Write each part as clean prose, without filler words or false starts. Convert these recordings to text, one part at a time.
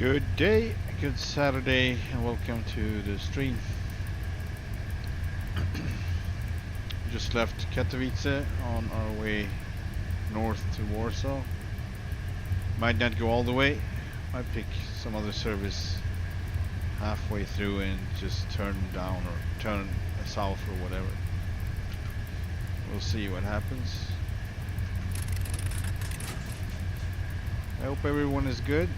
Good day, good Saturday, and welcome to the stream. Just left Katowice on our way north to Warsaw. Might not go all the way, might pick some other service halfway through and just turn down or turn south or whatever. We'll see what happens. I hope everyone is good,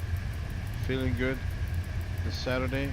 feeling good this Saturday.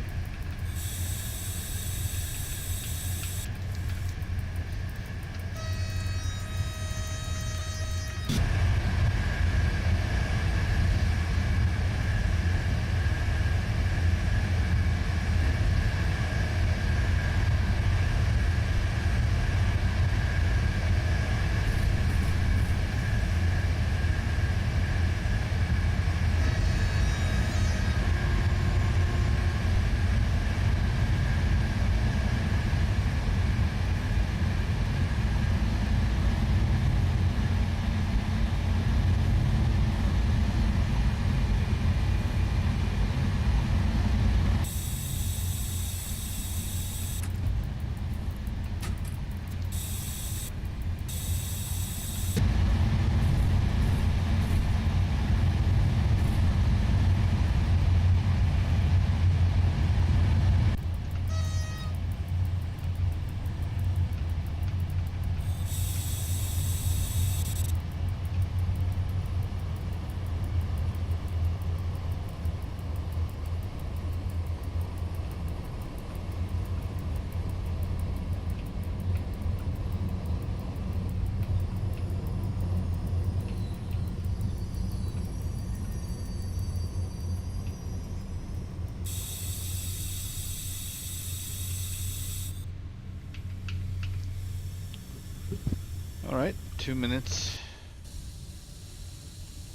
Alright, 2 minutes.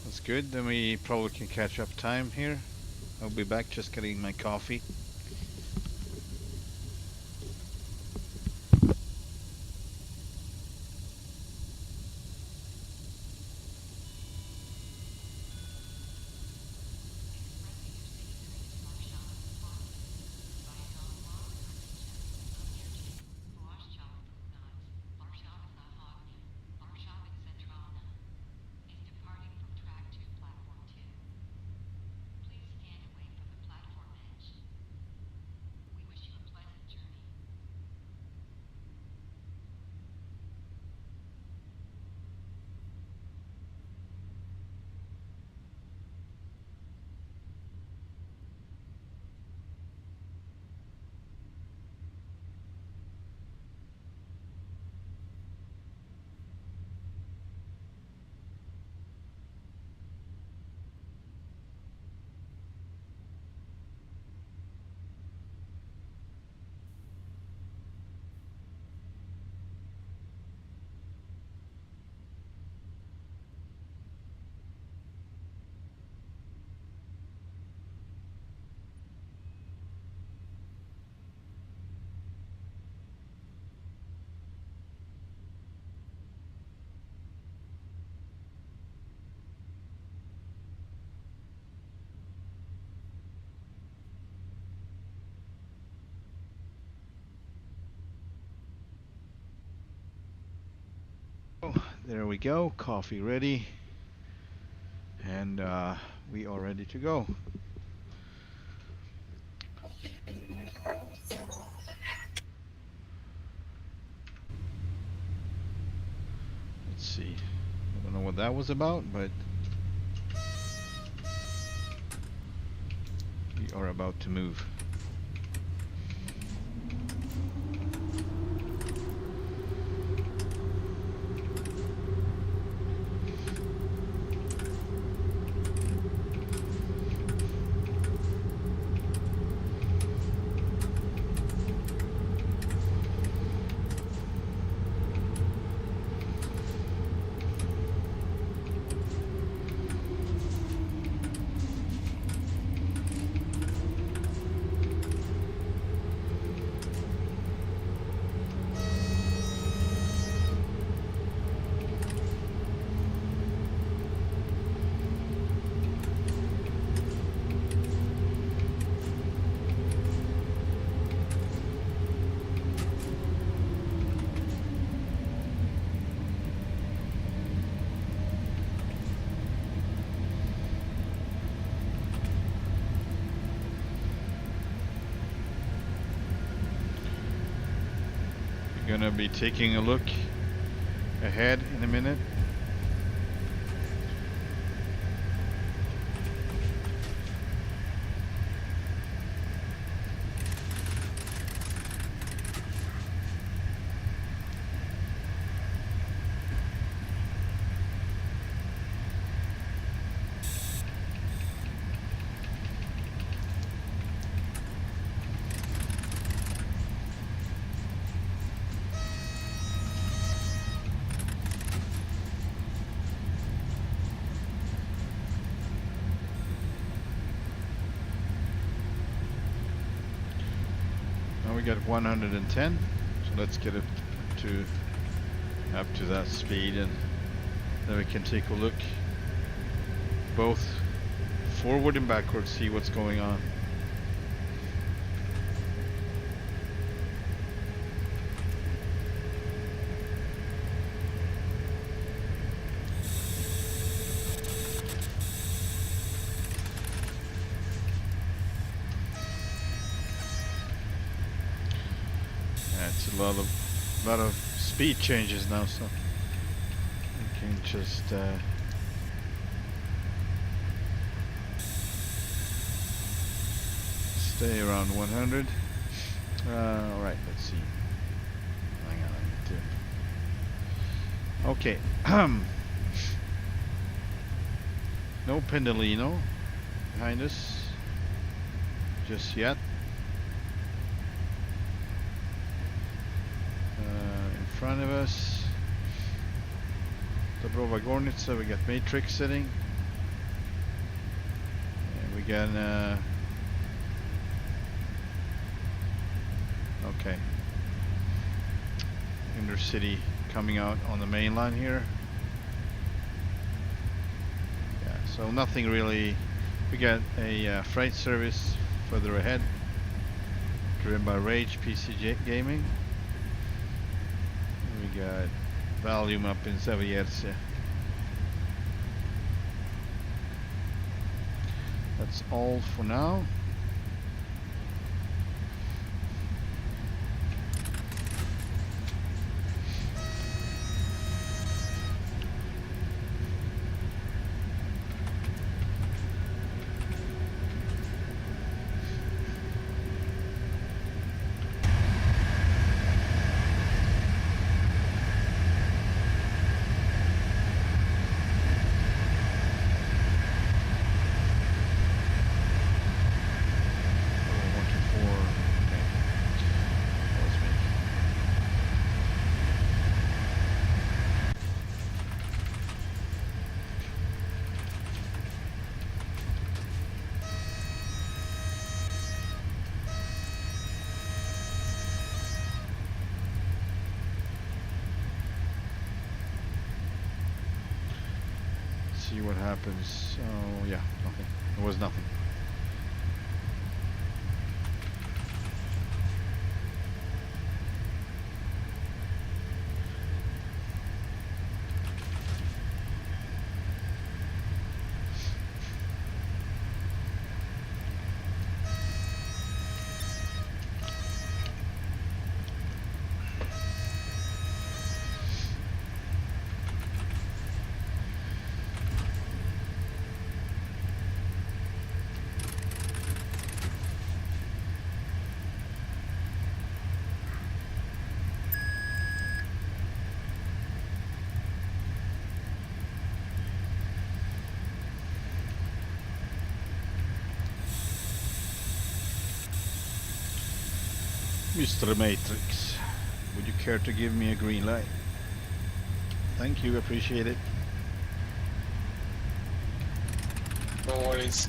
That's good, then we probably can catch up time here. I'll be back, just getting my coffee. There we go, coffee ready, and we are ready to go. Let's see, I don't know what that was about, but we are about to move. gonna be taking a look ahead in a minute. Now we got 110, so let's get it to up to that speed, and then we can take a look both forward and backwards, see what's going on. It's a lot of speed changes now, so you can just stay around 100. All right, let's see. Hang on, I need to. Okay. No Pendolino behind us just yet. In front of us, Dobrova Gornica, we got Matrix sitting, and we got okay, Intercity coming out on the main line here. Yeah, so nothing really. We got a freight service further ahead, driven by Rage PC Gaming. We got volume up in Zavierce. That's all for now. See what happens. Oh yeah, nothing. It was nothing. Mr. Matrix, would you care to give me a green light? Thank you, appreciate it. No worries.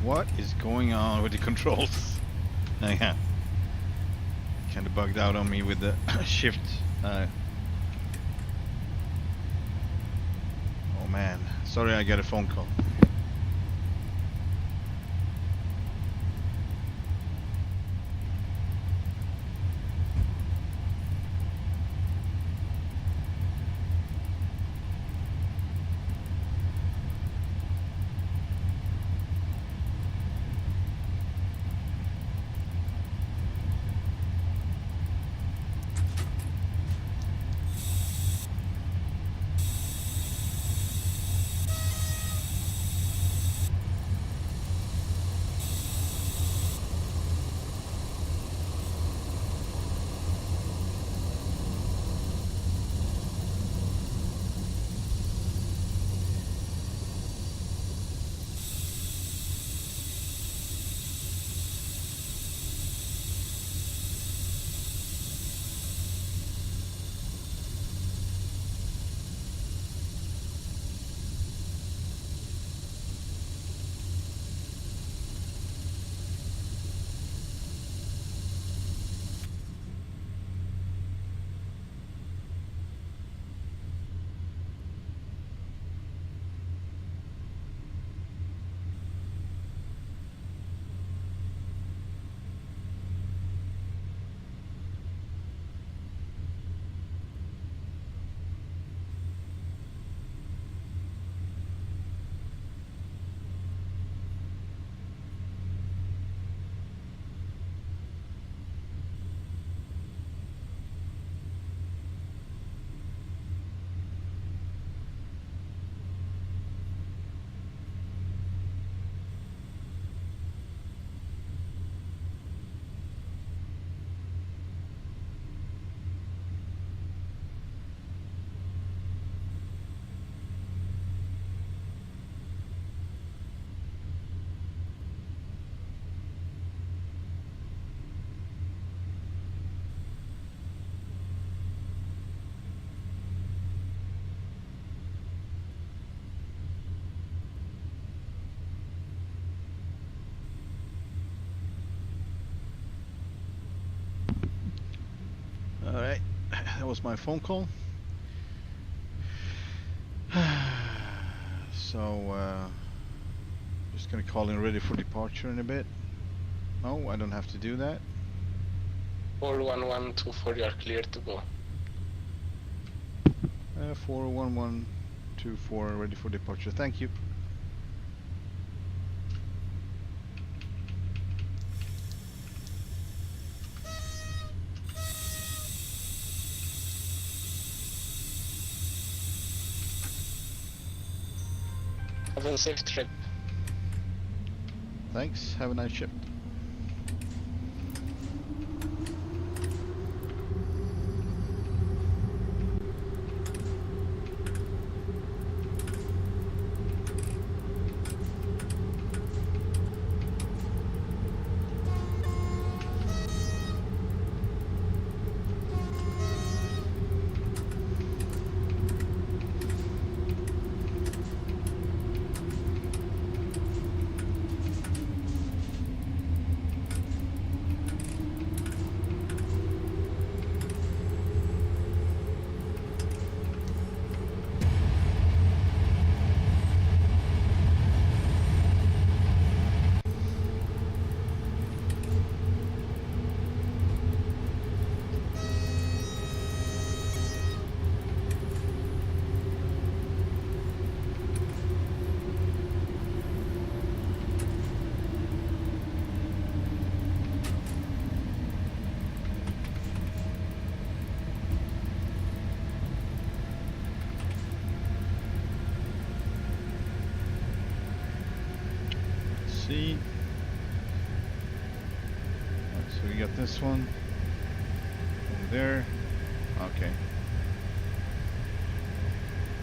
What is going on with the controls? Hang on. Kind of bugged out on me with the shift. Oh man, sorry, I got a phone call. That was my phone call. So, just gonna call in ready for departure in a bit. No, I don't have to do that. 41124, you are clear to go. 41124, ready for departure. Thank you. Have a safe trip. Thanks. Have a nice trip. See. So we got this one over there. Okay.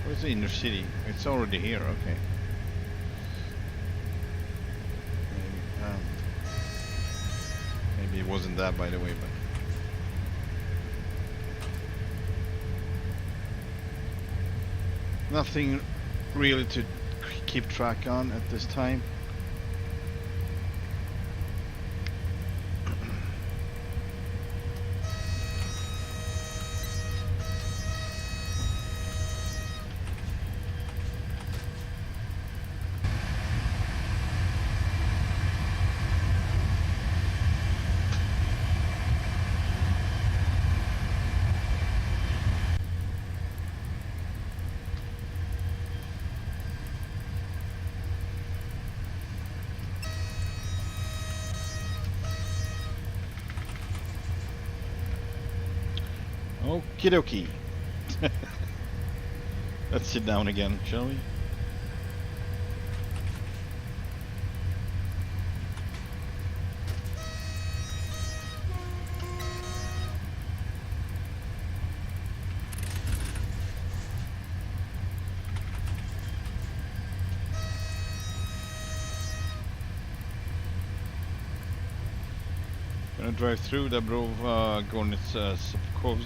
Where's the inner city? It's already here. Okay. Maybe it wasn't that, by the way, but. Nothing really to keep track on at this time. Okie dokie. Let's sit down again, shall we? Gonna drive through Gornitz Sopkowice.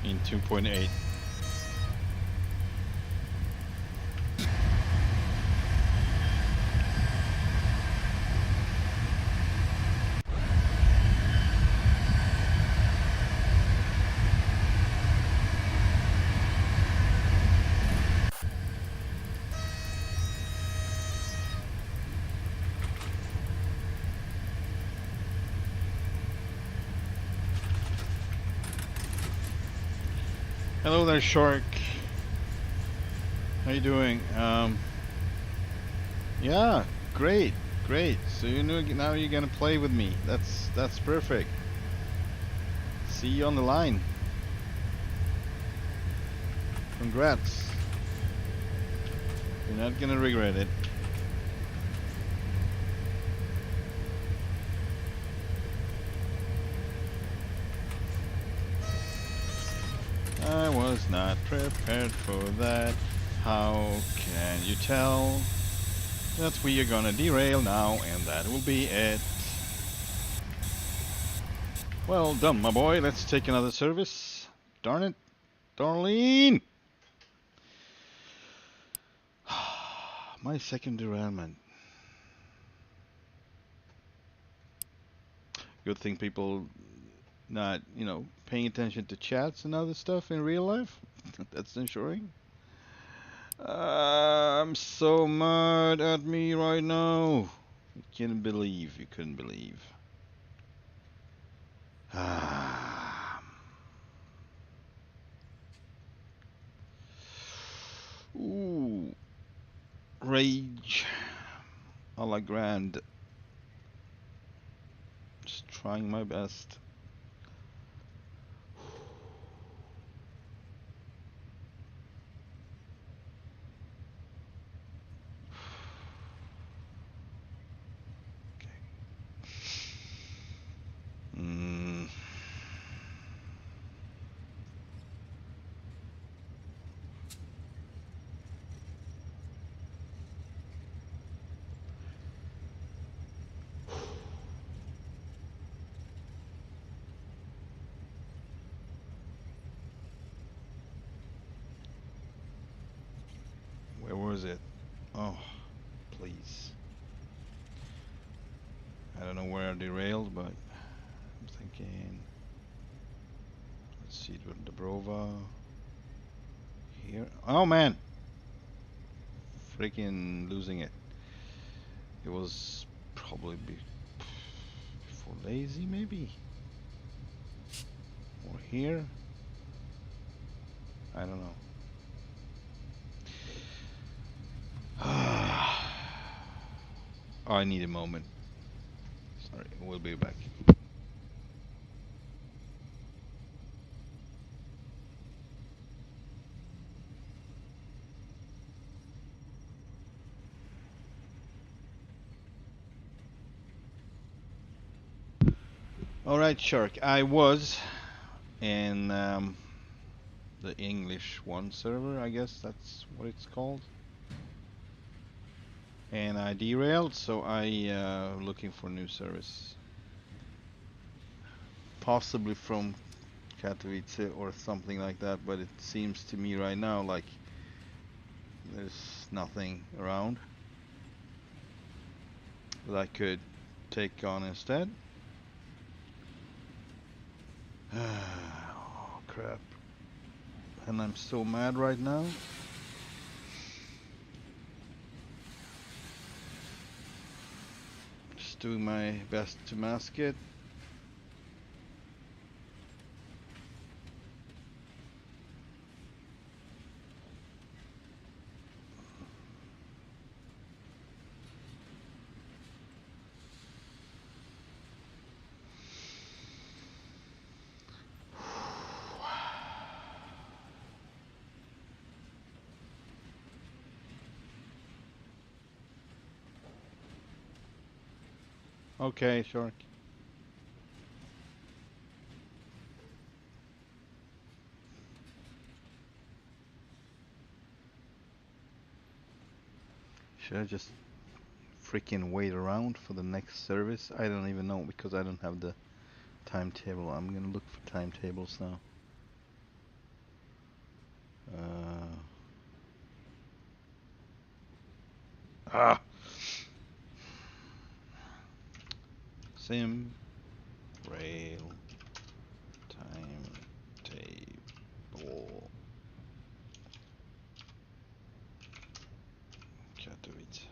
In 2.8. Hello there, Shark. How you doing? Yeah, great. So you know now you're gonna play with me. That's perfect. See you on the line. Congrats. You're not gonna regret it. I was not prepared for that. How can you tell that we are gonna derail now, and that will be it. Well done, my boy. Let's take another service. Darn it. Darlene! My second derailment. Good thing people not, paying attention to chats and other stuff in real life. That's ensuring. I'm so mad at me right now. You couldn't believe. You couldn't believe. Ah. Ooh. Rage. A la grande. Just trying my best. Mm. Where was it? Oh, please. I don't know where I derailed, but I'm thinking. Let's see, the Brova here. Oh man, freaking losing it. It was probably before lazy, maybe, or here. I don't know. Oh, I need a moment. Sorry, we'll be back. All right, Shark. I was in the English one server. I guess that's what it's called. And I derailed, so I looking for new service, possibly from Katowice or something like that. But it seems to me right now like there's nothing around that I could take on instead. Oh crap! And I'm so mad right now. Just doing my best to mask it. Okay, Shark. Should I just freaking wait around for the next service? I don't even know because I don't have the timetable. I'm gonna look for timetables now. Ah! SIMRAIL timetable. Katowice.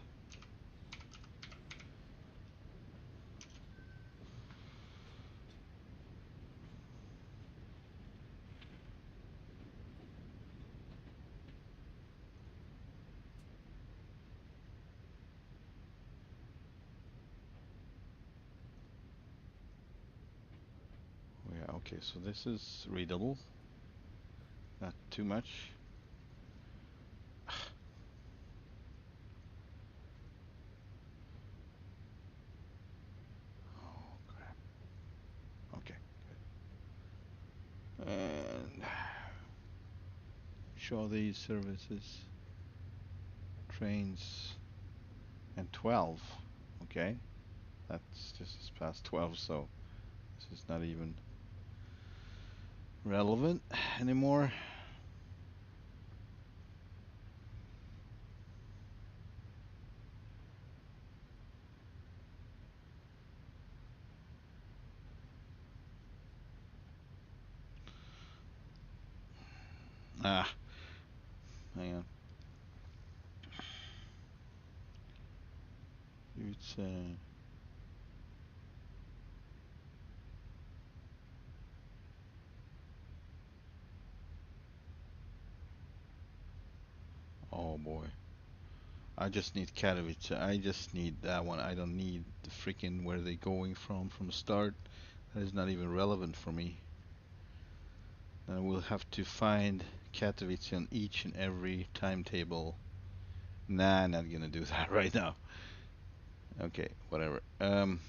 Oh, yeah, okay, so this is readable. Not too much. Oh crap. Okay, good. And show these services. Trains and 12. Okay. That's just past 12, so this is not even relevant anymore. Ah, hang on. It's oh boy. I just need Katowice. I just need that one. I don't need the freaking where they going from the start. That is not even relevant for me. And we'll have to find Katowice on each and every timetable. Nah, not gonna do that right now. Okay, whatever. I mean,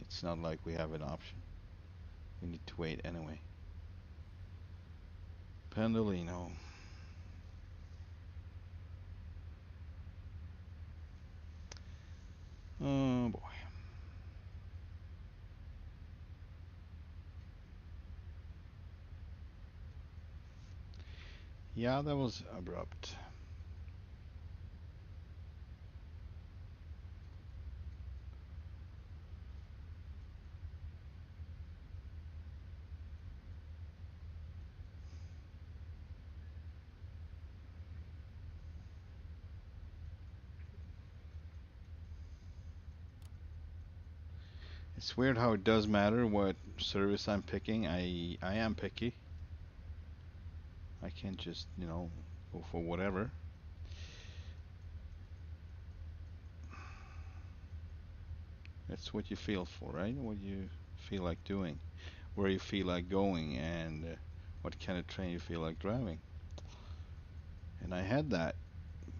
it's not like we have an option. We need to wait anyway. Pendolino. Oh boy. Yeah, that was abrupt. It's weird how it does matter what service I'm picking. I am picky. I can't just, go for whatever. It's what you feel for, right? What you feel like doing, where you feel like going, and what kind of train you feel like driving. And I had that,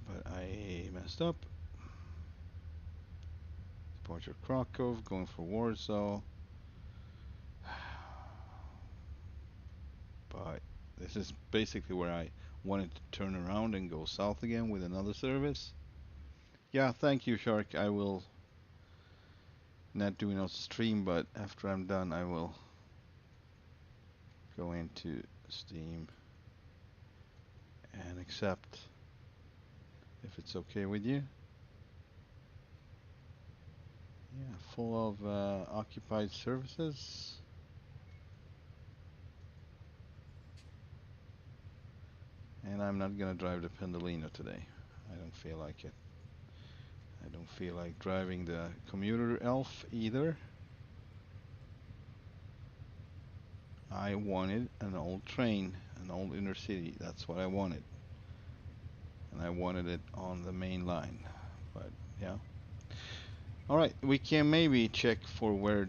but I messed up. Departure Krakow, going for Warsaw. But this is basically where I wanted to turn around and go south again with another service. Yeah, thank you, Shark. I will not do no stream, but after I'm done, I will go into Steam and accept if it's okay with you. Yeah, full of occupied services. And I'm not gonna drive the Pendolino today. I don't feel like it. I don't feel like driving the commuter elf either. I wanted an old train, an old inner city. That's what I wanted. And I wanted it on the main line. But yeah. Alright, we can maybe check for where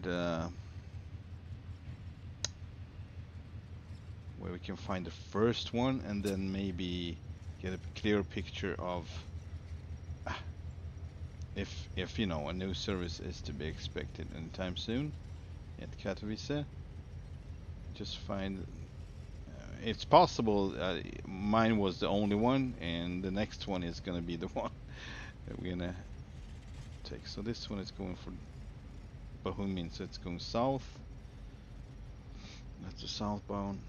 we can find the first one, and then maybe get a clear picture of if a new service is to be expected anytime soon at Katowice. Just find it's possible mine was the only one, and the next one is gonna be the one that we're gonna take. So this one is going for Bohemian, so it's going south. That's the southbound.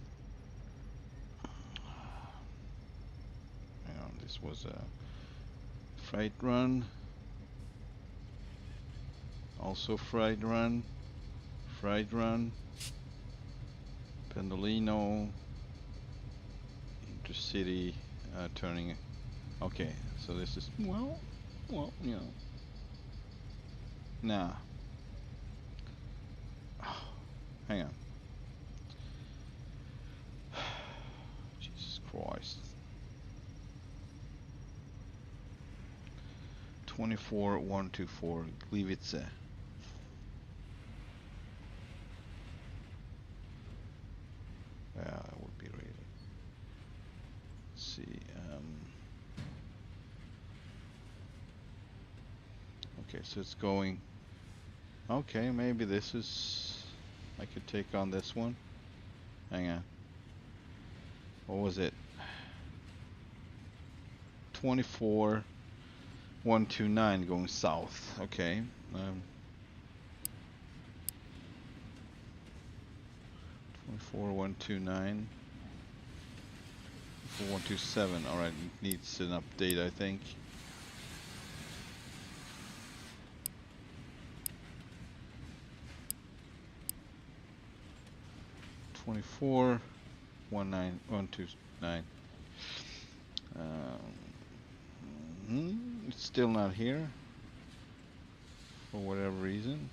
Hang on, this was a freight run. Also freight run. Freight run. Pendolino. Intercity. Turning. Okay, so this is well, Nah. Hang on. Jesus Christ. 24124 Gliwice. Yeah, that would be really. Let's see. Okay, so it's going. Okay, maybe this is. I could take on this one. Hang on. What was it? 24129 going south. Okay. 24129. 4127. Alright, it needs an update, I think. 24 19129. It's still not here for whatever reason.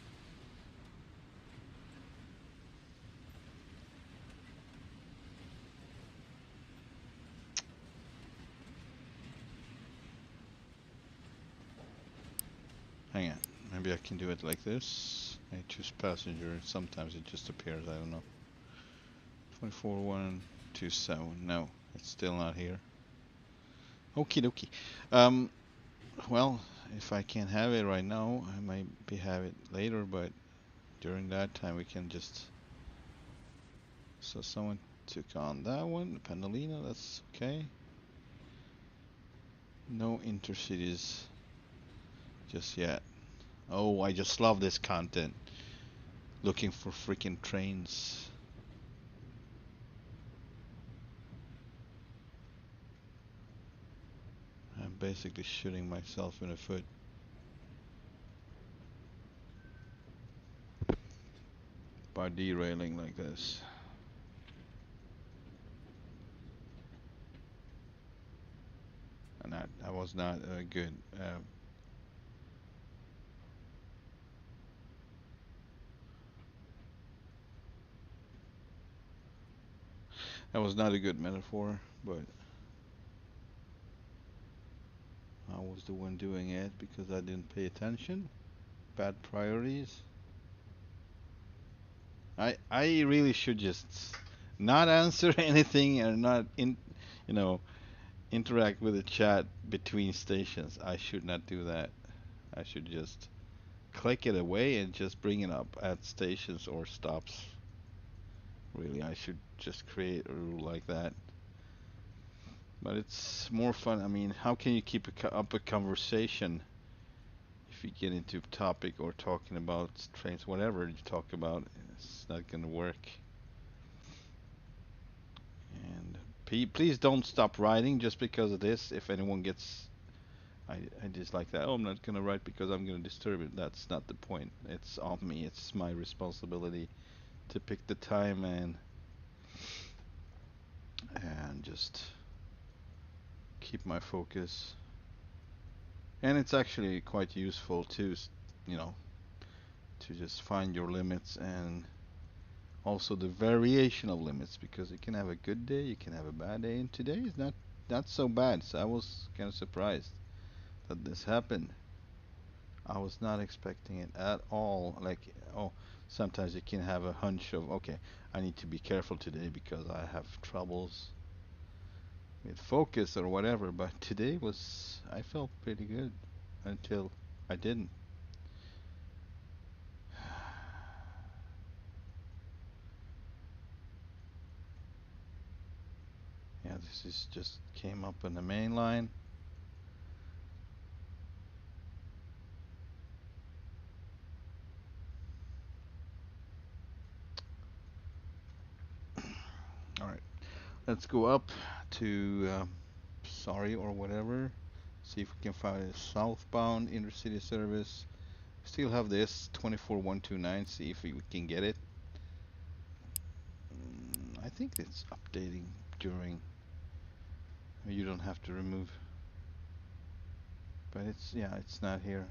Hang on. Maybe I can do it like this. I choose passenger. Sometimes it just appears. I don't know. 24127. No, it's still not here. Okie dokie. Well, if I can't have it right now, I might have it later, but during that time we can just. So someone took on that one, Pendolino, that's okay. No intercities just yet. Oh, I just love this content. Looking for freaking trains. I'm basically shooting myself in the foot. By derailing like this. And that was not good. That was not a good metaphor, but I was the one doing it because I didn't pay attention. Bad priorities. I really should just not answer anything and not you know interact with the chat between stations. I should not do that. I should just click it away and just bring it up at stations or stops. Really, I should just create a rule like that. But it's more fun. I mean, how can you keep up a conversation if you get into a topic or talking about trains, whatever you talk about? It's not going to work. And please don't stop writing just because of this. If anyone gets, I just like that. Oh, I'm not gonna write because I'm gonna disturb it. That's not the point. It's on me. It's my responsibility to pick the time and just keep my focus. And it's actually quite useful to, you know, to just find your limits and also the variation of limits because you can have a good day, you can have a bad day, and today is not so bad. So I was kind of surprised that this happened. I was not expecting it at all. Like, oh, sometimes you can have a hunch of, okay, I need to be careful today because I have troubles with focus or whatever. But today was, I felt pretty good until I didn't. Yeah, this is just came up on the main line. All right, let's go up to sorry or whatever. See if we can find a southbound intercity service. Still have this 24129. See if we can get it. I think it's updating during. You don't have to remove, but it's yeah, it's not here.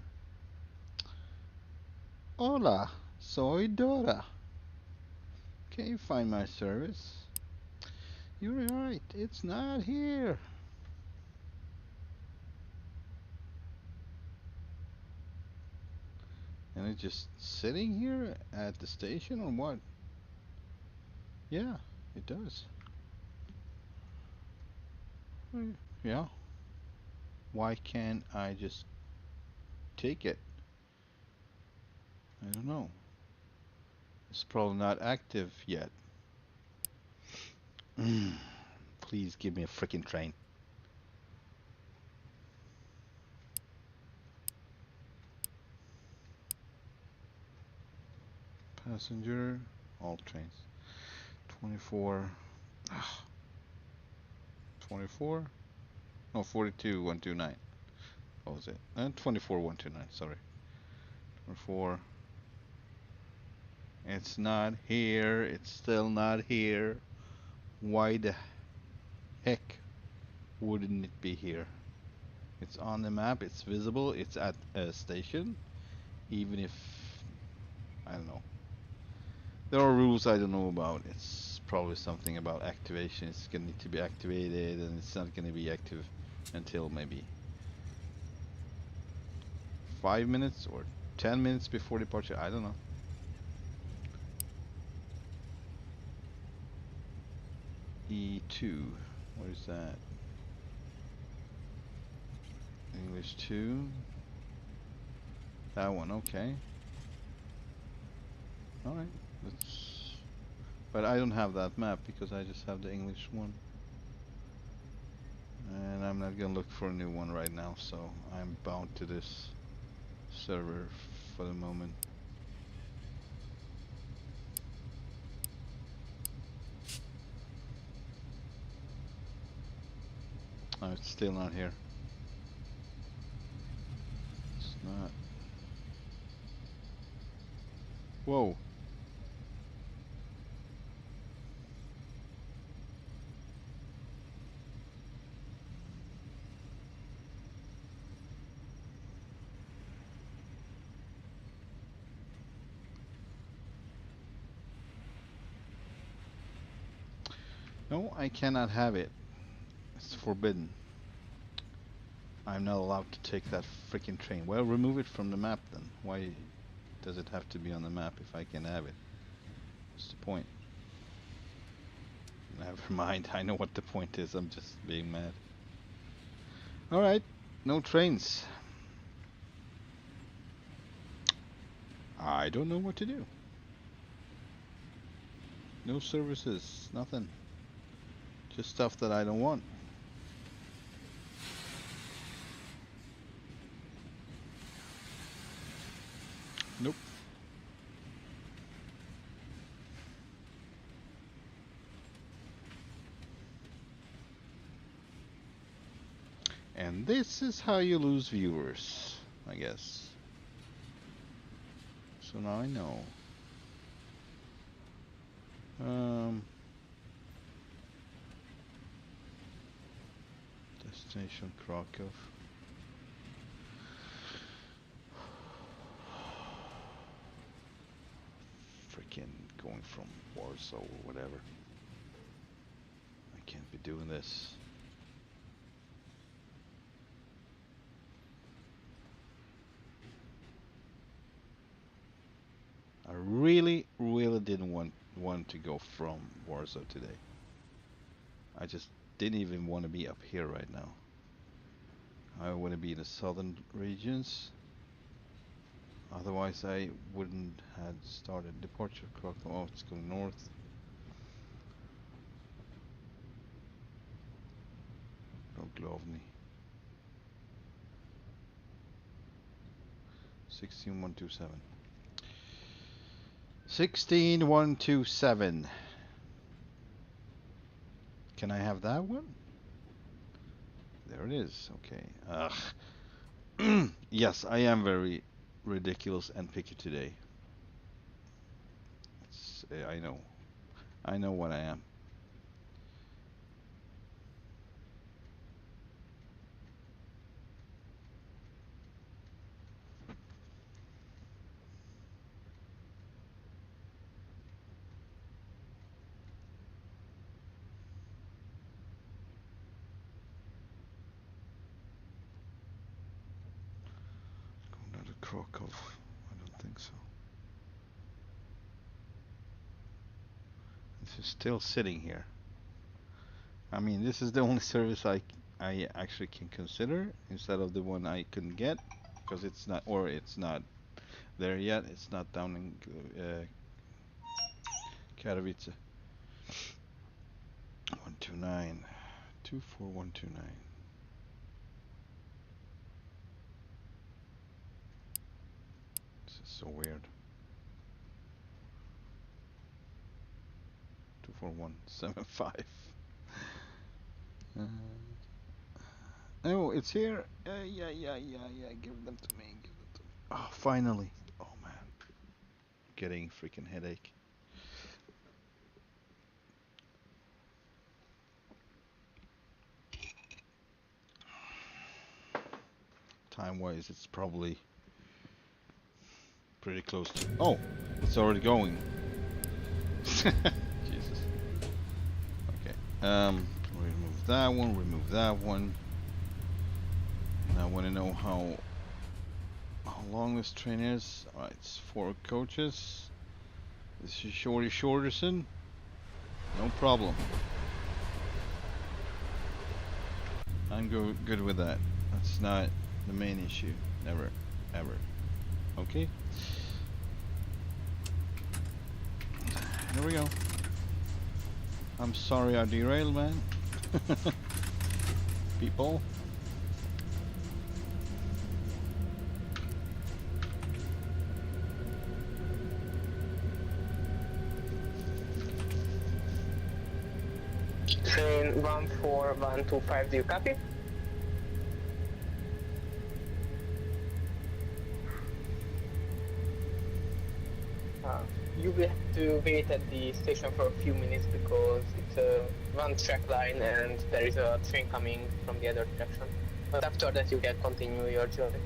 Hola, soy Dora. Can you find my service? You're right, it's not here. And it's just sitting here at the station or what? Yeah, it does. Yeah. Why can't I just take it? I don't know. It's probably not active yet. Please give me a freaking train. Passenger, all trains. 24. 24? No, 42, 129. What was it? 24, 129, sorry. 24, It's not here. It's still not here. Why the heck wouldn't it be here? It's on the map. It's visible. It's at a station. Even if, I don't know. There are rules I don't know about. It's probably something about activation. It's gonna need to be activated, and it's not gonna be active until maybe 5 minutes or 10 minutes before departure. I don't know. E2. What is that? English 2. That one, okay. Alright. Let's. But I don't have that map because I just have the English one. And I'm not gonna look for a new one right now, so I'm bound to this server for the moment. Oh, it's still not here. It's not. Whoa. No, I cannot have it. It's forbidden. I'm not allowed to take that freaking train. Well, remove it from the map then. Why does it have to be on the map if I can have it? What's the point? Never mind. I know what the point is. I'm just being mad. Alright. No trains. I don't know what to do. No services. Nothing. Just stuff that I don't want. Nope. And this is how you lose viewers, I guess. So now I know. Destination Krakow. Freaking going from Warsaw or whatever. I can't be doing this. I really didn't want to go from Warsaw today. I just didn't even want to be up here right now. I want to be in the southern regions. Otherwise, I wouldn't have started departure Krakow. Oh, it's going north. Roglovny. 16127. 16127. Can I have that one? There it is. Okay. Ugh. Yes, I am very ridiculous and picky today. I know. I know what I am. Going down to Krakow. I don't think so. This is still sitting here. I mean, this is the only service I actually can consider instead of the one I couldn't get because it's not, or it's not there yet. It's not down in Katowice. 129 24129. This is so weird. 24175. Oh, it's here. Yeah. Give them to me. Oh, finally. Oh man. getting freaking headache. Time-wise, it's probably pretty close to... Oh! It's already going. Jesus. Okay. Remove that one, remove that one. Now I want to know how long this train is. Alright, it's 4 coaches. This is Shorty Shorterson. No problem. I'm good with that. That's not the main issue. Never. Ever. Okay. Here we go. I'm sorry I derailed, man. People. Train 14125, do you copy? You will have to wait at the station for a few minutes because it's a one track line and there is a train coming from the other direction. But after that you can continue your journey.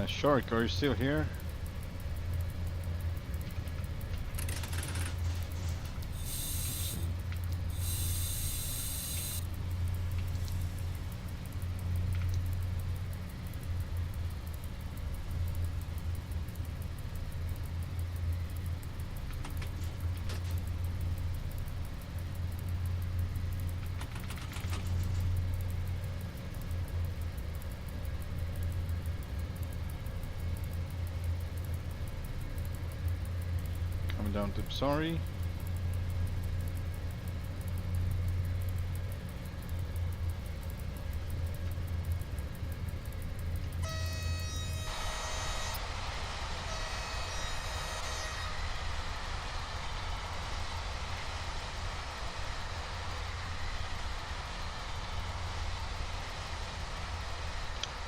Shark, are you still here? Down to sorry.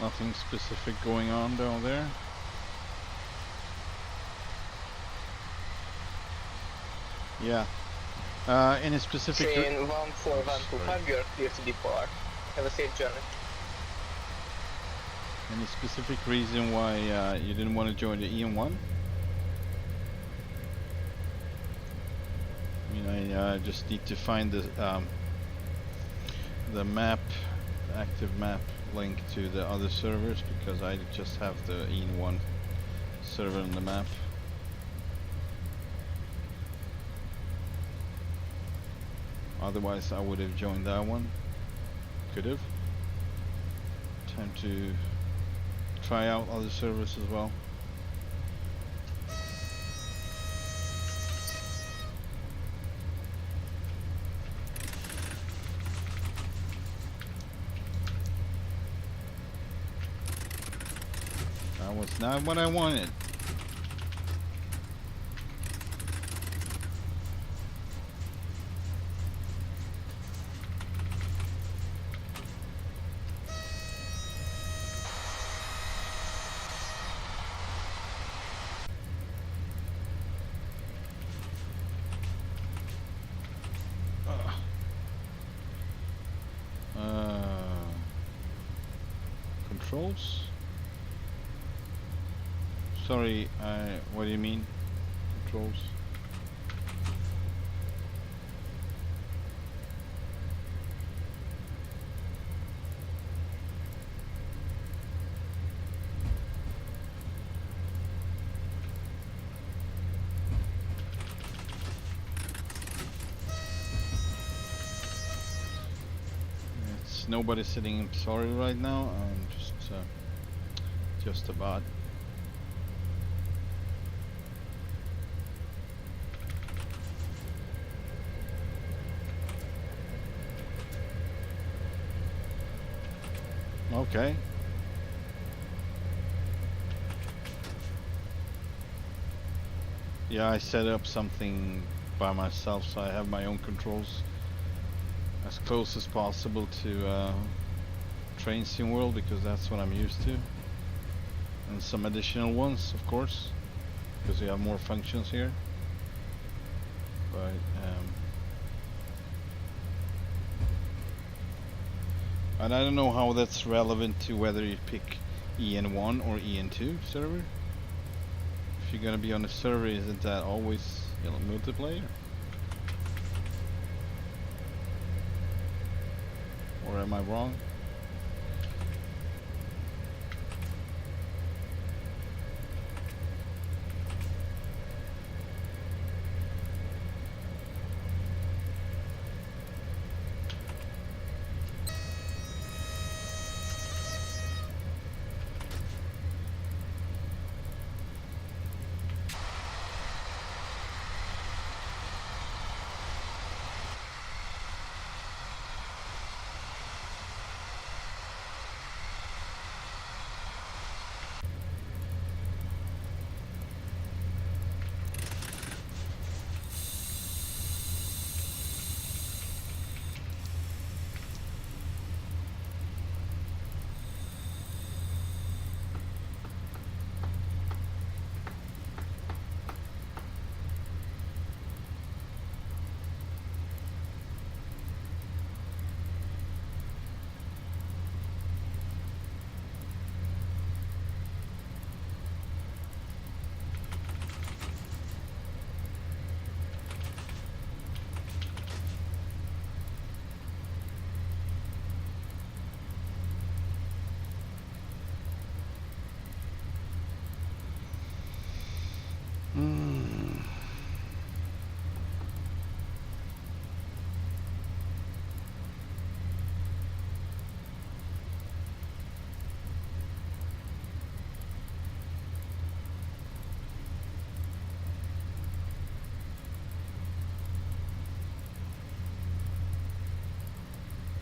Nothing specific going on down there. Yeah. Any specific... Train 14125, you're clear to depart. Have a safe journey. Any specific reason why you didn't want to join the EM1? I mean, I just need to find the map, the active map link to the other servers because I just have the EM1 server on the map. Otherwise I would have joined that one. Could have. Time to try out other servers as well. That was not what I wanted. Controls? Sorry, what do you mean? Controls? There's nobody sitting in sorry right now. I'm just a bot. Okay. Yeah, I set up something by myself, so I have my own controls as close as possible to Train Sim World, because that's what I'm used to. And some additional ones, of course, because we have more functions here. But and I don't know how that's relevant to whether you pick EN1 or EN2 server. If you're gonna be on a server, isn't that always, you know, multiplayer? Or am I wrong?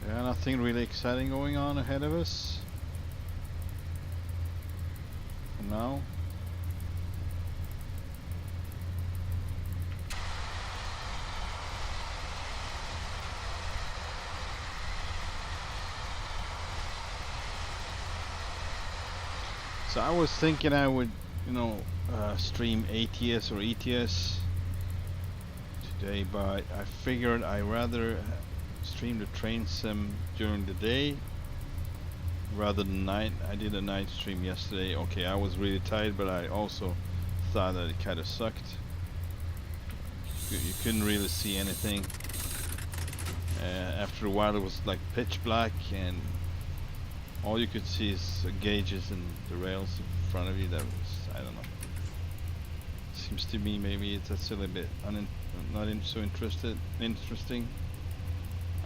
Yeah, nothing really exciting going on ahead of us for now. So I was thinking I would, you know, stream ATS or ETS today, but I figured I'd rather stream the train sim during the day rather than night. I did a night stream yesterday. Okay, I was really tired, but I also thought that it kind of sucked. You couldn't really see anything. After a while it was like pitch black, and all you could see is gauges and the rails in front of you. That was, I don't know. Seems to me maybe that's a little bit so interesting.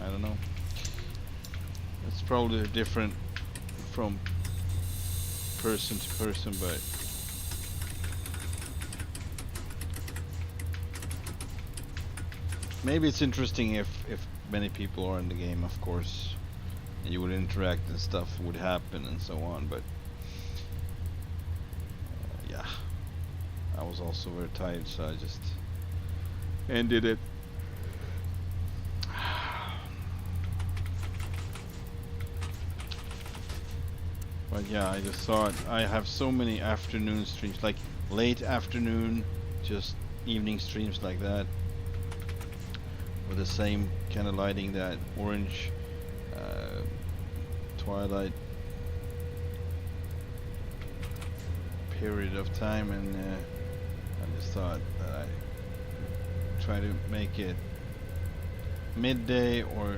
I don't know. It's probably different from person to person, but maybe it's interesting if many people are in the game, of course, and you would interact and stuff would happen and so on. But yeah, I was also very tired, so I just ended it. But yeah, I just thought I have so many afternoon streams, like late afternoon, just evening streams like that, with the same kind of lighting, that orange twilight period of time, and I just thought that I try to make it midday or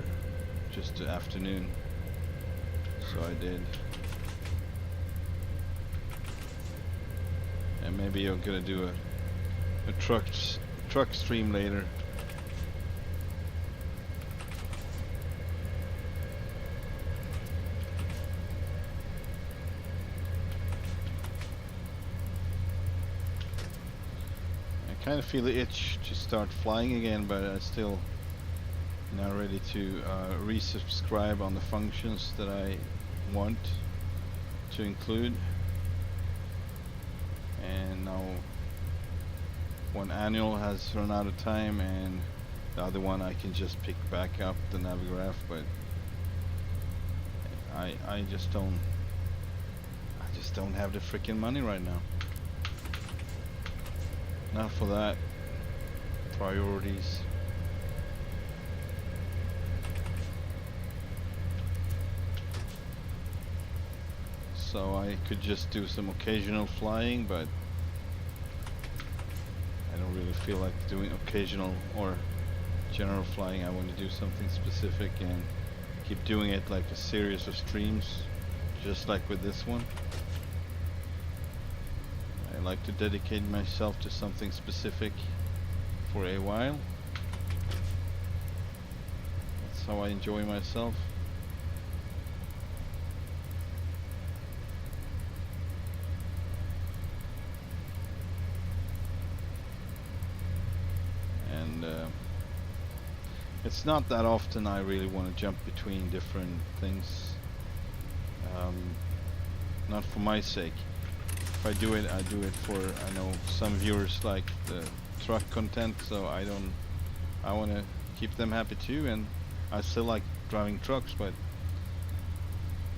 just the afternoon, so I did. And maybe I'm gonna do a truck stream later. kind of feel the itch to start flying again, but I still not ready to resubscribe on the functions that I want to include. And now one annual has run out of time, and the other one I can just pick back up the Navigraph, but I just don't have the freaking money right now. Not for that. Priorities. So I could just do some occasional flying, but I don't really feel like doing occasional or general flying. I want to do something specific and keep doing it like a series of streams, just like with this one. I like to dedicate myself to something specific for a while. That's how I enjoy myself. And it's not that often I really want to jump between different things. Not for my sake. If I do it, I do it for, I know some viewers like the truck content, so I want to keep them happy too, and I still like driving trucks, but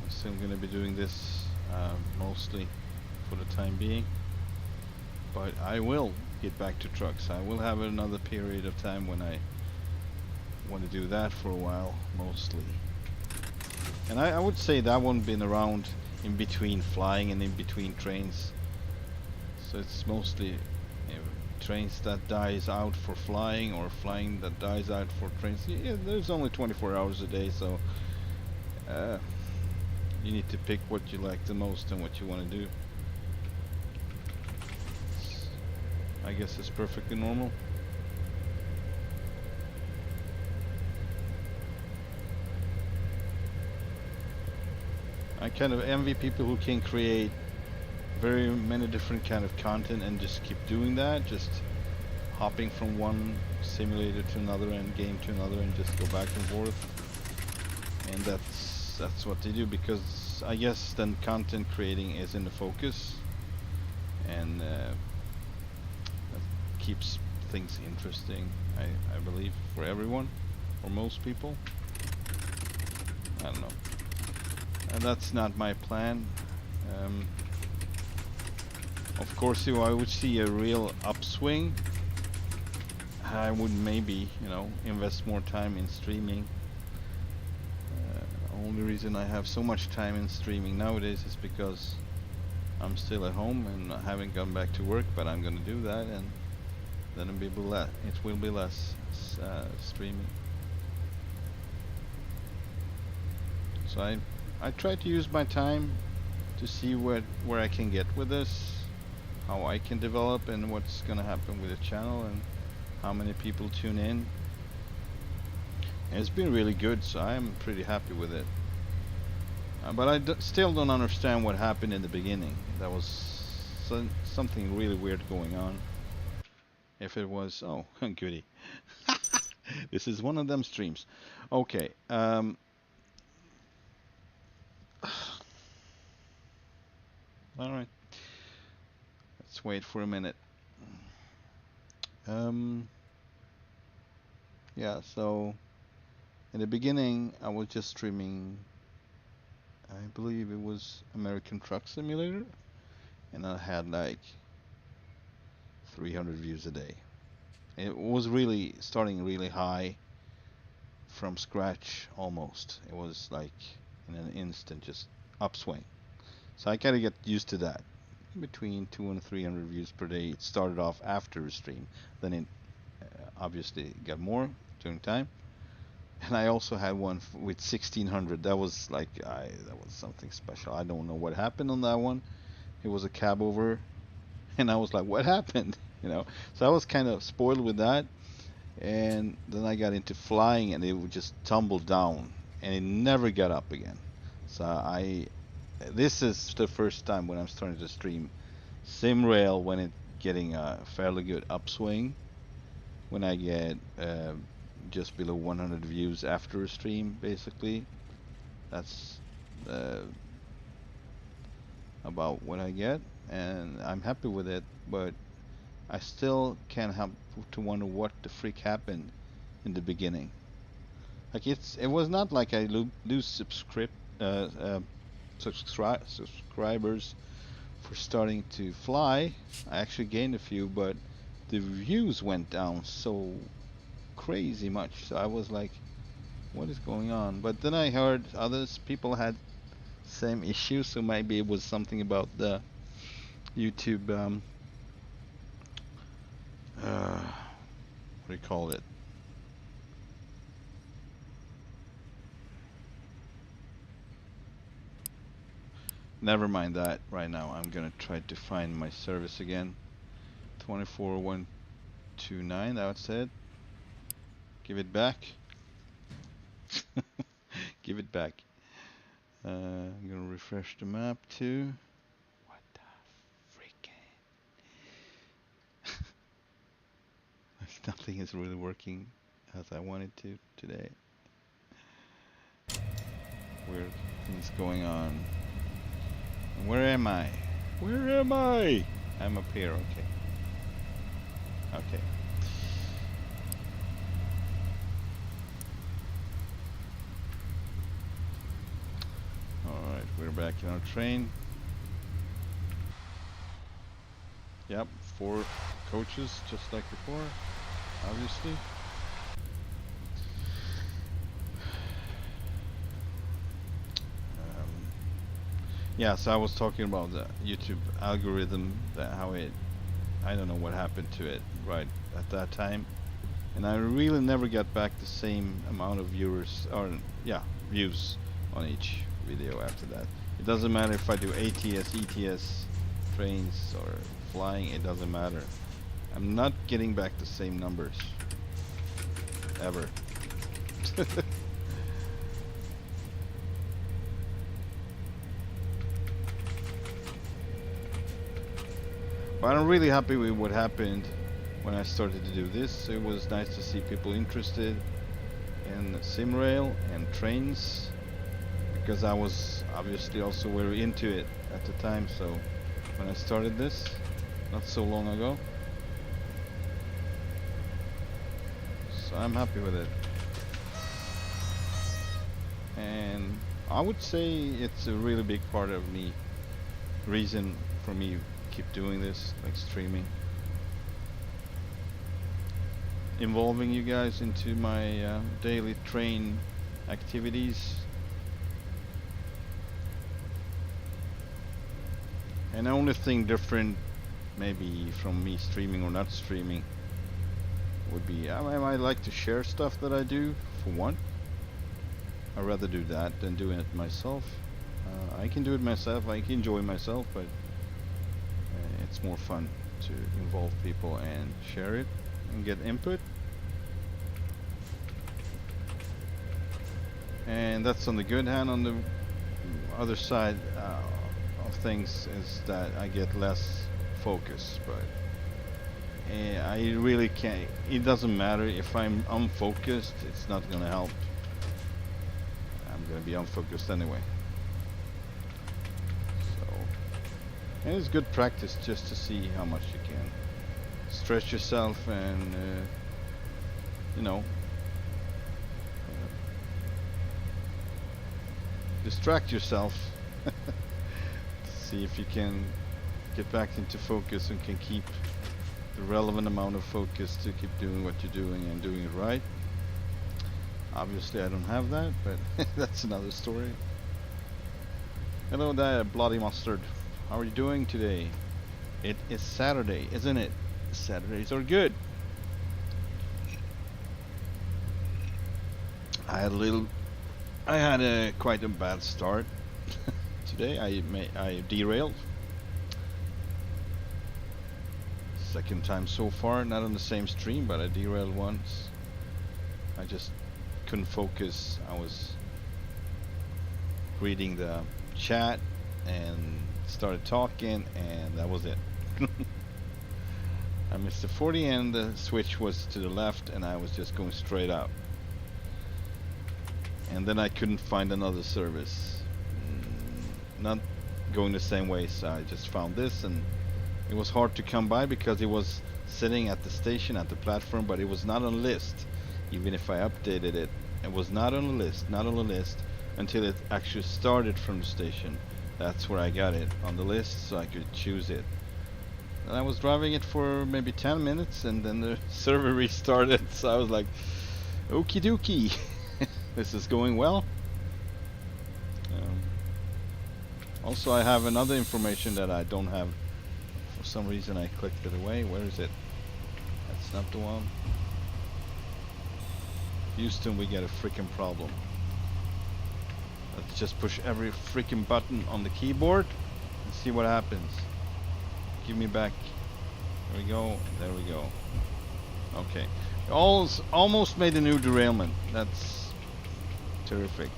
I'm still going to be doing this mostly for the time being. But I will get back to trucks. I will have another period of time when I want to do that for a while, mostly. And I would say that one been around in between flying and in between trains. So it's mostly, you know, trains that dies out for flying, or flying that dies out for trains. Yeah, there's only 24 hours a day, so you need to pick what you like the most and what you want to do. I guess it's perfectly normal. I kind of envy people who can create very many different kind of content and just keep doing that, just hopping from one simulator to another and game to another and just go back and forth. And that's what they do, because I guess then content creating is in the focus, and that keeps things interesting, I believe, for everyone, or most people. I don't know. And that's not my plan. Of course, if I would see a real upswing, I would maybe, you know, invest more time in streaming. Only reason I have so much time in streaming nowadays is because I'm still at home and I haven't gone back to work, but I'm gonna do that, and then it will be less streaming. So I try to use my time to see where I can get with this, how I can develop, and what's gonna happen with the channel, and how many people tune in. And it's been really good, so I'm pretty happy with it. But I still don't understand what happened in the beginning. That was something really weird going on. If it was, oh, goody. This is one of them streams. Okay. All right. Let's wait for a minute. Yeah, so in the beginning I was just streaming, I believe it was American Truck Simulator, and I had like 300 views a day. It was really starting really high from scratch almost. It was like in an instant just upswing. So I gotta get used to that. Between 200 and 300 views per day. It started off after a stream. Then it obviously got more during time. And I also had one with 1600. That was like, that was something special. I don't know what happened on that one. It was a cab over, and I was like, what happened? You know. So I was kind of spoiled with that. And then I got into flying, and it would just tumble down, and it never got up again. So this is the first time when I'm starting to stream SIMRAIL when it getting a fairly good upswing when I get just below 100 views after a stream, basically. That's about what I get, and I'm happy with it, but I still can't help to wonder what the freak happened in the beginning. Like it was not like I lose subscribers for starting to fly. I actually gained a few, but the views went down so crazy much. So I was like, what is going on? But then I heard others people had same issues, so maybe it was something about the YouTube what do you call it? Never mind that right now. I'm gonna try to find my service again. 24129, that's it. Give it back. Give it back. I'm gonna refresh the map too. What the freaking? Nothing is really working as I wanted to today. Weird things going on. Where am I? Where am I? I'm up here, okay. Okay. Alright, we're back in our train. Yep, 4 coaches, just like before, obviously. Yeah, so I was talking about the YouTube algorithm, how it, I don't know what happened to it right at that time. And I really never got back the same amount of viewers, or yeah, views on each video after that. It doesn't matter if I do ATS, ETS, trains, or flying, it doesn't matter. I'm not getting back the same numbers. Ever. But I'm really happy with what happened when I started to do this. It was nice to see people interested in SIMRAIL and trains, because I was obviously also very into it at the time. So when I started this, not so long ago, so I'm happy with it. And I would say it's a really big part of me, reason for me keep doing this, like streaming, involving you guys into my daily train activities. And the only thing different maybe from me streaming or not streaming would be I like to share stuff that I do, for one. I'd rather do that than doing it myself. I can do it myself, I can enjoy myself, but it's more fun to involve people and share it and get input. And that's on the good hand. On the other side of things is that I get less focus, but I really can't, it doesn't matter if I'm unfocused, it's not gonna help. I'm gonna be unfocused anyway. And it's good practice just to see how much you can stretch yourself and, you know, distract yourself. See if you can get back into focus and can keep the relevant amount of focus to keep doing what you're doing and doing it right. Obviously I don't have that, but that's another story. Hello there, Bloody Mustard. How are you doing today? It is Saturday, isn't it? Saturdays are good. I had quite a bad start today. I derailed. Second time so far, not on the same stream, but I derailed once. I just couldn't focus. I was reading the chat and started talking, and that was it. I missed the 40 and the switch was to the left and I was just going straight out. And then I couldn't find another service. Not going the same way, so I just found this, and it was hard to come by because it was sitting at the station, at the platform, but it was not on the list. Even if I updated it, it was not on the list, not on the list, until it actually started from the station. That's where I got it on the list, so I could choose it. And I was driving it for maybe 10 minutes, and then the server restarted, so I was like, okie dokie. This is going well. Also, I have another information that I don't have. For some reason, I clicked it away. Where is it? That's not the one. Houston, we got a freaking problem. Let's just push every freaking button on the keyboard and see what happens. Give me back. There we go. There we go. Okay. Almost made a new derailment. That's terrific.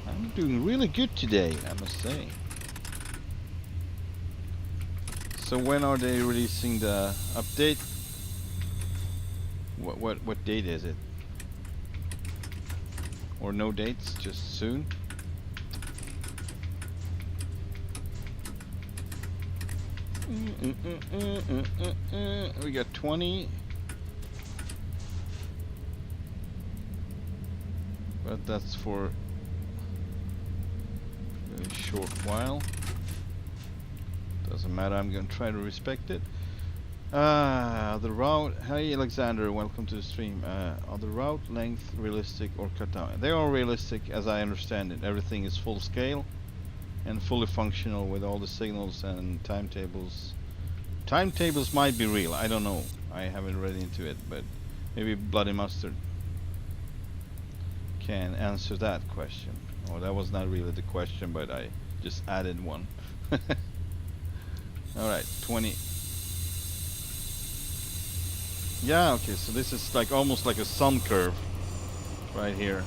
I'm doing really good today, I must say. So when are they releasing the update? What date is it? Or no dates, just soon? We got 20. But that's for a very short while. Doesn't matter, I'm gonna try to respect it. The route, hey Alexander, welcome to the stream. Are the route length realistic or cut down? They are realistic as I understand it. Everything is full scale and fully functional with all the signals and timetables. Timetables might be real, I don't know. I haven't read into it, but maybe Bloody Mustard can answer that question. Oh, that was not really the question, but I just added one. Alright, 20. Yeah, okay, so this is like almost like a sun curve right here.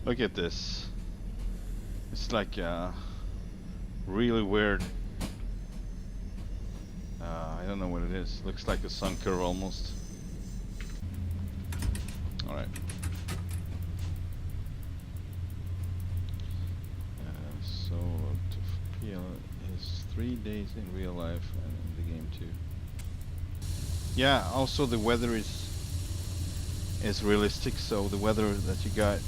Look at this. It's like really weird. I don't know what it is. Looks like a sun curve almost. Alright. So to feel is 3 days in real life and in the game too. Yeah, also the weather is realistic, so the weather that you got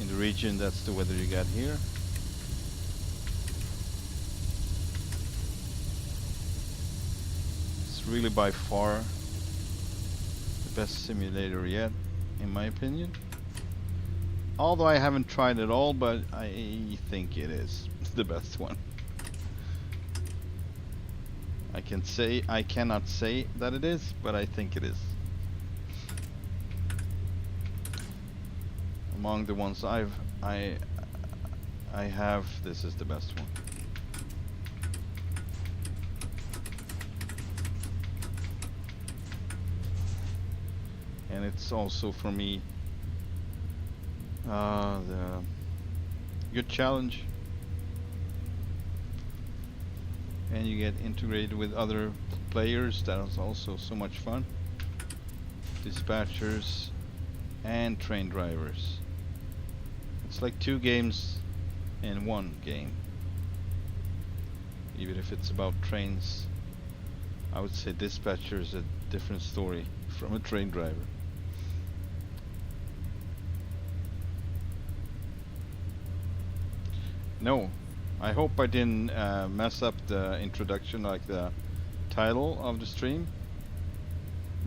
in the region, that's the weather you got here. It's really by far the best simulator yet, in my opinion. Although I haven't tried it all, but I think it is the best one. I cannot say that it is, but I think it is. Among the ones I have, this is the best one. And it's also for me the good challenge, and you get integrated with other players. That is also so much fun. Dispatchers and train drivers. It's like 2 games in 1 game. Even if it's about trains, I would say dispatcher is a different story from a train driver. No, I hope I didn't mess up the introduction, like the title of the stream,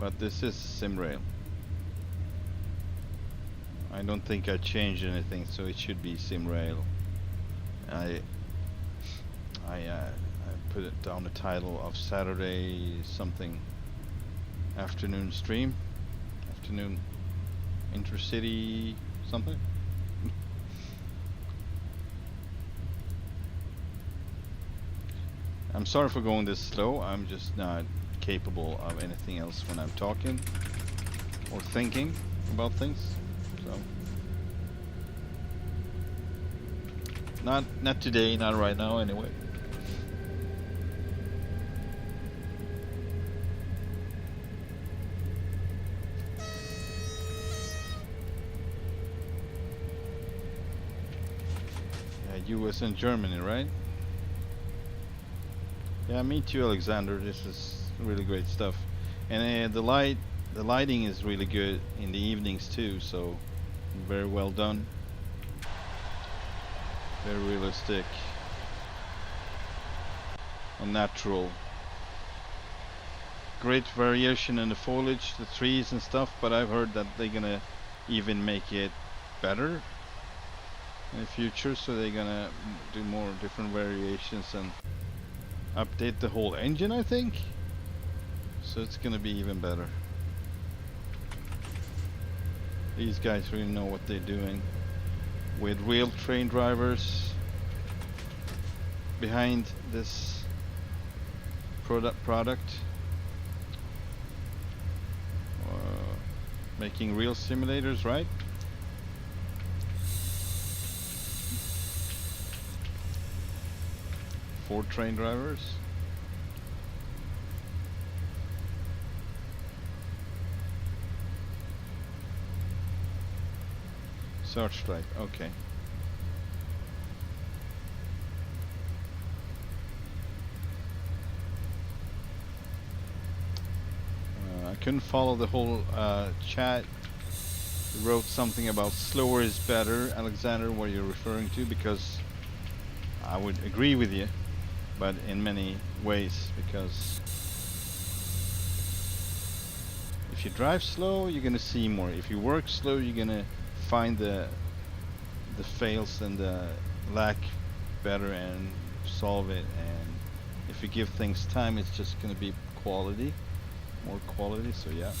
but this is SIMRAIL. I don't think I changed anything, so it should be SIMRAIL. I put it down the title of Saturday something afternoon stream, afternoon intercity something. I'm sorry for going this slow. I'm just not capable of anything else when I'm talking or thinking about things. So not today, not right now anyway. US and Germany, right? Yeah, me too, Alexander. This is really great stuff, and the lighting is really good in the evenings too. So very well done, very realistic and natural. Great variation in the foliage, the trees and stuff. But I've heard that they're gonna even make it better in the future, so they're gonna do more different variations and update the whole engine, I think. So it's gonna be even better. These guys really know what they're doing with real train drivers behind this product. Making real simulators, right? For train drivers. Searchlight, okay. I couldn't follow the whole chat. You wrote something about slower is better. Alexander, what you're referring to, because I would agree with you, but in many ways, because if you drive slow, you're gonna see more. If you work slow, you're gonna find the fails and the lack better and solve it. And if you give things time, it's just gonna be quality, more quality. So yeah,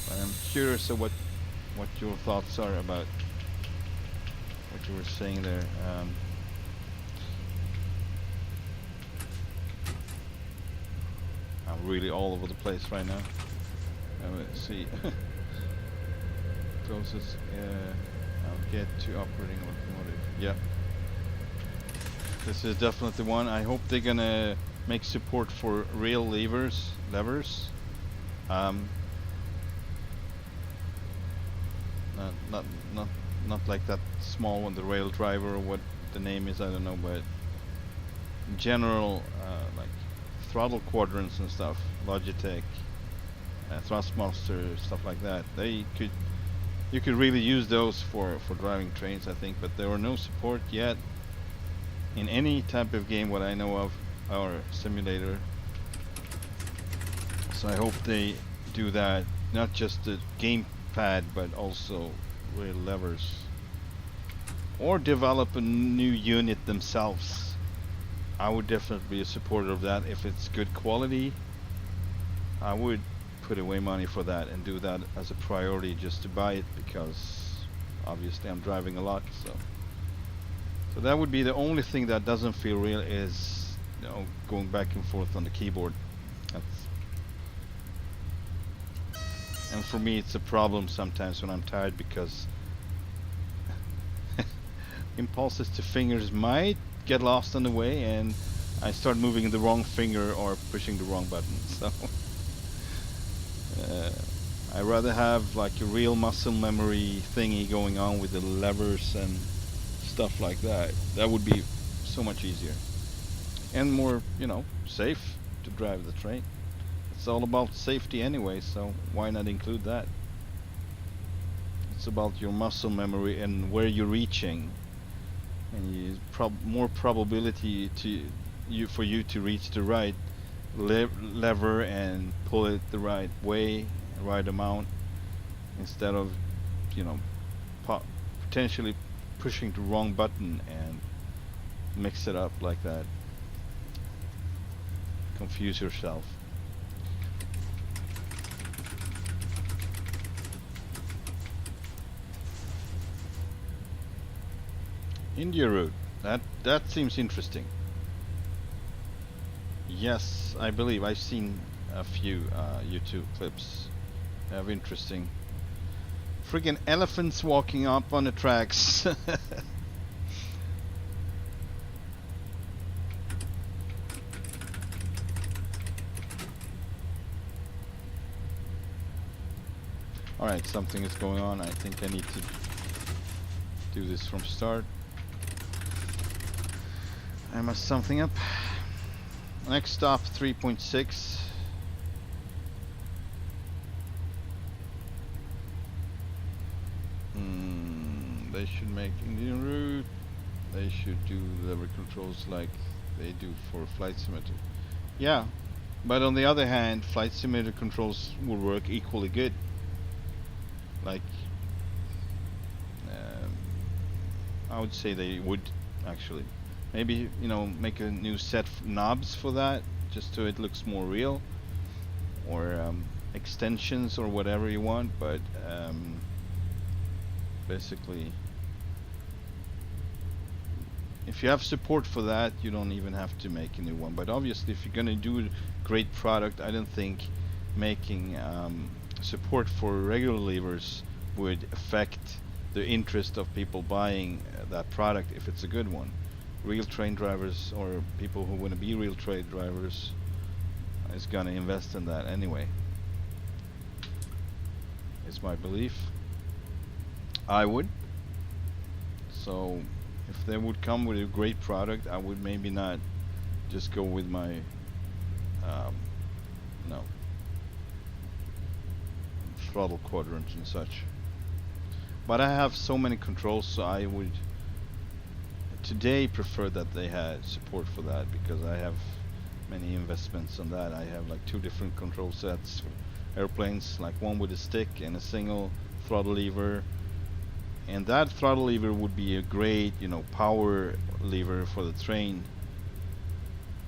but I'm curious of what your thoughts are about what you were saying there. I'm really all over the place right now. Let's see. Closest, I'll get to operating locomotive. Yeah. This is definitely one. I hope they're gonna make support for real levers. Not like that small one, the rail driver, or what the name is, I don't know, but in general, like throttle quadrants and stuff, Logitech, Thrustmaster, stuff like that. You could really use those for driving trains, I think, but there are no support yet in any type of game what I know of, or simulator. So I hope they do that, not just the gamepad, but also real levers, or develop a new unit themselves. I would definitely be a supporter of that. If it's good quality, I would put away money for that and do that as a priority, just to buy it, because obviously I'm driving a lot. So that would be the only thing that doesn't feel real, is, you know, going back and forth on the keyboard. And for me, it's a problem sometimes when I'm tired, because impulses to fingers might get lost on the way, and I start moving the wrong finger or pushing the wrong button. So I rather have like a real muscle memory thingy going on with the levers and stuff like that. That would be so much easier and more, you know, safe to drive the train. It's all about safety anyway, so why not include that? It's about your muscle memory and where you're reaching, and more probability for you to reach the right lever and pull it the right way, right amount, instead of, you know, potentially pushing the wrong button and mix it up like that. Confuse yourself. India route. That seems interesting. Yes, I believe I've seen a few YouTube clips of interesting. Friggin' elephants walking up on the tracks. Alright, something is going on. I think I need to do this from start. I must something up. Next stop 3.6. They should make Indian route. They should do lever controls like they do for flight simulator. Yeah, but on the other hand, flight simulator controls will work equally good. Like, I would say they would actually. Maybe, you know, make a new set of knobs for that, just so it looks more real, or extensions or whatever you want. But basically, if you have support for that, you don't even have to make a new one. But obviously, if you're gonna do a great product, I don't think making support for regular levers would affect the interest of people buying that product if it's a good one. Real train drivers or people who want to be real train drivers is gonna invest in that anyway. It's my belief. I would. So if they would come with a great product, I would maybe not just go with my no throttle quadrant and such. But I have so many controls, so I would today prefer that they had support for that, because I have many investments on that. I have like 2 different control sets for airplanes, like one with a stick and a single throttle lever. And that throttle lever would be a great, you know, power lever for the train.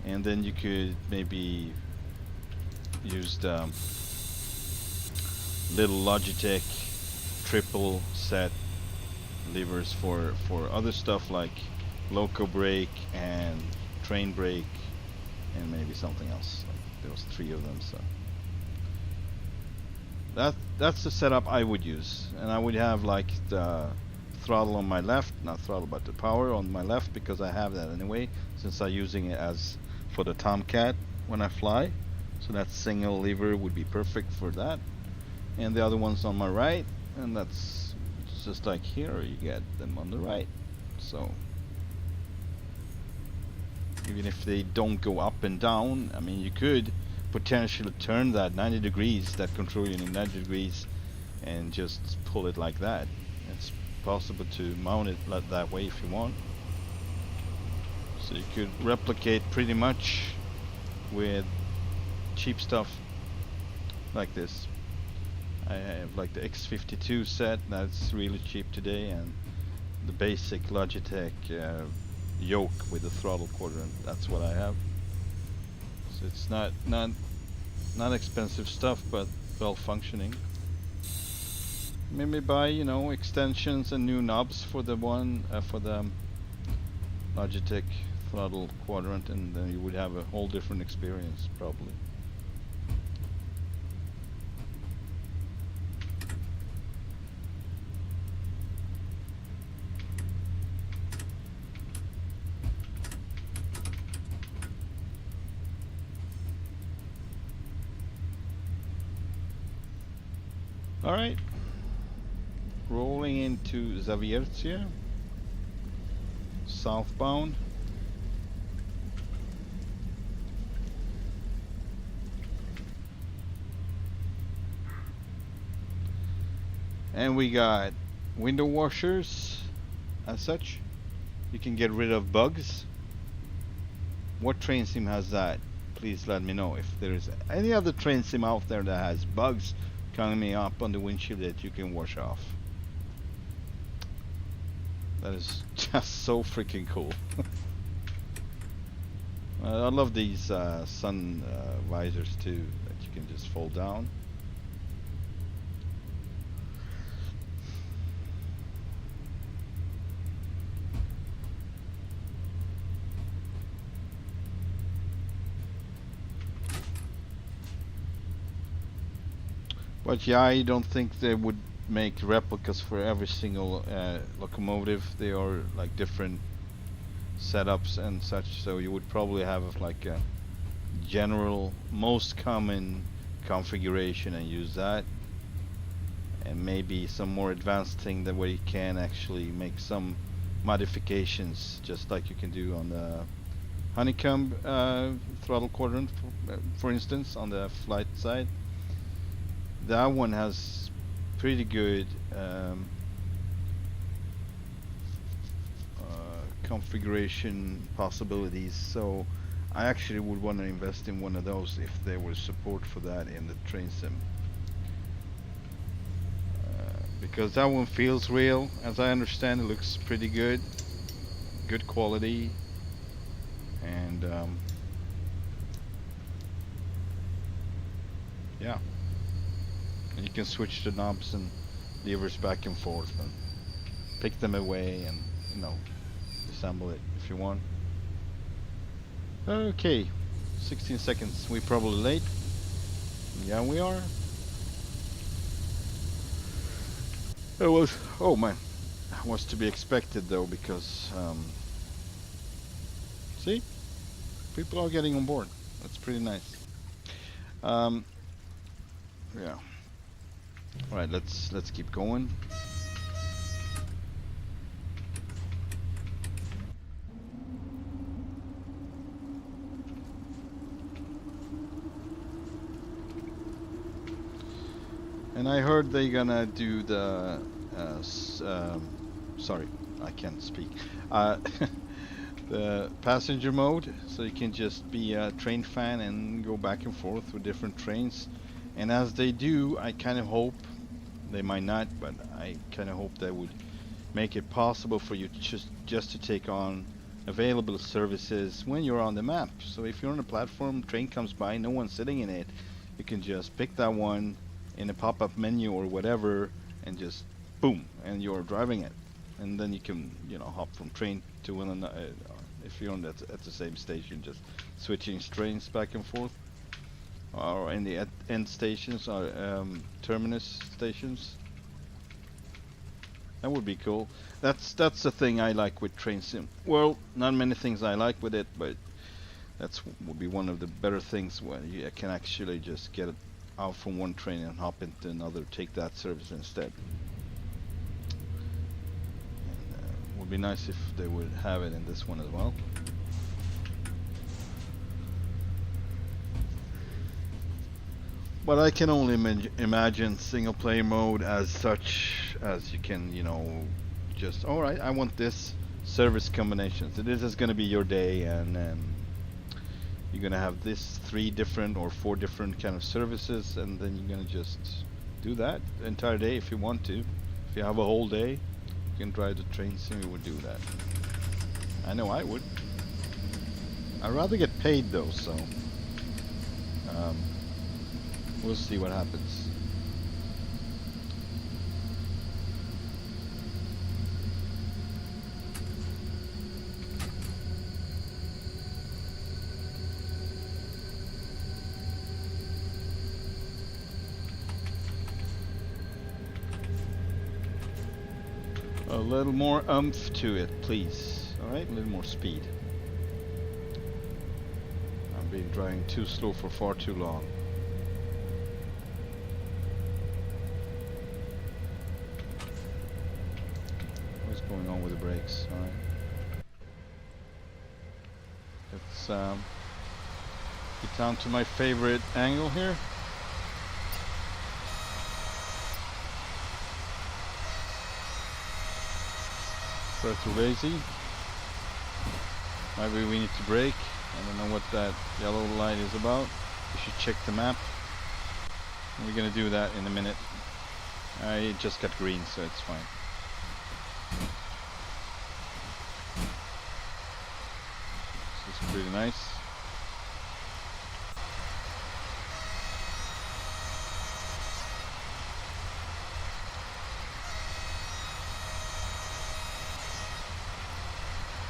And then you could maybe use the little Logitech triple set levers for other stuff like loco brake and train brake and maybe something else. Like there was 3 of them, so that's the setup I would use. And I would have like the throttle on my left, not throttle but the power on my left, because I have that anyway, since I'm using it as for the Tomcat when I fly. So that single lever would be perfect for that. And the other one's on my right, and that's just like here, you get them on the right. So even if they don't go up and down, I mean, you could potentially turn that 90 degrees, that control unit 90 degrees, and just pull it like that. It's possible to mount it that way if you want. So you could replicate pretty much with cheap stuff like this. I have like the X52 set, that's really cheap today, and the basic Logitech yoke with the throttle quadrant. That's what I have. So it's not expensive stuff, but well functioning. Maybe buy, you know, extensions and new knobs for the one for the Logitech throttle quadrant, and then you would have a whole different experience probably. All right, rolling into Zaviercia, southbound. And we got window washers as such. You can get rid of bugs. What train sim has that? Please let me know if there is any other train sim out there that has bugs coming up on the windshield that you can wash off. That is just so freaking cool. I love these sun visors too, that you can just fold down. But yeah, I don't think they would make replicas for every single locomotive. They are like different setups and such, so you would probably have like a general, most common configuration and use that. And maybe some more advanced thing that where you can actually make some modifications, just like you can do on the honeycomb throttle quadrant, for instance, on the flight side. That one has pretty good configuration possibilities, so I actually would want to invest in one of those if there was support for that in the train sim. Because that one feels real. As I understand, it looks pretty good. Good quality. And yeah. And you can switch the knobs and levers back and forth and pick them away and, you know, assemble it if you want. Okay. 16 seconds. We're probably late. Yeah, we are. It was, oh man, was to be expected though, because see, people are getting on board. That's pretty nice. Yeah. All right, let's keep going. And I heard they're gonna do the sorry, I can't speak. The passenger mode, so you can just be a train fan and go back and forth with different trains. And as they do, I kind of hope, they might not, but I kind of hope they would make it possible for you to just to take on available services when you're on the map. So if you're on a platform, train comes by, no one's sitting in it, you can just pick that one in a pop-up menu or whatever, and just boom, and you're driving it. And then you can, you know, hop from train to one another. If you're on at the same station, just switching trains back and forth, or in the end stations or terminus stations. That would be cool. That's the thing I like with train sim. Well, not many things I like with it, but that's would be one of the better things when you can actually just get out from one train and hop into another, take that service instead. And would be nice if they would have it in this one as well. But I can only imagine single player mode as such, as you can, you know, just, alright, I want this service combination. So this is going to be your day, and you're going to have this 3 different or 4 different kind of services, and then you're going to just do that the entire day if you want to. If you have a whole day, you can drive the train sim, you would do that. I know I would. I'd rather get paid though, so we'll see what happens. A little more oomph to it, please. Alright, a little more speed. I've been driving too slow for far too long. What's going on with the brakes? Alright. Let's get down to my favorite angle here. Start to lazy. Maybe we need to brake. I don't know what that yellow light is about. We should check the map. We're gonna do that in a minute. It just got green, so it's fine. This is pretty nice.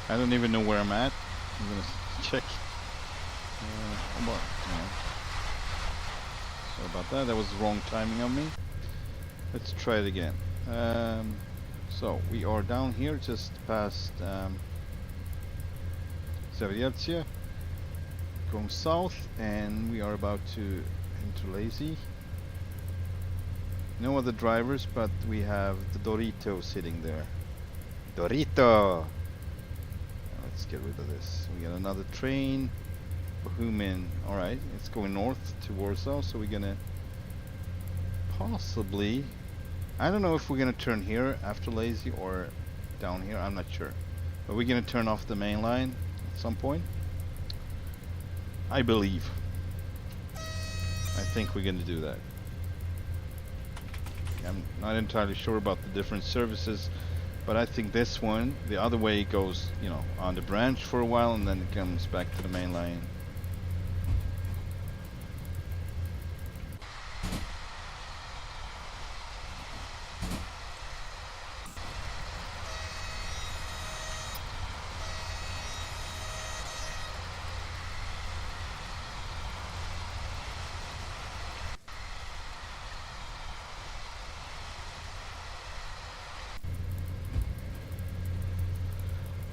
I don't even know where I'm at. I'm gonna check. So Sorry about that. That was the wrong timing on me. Let's try it again. So we are down here just past Zavietsia, going south, and we are about to enter Lazy. No other drivers, but we have the Dorito sitting there. Dorito! Let's get rid of this. We got another train. Bohemian. Alright, it's going north to Warsaw, so we're gonna possibly... I don't know if we're gonna turn here after Lazy or down here, I'm not sure. But we're gonna turn off the main line at some point. I believe. I think we're gonna do that. I'm not entirely sure about the different services, but I think this one, the other way, goes, you know, on the branch for a while and then it comes back to the main line.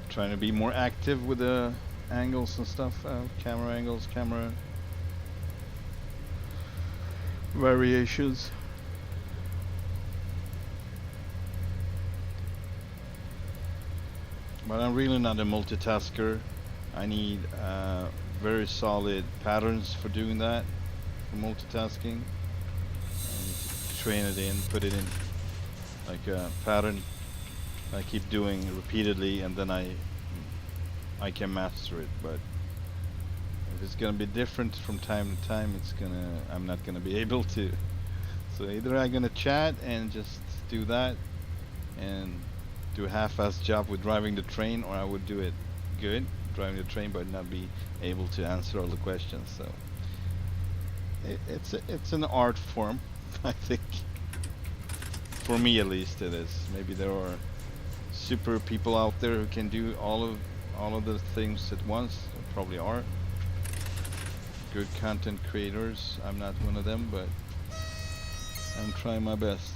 Trying to be more active with the angles and stuff, camera angles, camera variations. But I'm really not a multitasker. I need very solid patterns for doing that, for multitasking. I need to train it in, put it in like a pattern I keep doing repeatedly, and then I can master it. But if it's gonna be different from time to time, I'm not gonna be able to. So either I'm gonna chat and just do that and do a half-assed job with driving the train, or I would do it good, driving the train, but not be able to answer all the questions. So it's an art form, I think. For me, at least, it is. Maybe there are super people out there who can do all of the things at once. There probably are good content creators. I'm not one of them, but I'm trying my best.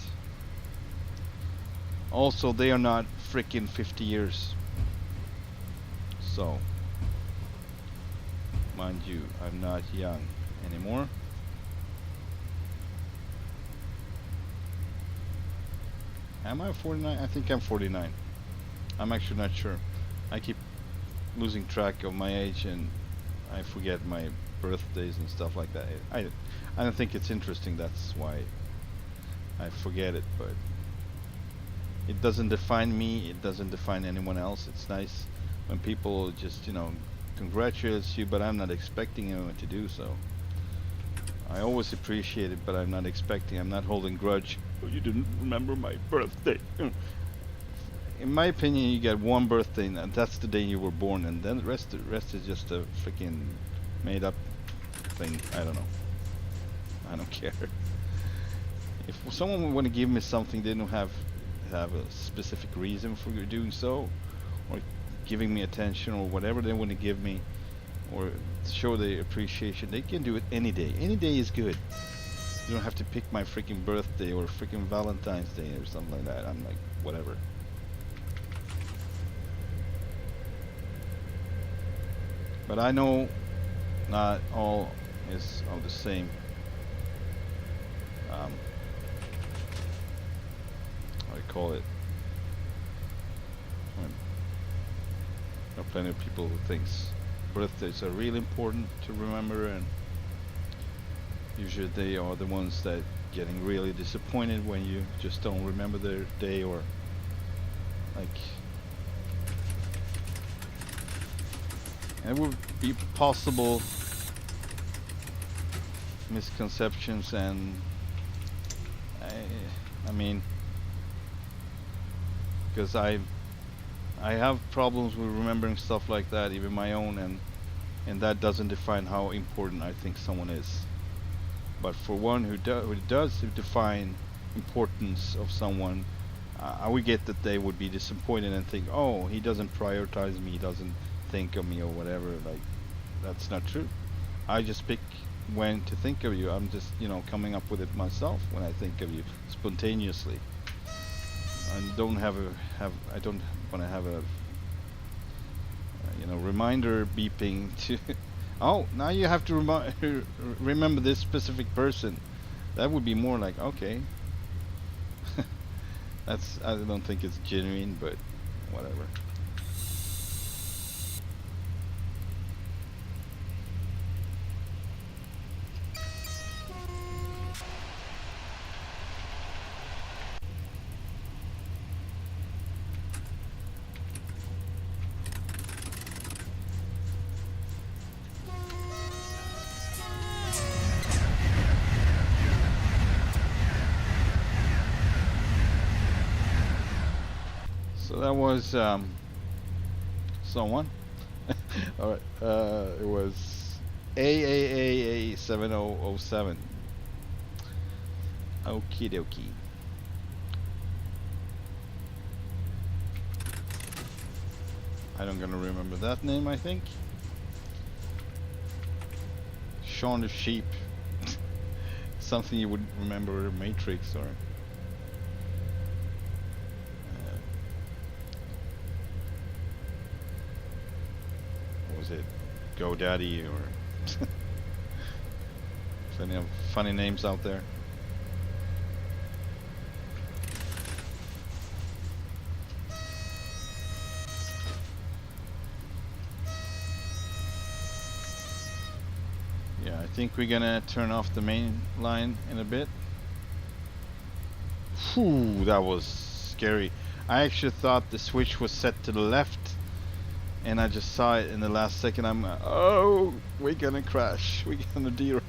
Also, they are not freaking 50 years. So, mind you, I'm not young anymore. Am I 49? I think I'm 49. I'm actually not sure. I keep losing track of my age and I forget my birthdays and stuff like that. I don't think it's interesting, that's why I forget it, but it doesn't define me, it doesn't define anyone else. It's nice when people just, you know, congratulate you, but I'm not expecting anyone to do so. I always appreciate it, but I'm not expecting, I'm not holding grudge. Oh, you didn't remember my birthday. In my opinion, you get one birthday, and that's the day you were born, and then the rest is just a freaking made up thing. I don't know. I don't care. If someone would want to give me something, they don't have a specific reason for doing so, or giving me attention, or whatever they want to give me, or show their appreciation. They can do it any day. Any day is good. You don't have to pick my freaking birthday or freaking Valentine's Day or something like that. I'm like, whatever. But I know not all is of the same how do you call it? There are plenty of people who thinks birthdays are really important to remember, and usually they are the ones that getting really disappointed when you just don't remember their day, or like it would be possible misconceptions, and I mean, because I have problems with remembering stuff like that, even my own, and that doesn't define how important I think someone is. But for one who does define importance of someone, I would get that they would be disappointed and think, oh, he doesn't prioritize me, he doesn't think of me or whatever. Like, that's not true. I just pick when to think of you. I'm just, you know, coming up with it myself when I think of you spontaneously. I don't want to have a you know, reminder beeping to. Oh, now you have to remember this specific person. That would be more like, okay. That's, I don't think it's genuine, but whatever. So that was someone. All right, it was AAAA 7007. Okie dokie. I don't gonna remember that name. I think Shaun the Sheep. Something you would remember, Matrix or. Was it GoDaddy or plenty of funny names out there. Yeah, I think we're gonna turn off the main line in a bit. Whew, that was scary. I actually thought the switch was set to the left, and I just saw it in the last second. I'm oh, we're gonna crash, we're gonna derail.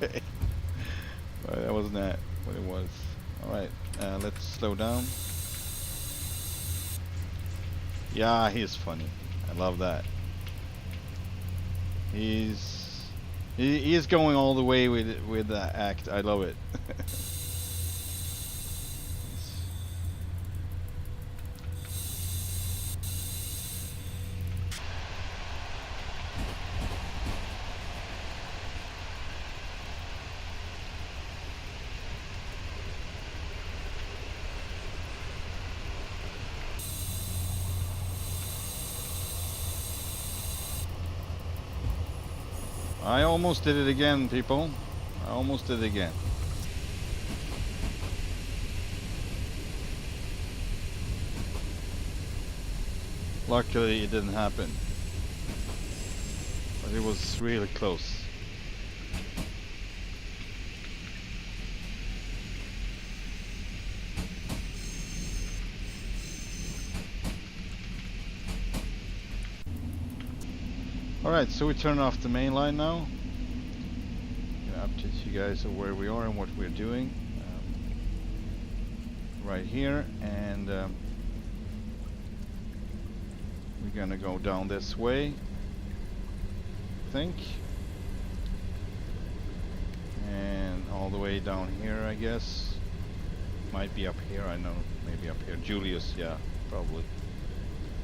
But that wasn't that what it was. Alright, let's slow down. Yeah, he's funny. I love that. He is going all the way with the act. I love it. I almost did it again, people. I almost did it again. Luckily, it didn't happen. But it was really close. Alright, so we turn off the main line now. Gonna update you guys of where we are and what we're doing. Right here, and we're gonna go down this way, I think. And all the way down here, I guess. Might be up here, I know, maybe up here. Julius, yeah, probably.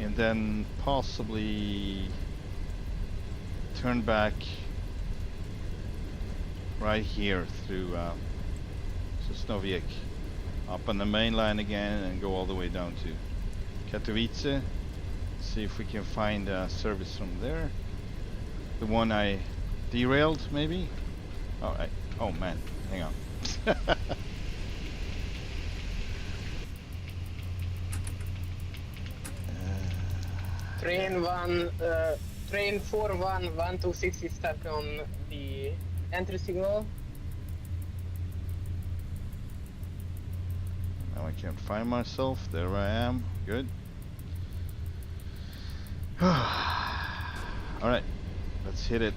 And then possibly turn back right here through Sosnowiec, up on the main line again, and go all the way down to Katowice. See if we can find a service from there. The one I derailed, maybe? Oh man, hang on. Train 41126 is stuck on the entry signal. Now I can't find myself. There I am. Good. Alright, let's hit it.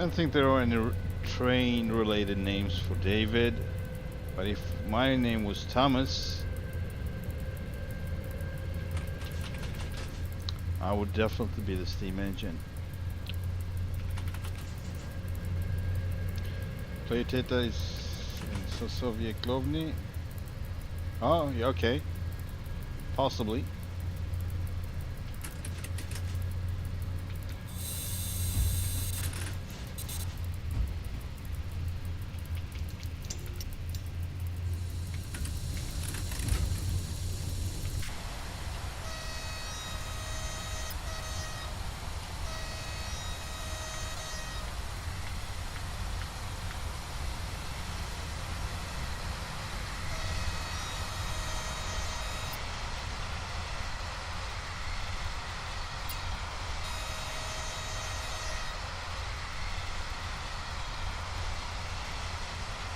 don't think there are any train-related names for David, but if my name was Thomas, I would definitely be the steam engine. Toyota is in Soviet Glovny. Oh, yeah, okay. Possibly.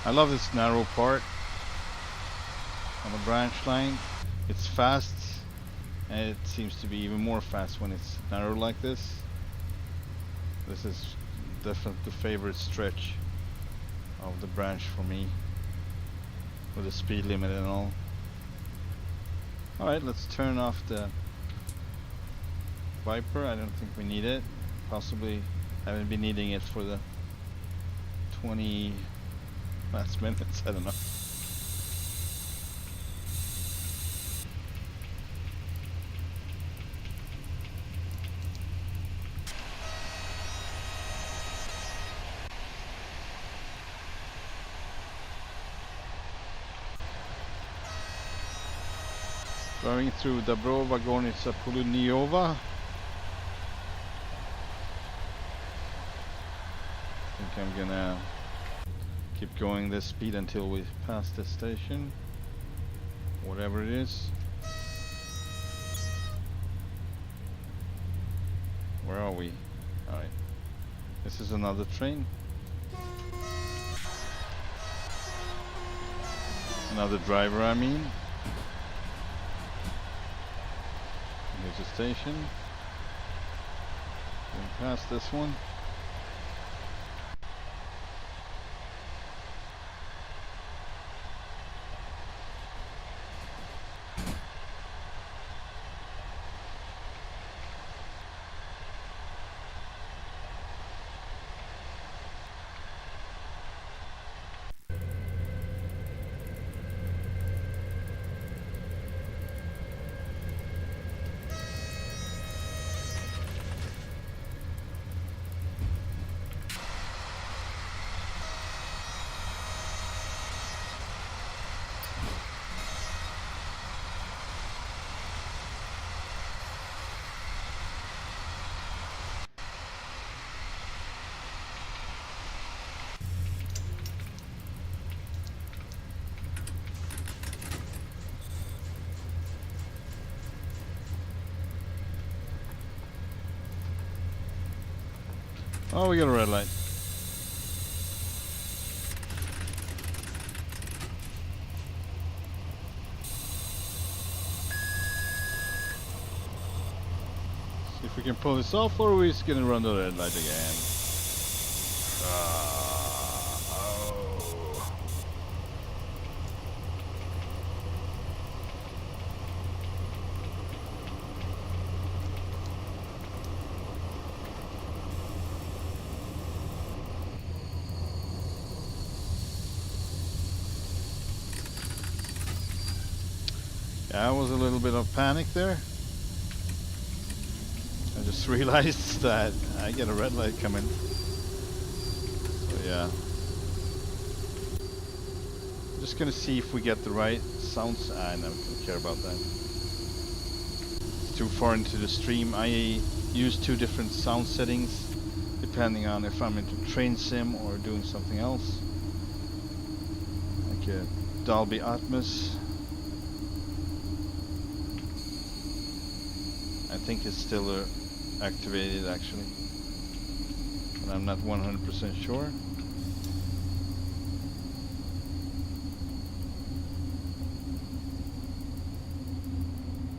I love this narrow part on the branch line. It's fast, and it seems to be even more fast when it's narrow like this. This is definitely the favorite stretch of the branch for me, with the speed limit and all. Alright, let's turn off the Viper. I don't think we need it. Possibly haven't been needing it for the 20 last minutes, I don't know. Driving through Dobrova Gornica Poluniova. I think I'm gonna keep going this speed until we pass the station, whatever it is. Where are we? Alright, this is another train, another driver, I mean. Here's the station. Going past this one. Oh, we got a red light. See if we can pull this off, or are we just gonna run the red light again? Oh. Yeah, it was a little bit of panic there. I just realized that I get a red light coming. So yeah. I'm just gonna see if we get the right sounds. I never care about that. It's too far into the stream. I use two different sound settings depending on if I'm into train sim or doing something else. Like a Dolby Atmos. I think it's still activated actually, but I'm not 100% sure.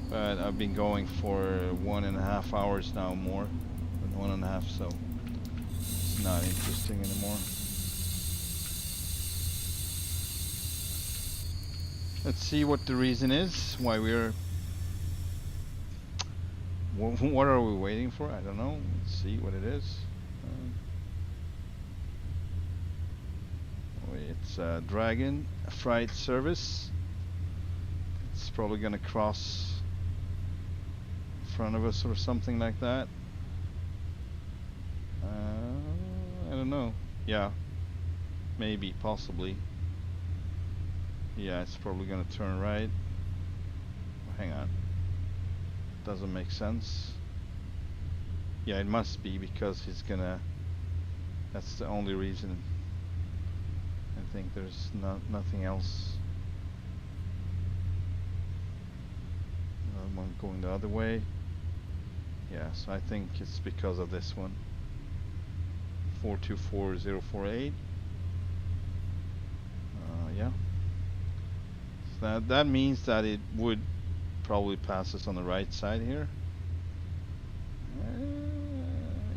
But I've been going for 1.5 hours now, more than 1.5, so it's not interesting anymore. Let's see what the reason is why we're. What are we waiting for? I don't know. Let's see what it is. It's a Dragon freight service. It's probably gonna cross in front of us or something like that. I don't know. Yeah, maybe, possibly. Yeah, it's probably gonna turn right. Hang on. Doesn't make sense. Yeah, it must be because he's gonna. That's the only reason. I think there's nothing else. Another one going the other way. Yeah, so I think it's because of this one. 424048. Yeah. So that means that it would probably pass us on the right side here.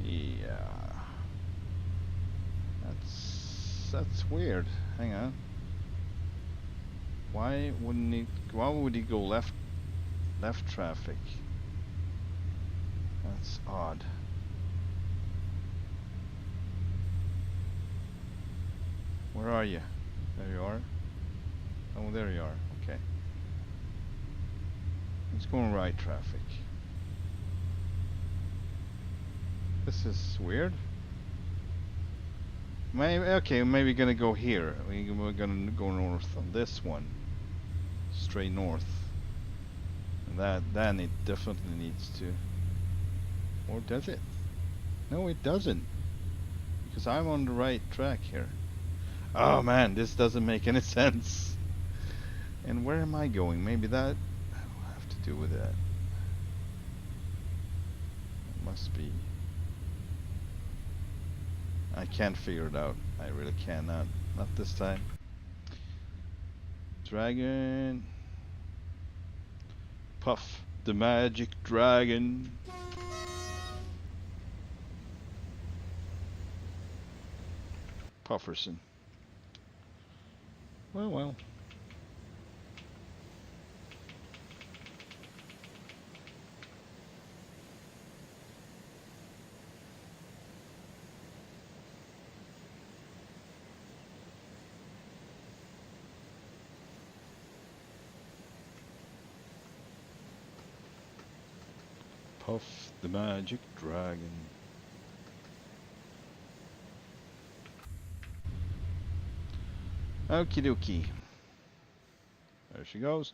Yeah. That's weird. Hang on. Why would he go left traffic? That's odd. Where are you? There you are. Oh, there you are. Okay. It's going right traffic. This is weird. Maybe gonna go here. We're gonna go north on this one. Straight north. And then it definitely needs to. Or does it? No, it doesn't. Because I'm on the right track here. Oh man, this doesn't make any sense. And where am I going? Maybe that will have to do with that. It must be. I can't figure it out. I really cannot. Not this time. Dragon. Puff the magic dragon. Pufferson. Well. Puff the magic dragon. Okie dokie. There she goes.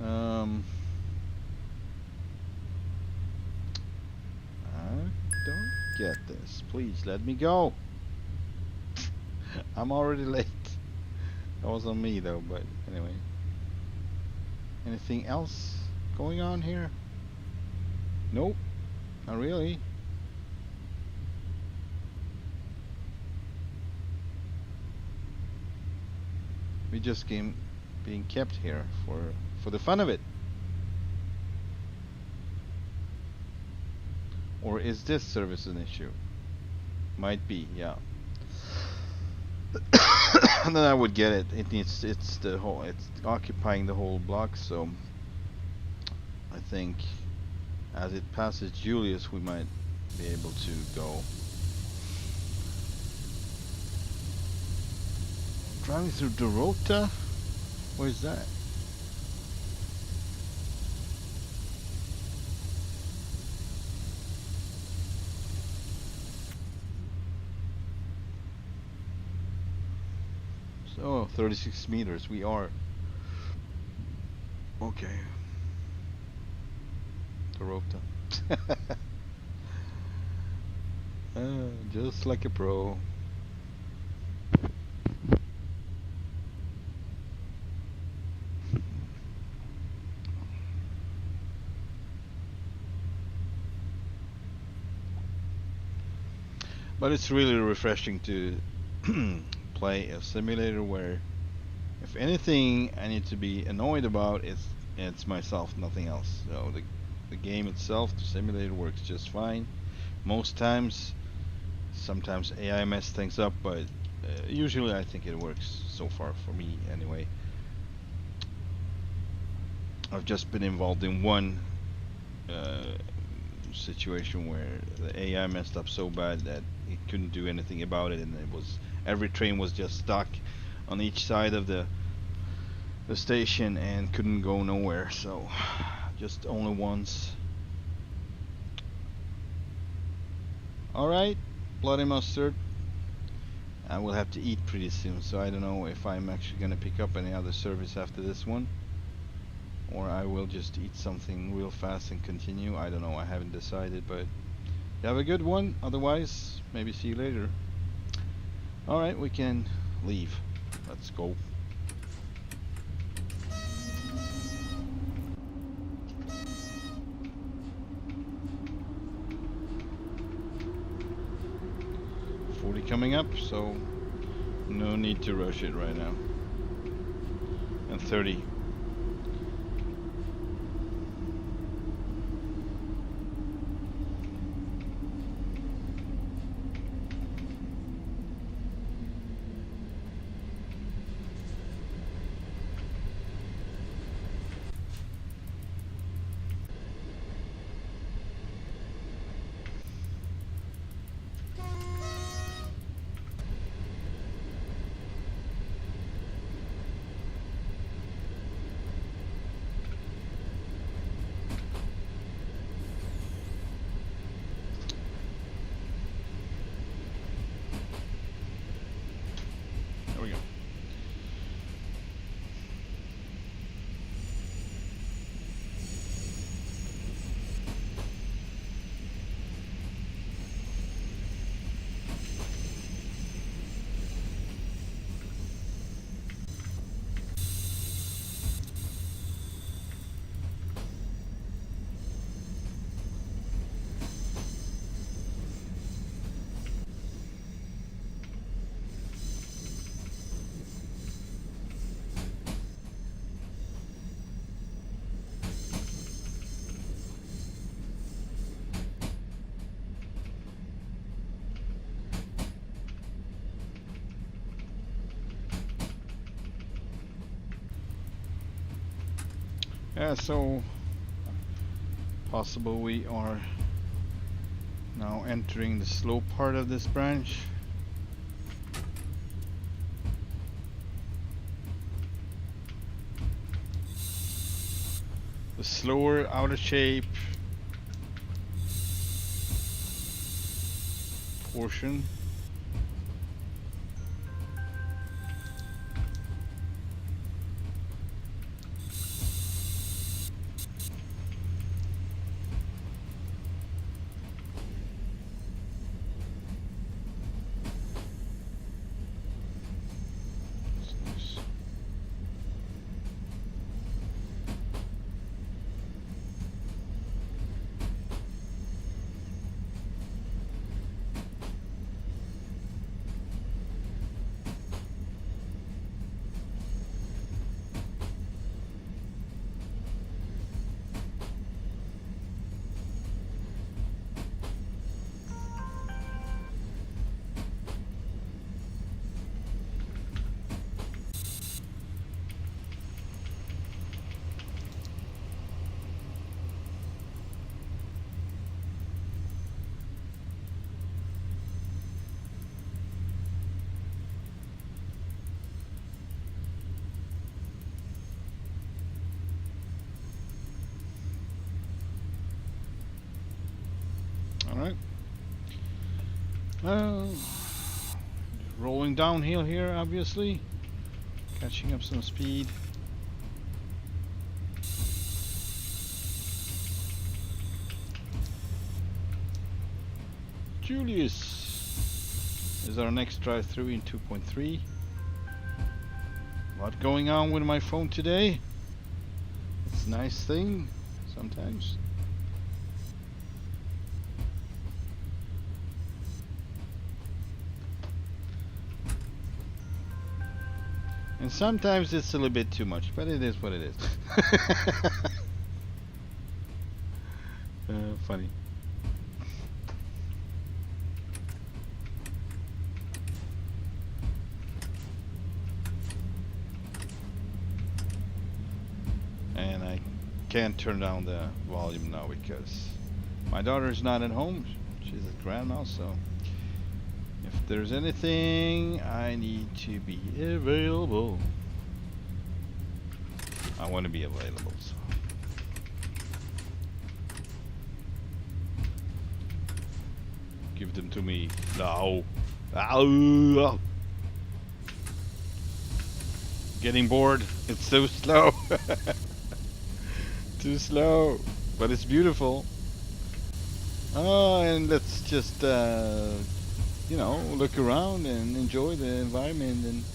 I don't get this. Please let me go. I'm already late. That was on me though, but anyway. Anything else going on here? Nope, not really. We just being kept here for the fun of it. Or is this service an issue? Might be, yeah. And then I would get it. It's occupying the whole block, so I think as it passes Julius we might be able to go. Driving through Dorota? Where's that? So 36 meters we are. Okay. Dorota. Just like a pro. But it's really refreshing to play a simulator where, if anything, I need to be annoyed about it's myself, nothing else. So the game itself, the simulator, works just fine most times. sometimes AI mess things up, but usually I think it works so far for me anyway. I've just been involved in one situation where the AI messed up so bad that it couldn't do anything about it, and every train was just stuck on each side of the station and couldn't go nowhere. So just only once. Alright, bloody mustard. I will have to eat pretty soon, so I don't know if I'm actually gonna pick up any other service after this one, or I will just eat something real fast and continue. I don't know, I haven't decided, but you have a good one. Otherwise, maybe see you later. Alright, we can leave. Let's go. Coming up, so no need to rush it right now. And 30. Yeah, so possible we are now entering the slow part of this branch. The slower outer shape portion. Alright. Rolling downhill here, obviously. Catching up some speed. Julius is our next drive-through in 2.3. A lot going on with my phone today. It's a nice thing sometimes. And sometimes it's a little bit too much, but it is what it is. Funny. can't turn down the volume now because my daughter's not at home. She's at grandma, so if there's anything, I need to be available. I want to be available, so. Give them to me now. Ow. Getting bored. It's so slow. Too slow. But it's beautiful. Oh, and let's just, you know, look around and enjoy the environment and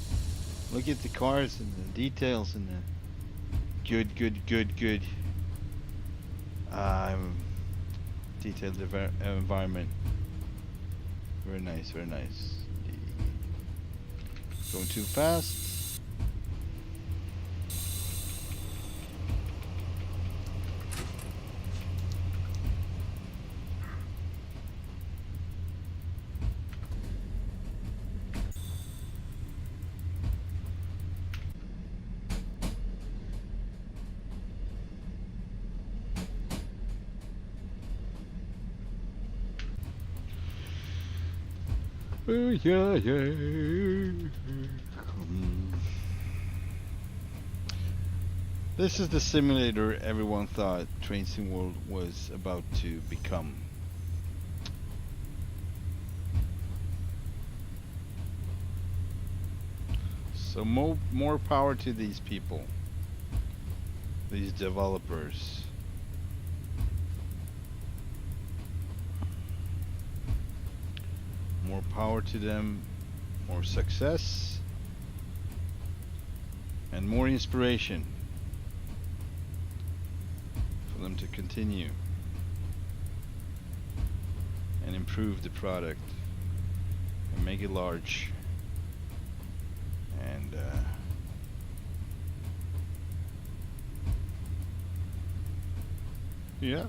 look at the cars and the details and the good detailed environment. Very nice, very nice. Going too fast. Oh, yeah. This is the simulator everyone thought Train Sim World was about to become. So more power to these people, these developers. More power to them, more success, and more inspiration for them to continue and improve the product and make it large. And yeah.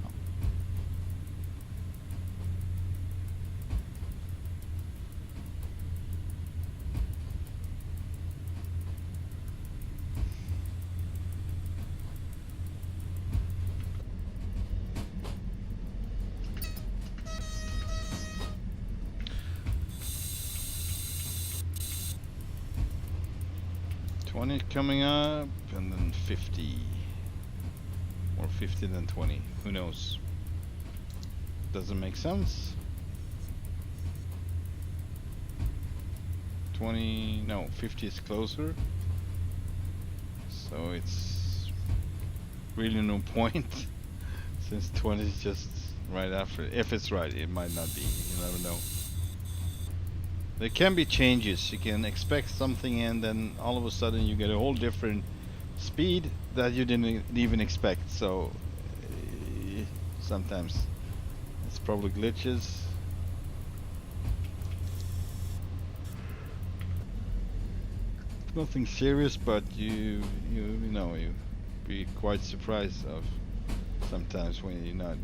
Coming up, and then 50, or 50 then 20, who knows? Doesn't make sense. 20, no, 50 is closer, so it's really no point since 20 is just right after. If it's right, it might not be, you never know. There can be changes. You can expect something and then all of a sudden you get a whole different speed that you didn't even expect. So sometimes it's probably glitches. Nothing serious, but you know, you be quite surprised of sometimes when you're not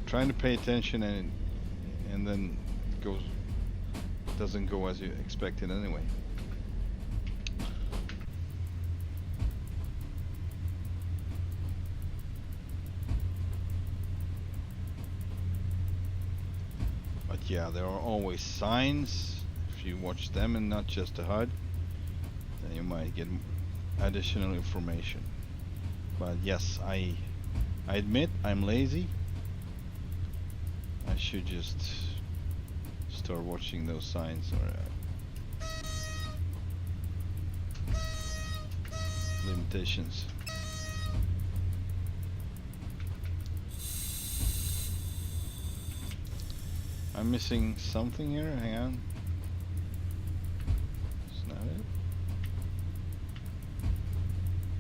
trying to pay attention and then doesn't go as you expected anyway. But yeah, there are always signs. If you watch them and not just the HUD, then you might get additional information. But yes, I admit I'm lazy. I should just start watching those signs or limitations. I'm missing something here. Hang on. It's not it.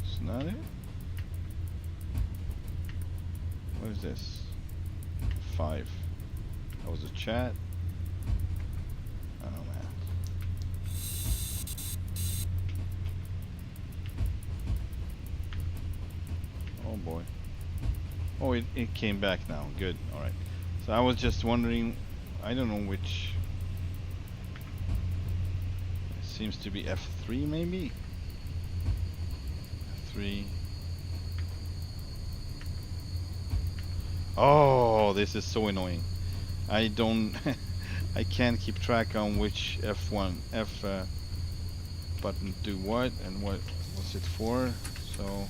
It's not it. What is this? 5. That was a chat. Oh man. Oh boy. Oh, it came back now. Good. Alright. So I was just wondering, I don't know which. It seems to be F3 maybe? F3. Oh, this is so annoying. I don't, I can't keep track on which F button do what and what's it for. So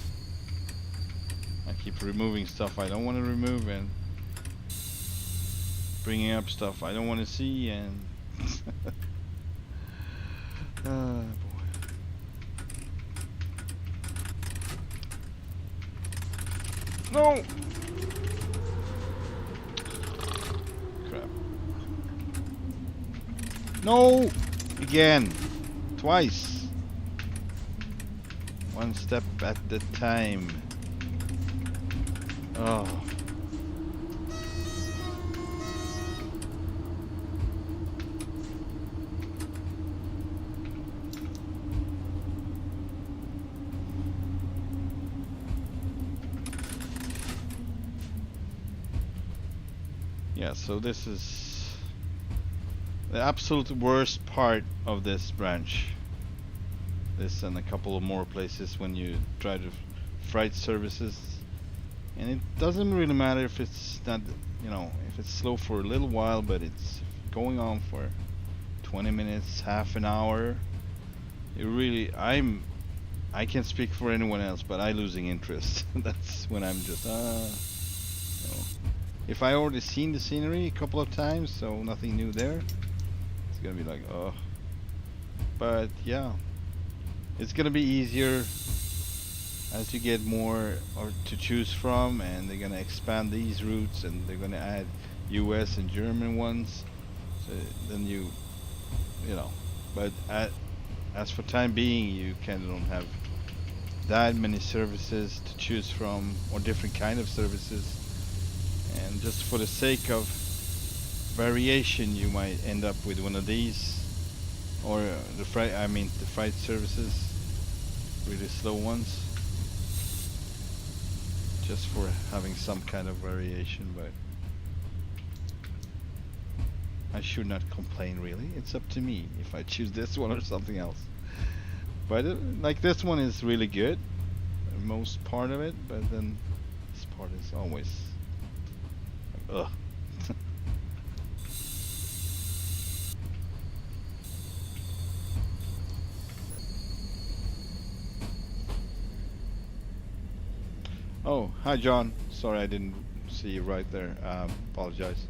I keep removing stuff I don't want to remove and bringing up stuff I don't want to see and. Boy. No! Crap. No! Again! Twice! One step at the time. Oh. Yeah, so this is the absolute worst part of this branch. This and a couple of more places when you try to freight services. And it doesn't really matter if it's not, you know, if it's slow for a little while, but it's going on for 20 minutes, half an hour. It really, I can't speak for anyone else, but I'm losing interest. That's when I'm just, no. If I already seen the scenery a couple of times, so nothing new there, it's gonna be like, oh. But yeah, it's gonna be easier as you get more or to choose from, and they're gonna expand these routes, and they're gonna add US and German ones. So then you know. But as for time being, you kind of don't have that many services to choose from, or different kind of services. And just for the sake of variation, you might end up with one of these, or the freight services, really slow ones, just for having some kind of variation. But I should not complain, really. It's up to me if I choose this one or something else. But like this one is really good, most part of it, but then this part is always ugh. Oh, hi John. Sorry I didn't see you right there. Apologize.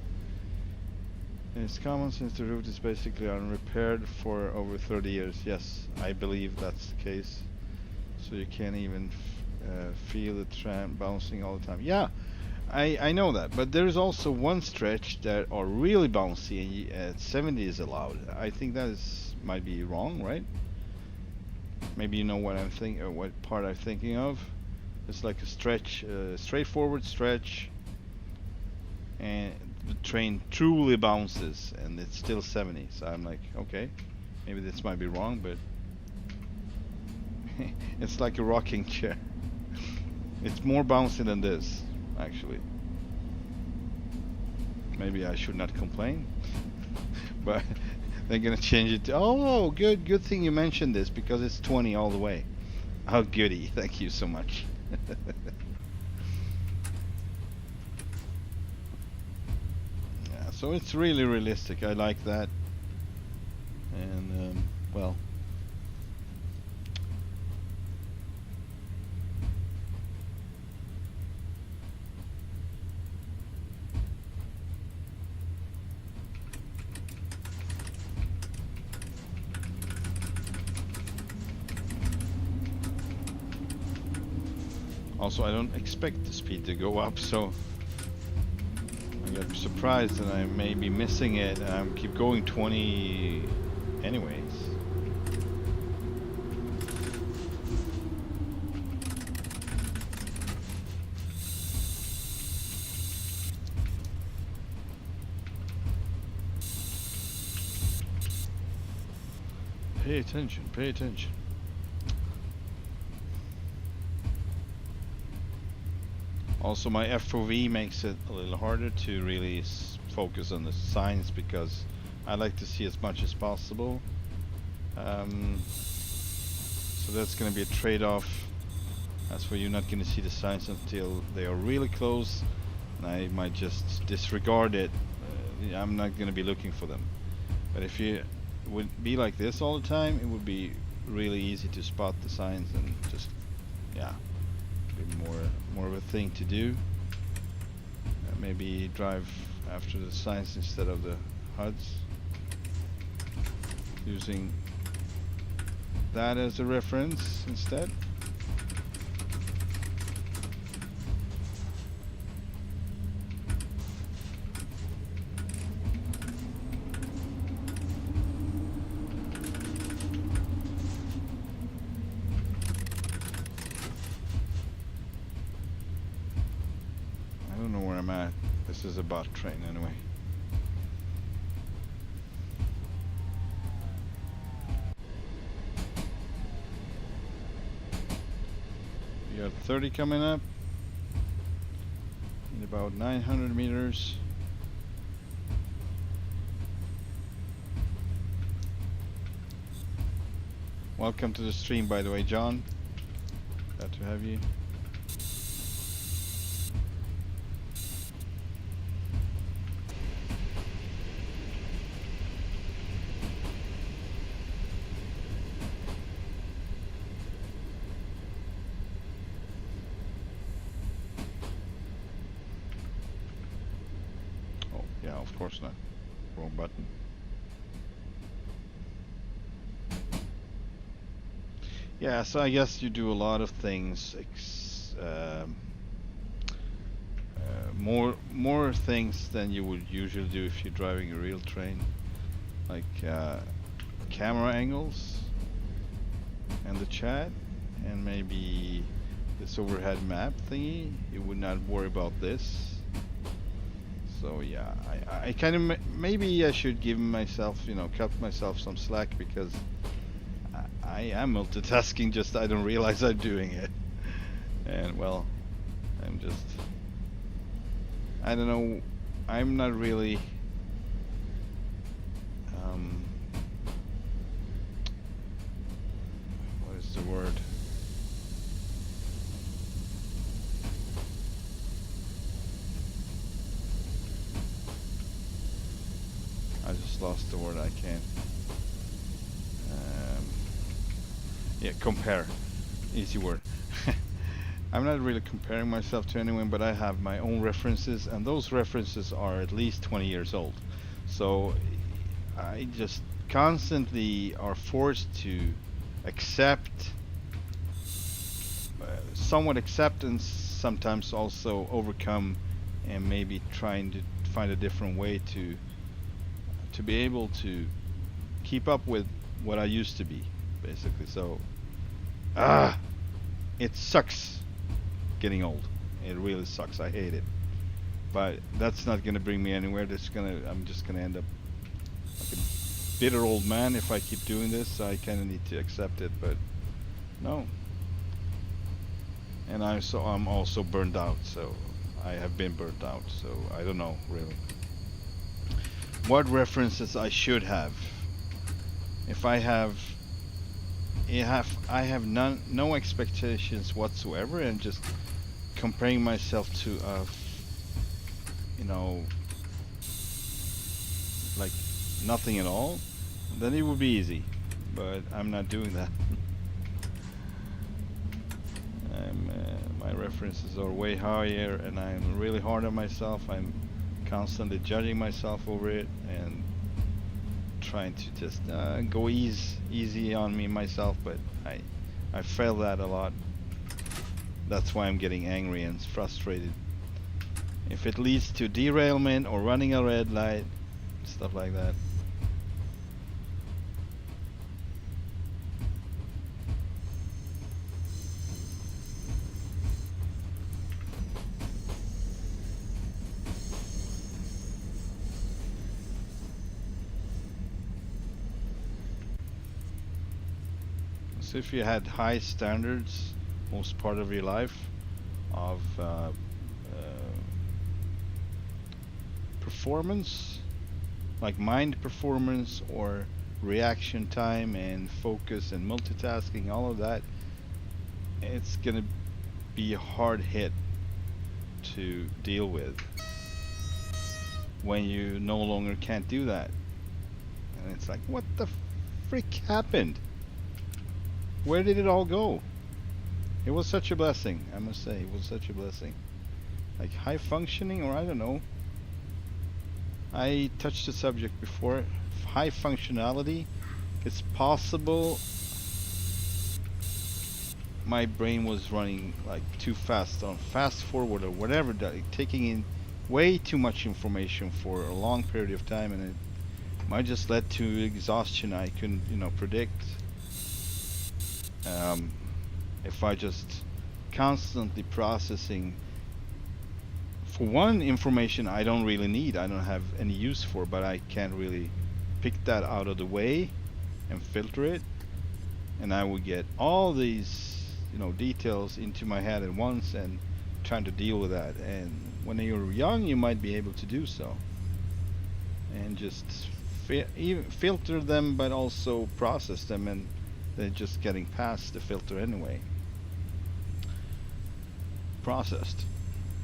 It's common since the route is basically unrepaired for over 30 years. Yes, I believe that's the case. So you can't even feel the tram bouncing all the time. Yeah, I know that, but there's also one stretch that are really bouncy and 70 is allowed. I think that might be wrong, right? Maybe you know what I'm thinking, or what part I'm thinking of. It's like a stretch, straightforward stretch, and the train truly bounces, and it's still 70. So I'm like, okay, maybe this might be wrong, but it's like a rocking chair. It's more bouncy than this, actually. Maybe I should not complain, but they're gonna change it to, oh, good thing you mentioned this, because it's 20 all the way. Oh, goody, thank you so much. Yeah, so it's really realistic. I like that, and well. Also, I don't expect the speed to go up, so I get surprised that I may be missing it, and I keep going 20 anyways. Pay attention, pay attention. Also, my FOV makes it a little harder to really focus on the signs, because I like to see as much as possible. So that's going to be a trade-off. As for you're not going to see the signs until they are really close, and I might just disregard it. I'm not gonna be looking for them. But if you would be like this all the time, it would be really easy to spot the signs and just, yeah, be more of a thing to do. Maybe drive after the signs instead of the HUDs, using that as a reference instead. I don't know where I'm at. This is a bot train anyway. We got 30 coming up in about 900 meters. Welcome to the stream, by the way, John. Glad to have you. Oh, yeah, of course not. Wrong button. Yeah, so I guess you do a lot of things, more things than you would usually do if you're driving a real train, like camera angles and the chat, and maybe this overhead map thingy. You would not worry about this. So yeah, I kind of maybe I should give myself, cut myself some slack, because I am multitasking, just I don't realize I'm doing it. And well, I'm just, I don't know, I'm not really what is the word? I just lost the word. I can't. Yeah, compare. Easy word. I'm not really comparing myself to anyone, but I have my own references, and those references are at least 20 years old. So I just constantly are forced to accept, somewhat accept, and sometimes also overcome, and maybe trying to find a different way to be able to keep up with what I used to be, basically. So it sucks getting old. It really sucks. I hate it. But that's not gonna bring me anywhere. I'm just gonna end up like a bitter old man if I keep doing this. So I kinda need to accept it, but no. And I'm also burned out, so I have been burnt out, so I don't know really what references I should have. If I have no expectations whatsoever, and just comparing myself to like nothing at all, then it would be easy. But I'm not doing that. My references are way higher, and I'm really hard on myself. I'm constantly judging myself over it, and trying to just go easy on me myself, but I fail that a lot. That's why I'm getting angry and frustrated. If it leads to derailment or running a red light, stuff like that. So if you had high standards most part of your life of performance, like mind performance or reaction time and focus and multitasking, all of that, it's gonna be a hard hit to deal with when you no longer can't do that. And it's like, what the frick happened? Where did it all go? It was such a blessing, I must say. It was such a blessing. Like high functioning, or I don't know. I touched the subject before. High functionality. It's possible my brain was running like too fast on fast forward or whatever, taking in way too much information for a long period of time, and it might just led to exhaustion I couldn't, predict. If I just constantly processing for one information I don't really need, I don't have any use for, but I can't really pick that out of the way and filter it, and I would get all these details into my head at once and trying to deal with that. And when you're young you might be able to do so and just filter them, but also process them, and they're just getting past the filter anyway, processed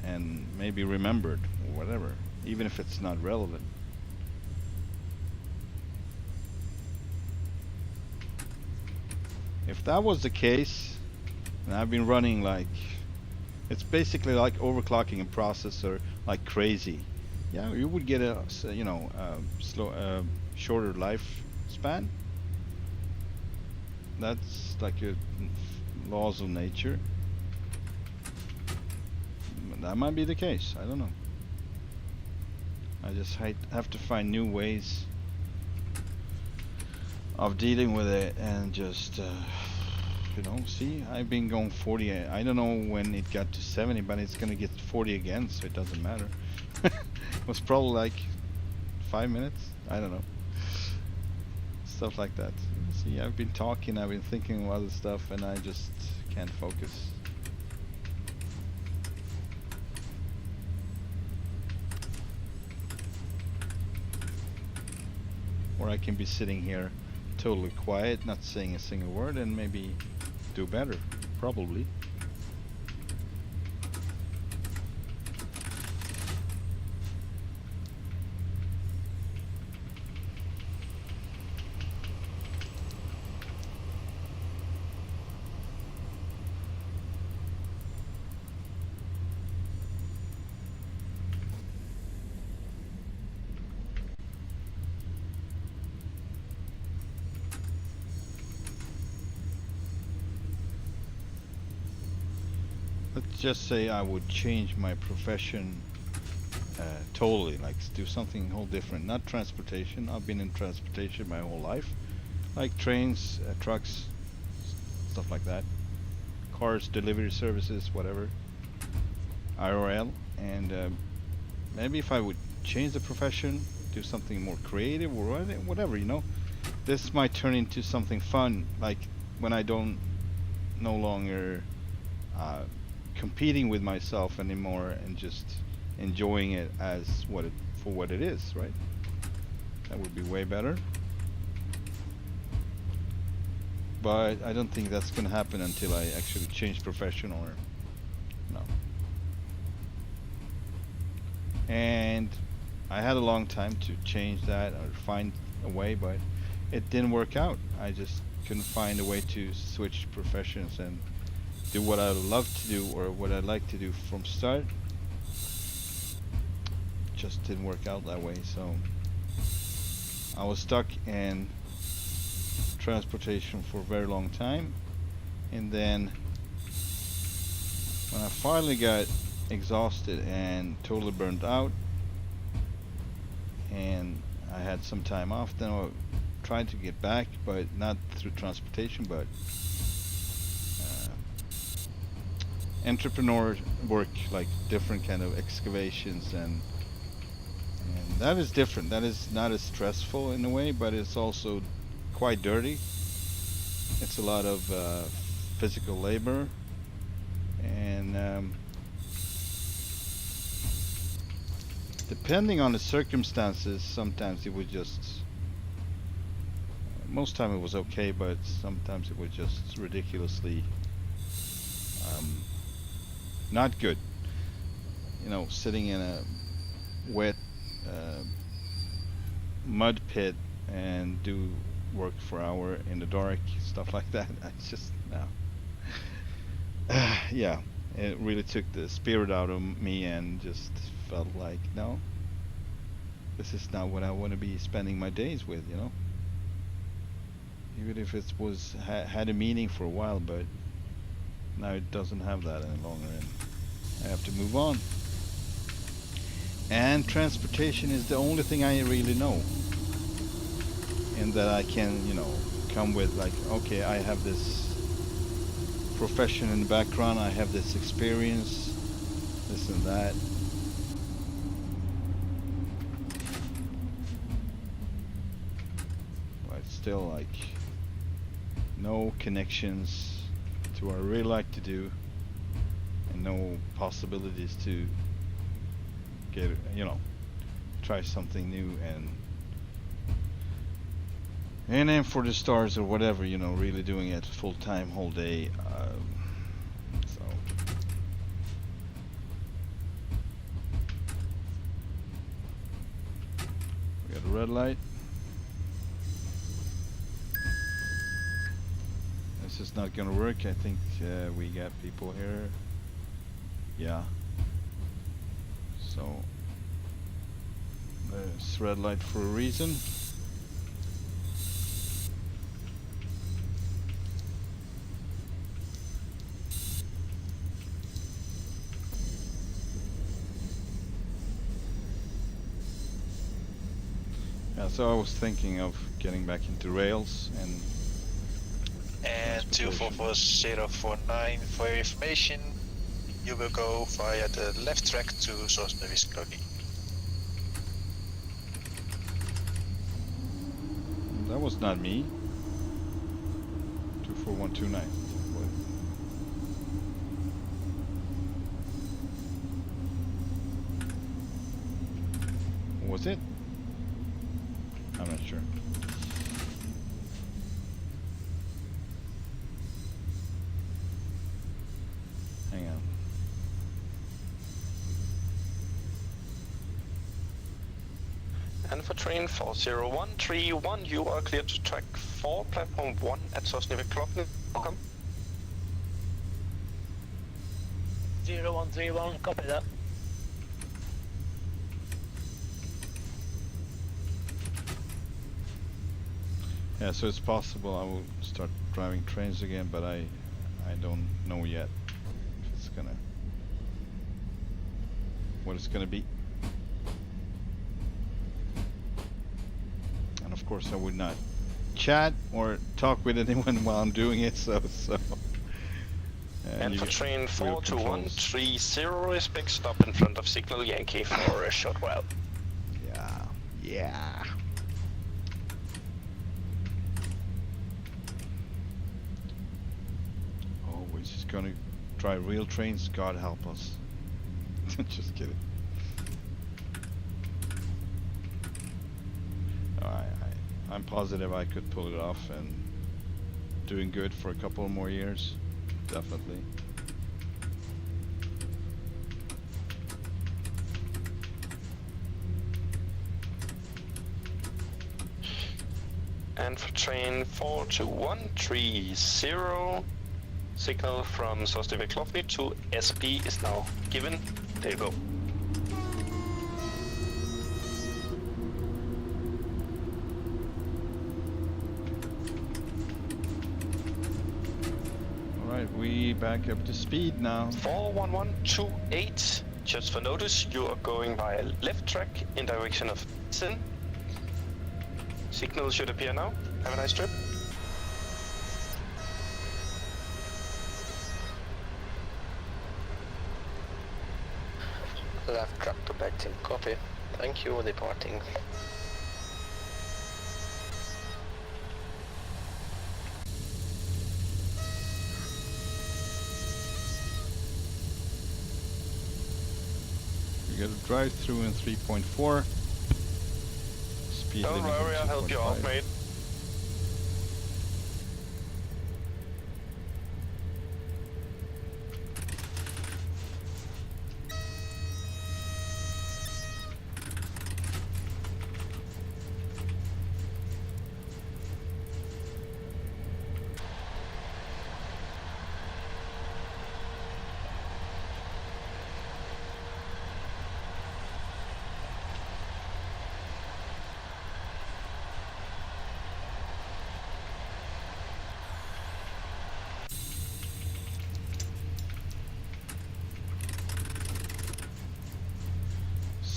and maybe remembered or whatever, even if it's not relevant. If that was the case, and I've been running like, it's basically like overclocking a processor like crazy. Yeah, you would get a shorter lifespan. That's like a laws of nature. That might be the case. I don't know. I just have to find new ways of dealing with it, and just see, I've been going 40. I don't know when it got to 70, but it's gonna get 40 again, so it doesn't matter. It was probably like 5 minutes. I don't know. Stuff like that. See, I've been talking, I've been thinking of other stuff, and I just can't focus. Or I can be sitting here totally quiet, not saying a single word, and maybe do better, probably. Let's just say I would change my profession totally, like do something whole different. Not transportation. I've been in transportation my whole life, like trains, trucks, stuff like that, cars, delivery services, whatever, IRL. And maybe if I would change the profession, do something more creative or whatever, this might turn into something fun, like when I don't no longer competing with myself anymore, and just enjoying it as for what it is, right? That would be way better. But I don't think that's gonna happen until I actually change profession, or no. And I had a long time to change that or find a way, but it didn't work out. I just couldn't find a way to switch professions and do what I love to do, or what I like to do from start. Just didn't work out that way, so I was stuck in transportation for a very long time. And then when I finally got exhausted and totally burned out, and I had some time off, then I tried to get back, but not through transportation, but entrepreneur work, like different kind of excavations, and that is different. That is not as stressful in a way, but it's also quite dirty. It's a lot of physical labor, and depending on the circumstances, sometimes it would just, most time it was okay, but sometimes it was just ridiculously not good. you know, sitting in a wet mud pit and do work for an hour in the dark, stuff like that. I just no. Yeah, it really took the spirit out of me and just felt like no, this is not what I want to be spending my days with, you know. Even if it was had a meaning for a while, but now it doesn't have that any longer, and I have to move on. And transportation is the only thing I really know, and that I can, you know, come with like, okay, I have this profession in the background, I have this experience, this and that. But still, like, no connections to what I really like to do, and no possibilities to get, you know, try something new and aim for the stars or whatever, you know, really doing it full time, whole day. So we got a red light. This is not gonna work. I think we got people here. Yeah. So there's red light for a reason. Yeah, so I was thinking of getting back into rails and 244-049 for your information. You will go via the left track to Sosnowiec. that was not me. 24129. Was it? I'm not sure. Hang on. And for train 40131, you are clear to track 4, platform 1 at Sosnowiec. Welcome. 0131, copy that. Yeah, so it's possible I will start driving trains again, but I don't know yet if it's gonna, what it's gonna be. And of course I would not chat or talk with anyone while I'm doing it, so And for train 42130, expect stop in front of Signal Yankee for a short while. Yeah. Oh, we're just gonna drive real trains, God help us. Just kidding. I'm positive I could pull it off and doing good for a couple more years, definitely. And for train 42130, signal from Sosnowiec to SP is now given. There you go. We back up to speed now. 41128, just for notice, you are going via left track in direction of Sin. Signal should appear now. Have a nice trip. Left track to Bectin, copy. Thank you, departing. We got a drive through in 3.4. Speed Don't limit worry, of I'll help you out, 2.5. mate.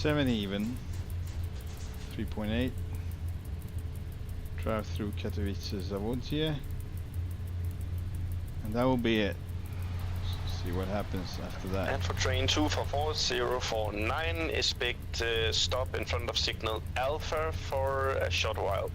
7 even. 3.8. Drive through Katowice, Zawodzie. And that will be it. See what happens after that. And for train 244049, expect stop in front of signal Alpha for a short while.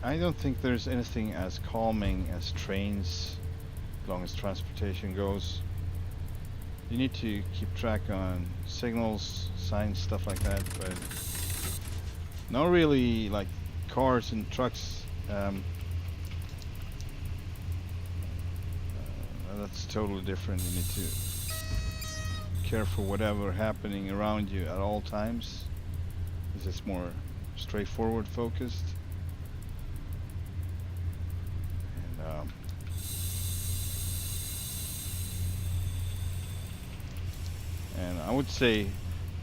I don't think there's anything as calming as trains, as long as transportation goes. You need to keep track on signals, signs, stuff like that, but not really like cars and trucks. That's totally different. You need to care for whatever happening around you at all times. This is more straightforward focused. And I would say,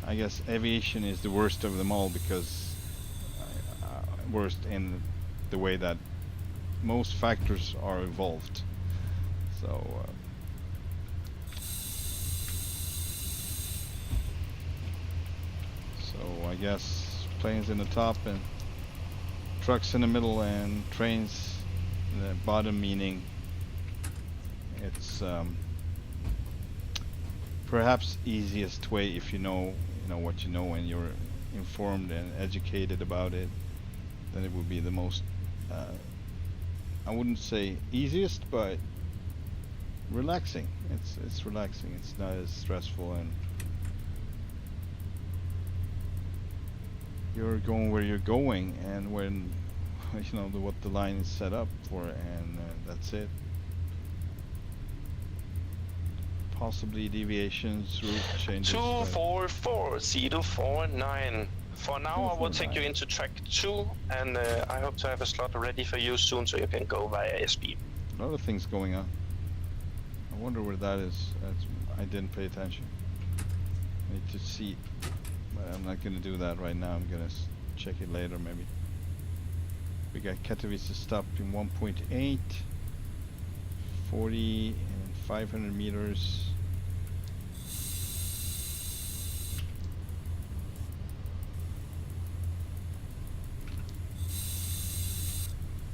I guess aviation is the worst of them all, because worst in the way that most factors are involved. So I guess planes in the top and trucks in the middle and trains in the bottom, meaning it's perhaps easiest way if you know what you know and you're informed and educated about it, then it would be the most I wouldn't say easiest, but relaxing. It's relaxing. It's not as stressful, and you're going where you're going, and when you know what the line is set up for, and that's it. Possibly deviations, route changes. 244049. For now, I will take you into track 2, and I hope to have a slot ready for you soon, so you can go via SB. A lot of things going on. I wonder where that is. I didn't pay attention. I need to see, but I'm not going to do that right now. I'm going to check it later, maybe. We got Katowice stop in 1.8, 40 and 500 meters.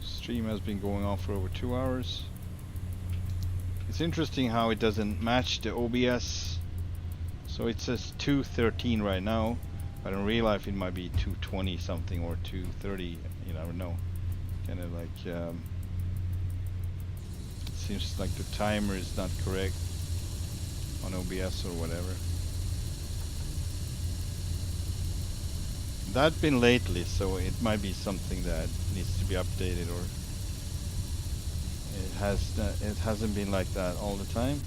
Stream has been going on for over 2 hours. It's interesting how it doesn't match the OBS. So it says 2:13 right now, but in real life it might be 2:20 something or 2:30. You never know. Kind of like it seems like the timer is not correct on OBS or whatever. That's been lately, so it might be something that needs to be updated, or it hasn't been like that all the time,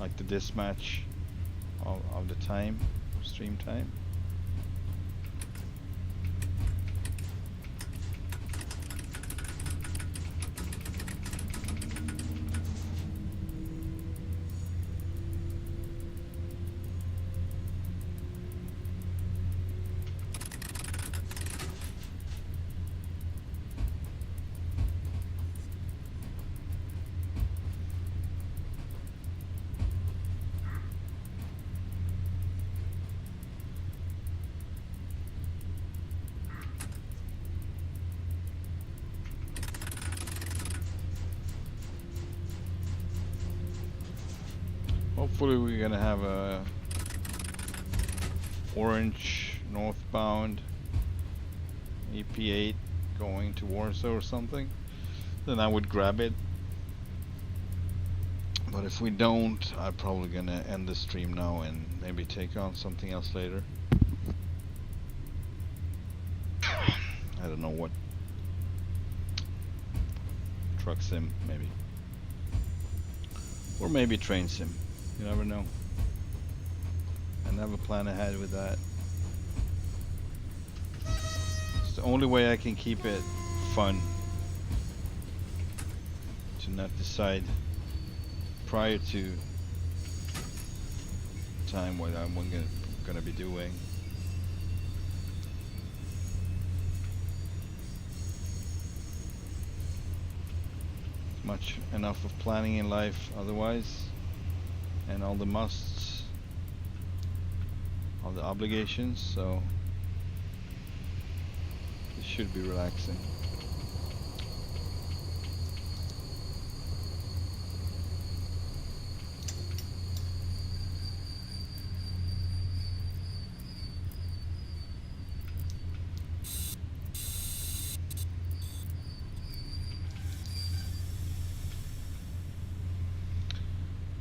like the mismatch of the time, stream time. Hopefully we're gonna have a orange northbound EP8 going to Warsaw or something. Then I would grab it. But if we don't, I'm probably gonna end the stream now and maybe take on something else later. I don't know what. Truck sim, maybe. Or maybe train sim. You never know. I never plan ahead with that. It's the only way I can keep it fun. To not decide prior to time what I'm gonna be doing. Much enough of planning in life otherwise, and all the musts, all the obligations, so it should be relaxing.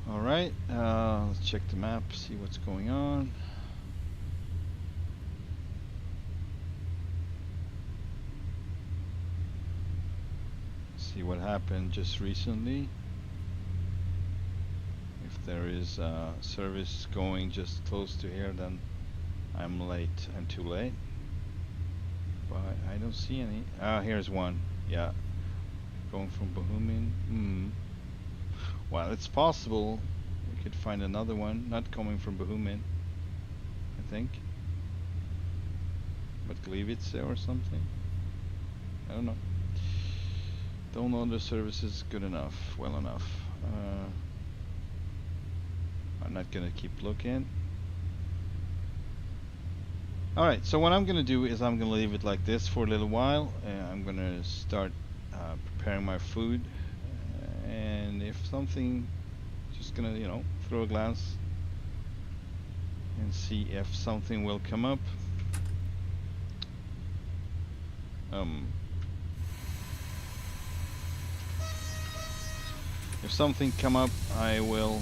Alright, let's check the map, see what's going on. See what happened just recently. If there is service going just close to here, then I'm late. I'm too late. But I don't see any. Ah, here's one. Yeah. Going from Bohemian. Well, it's possible we could find another one, not coming from Bohemian, I think. But Gliwice or something. I don't know. Don't know the service is good enough, well enough. I'm not gonna keep looking. Alright, so what I'm gonna do is I'm gonna leave it like this for a little while. I'm gonna start preparing my food. And if something, just gonna, you know, throw a glance and see if something will come up. If something come up, I will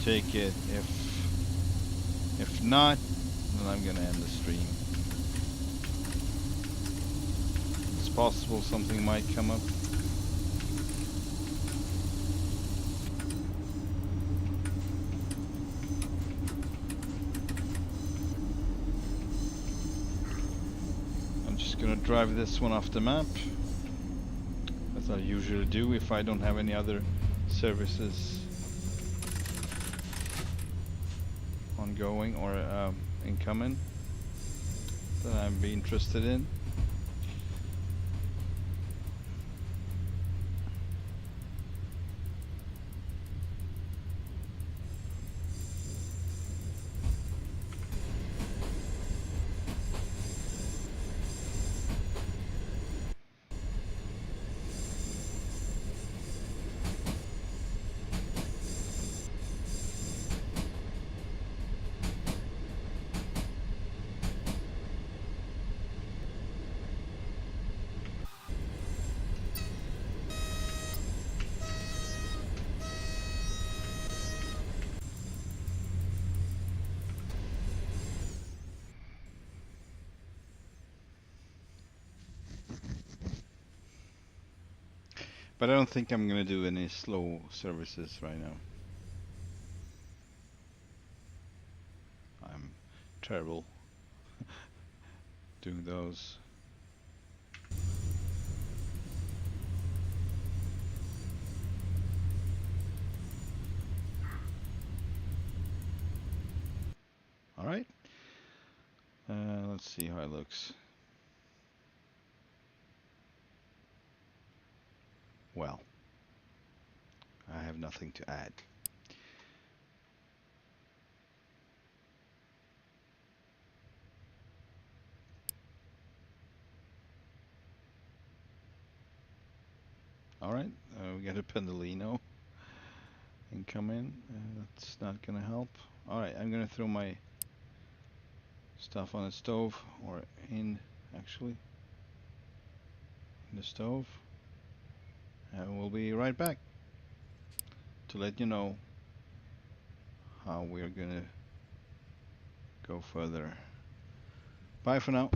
take it. If not, then I'm gonna end the stream. It's possible something might come up. I'm just gonna drive this one off the map, as I usually do if I don't have any other services ongoing or incoming that I'd be interested in. But I don't think I'm gonna do any slow services right now. I'm terrible doing those. Alright. Let's see how it looks. Well, I have nothing to add. Alright, we got a Pendolino incoming. That's not gonna help. Alright, I'm gonna throw my stuff on the stove, or actually in the stove, and we'll be right back to let you know how we're gonna go further. Bye for now.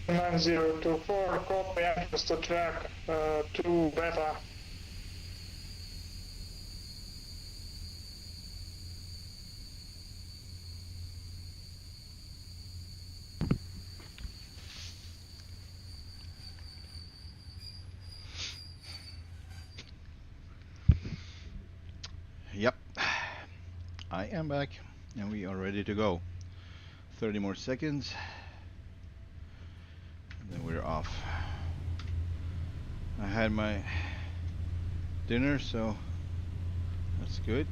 9024, copy access to track 2 beta. Yep, I am back and we are ready to go. 30 more seconds and then we're off. I had my dinner, so that's good.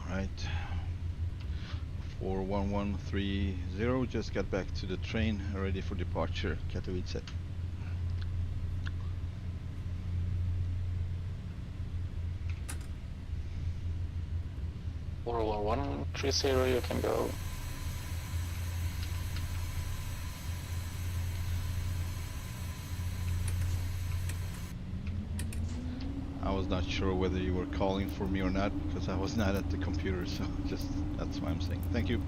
Alright, 41130 just got back to the train, ready for departure, Katowice. 41130, you can go. I was not sure whether you were calling for me or not because I was not at the computer, so just that's why I'm saying thank you.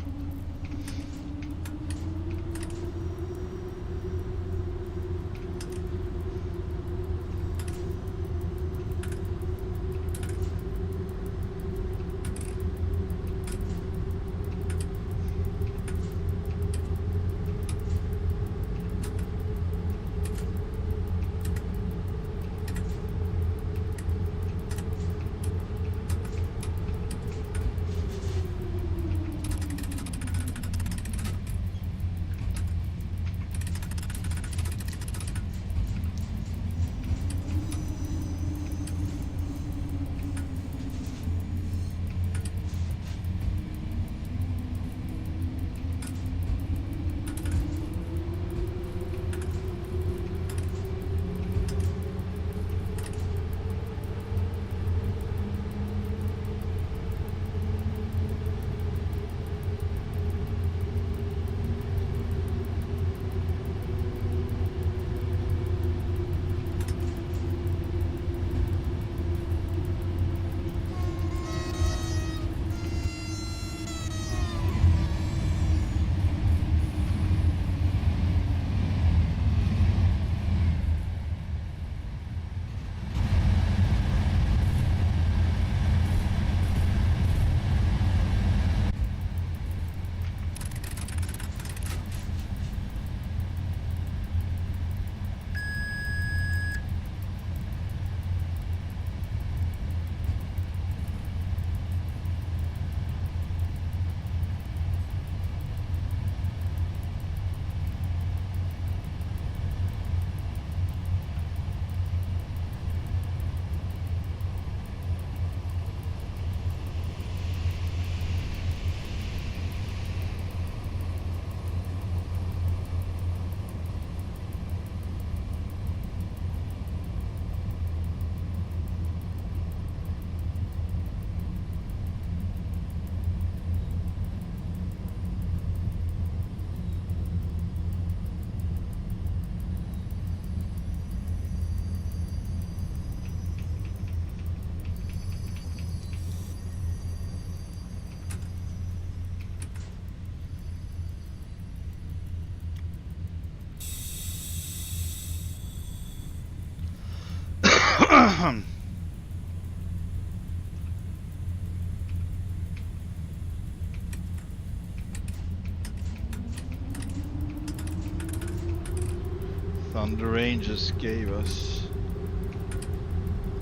Thunder Rain just gave us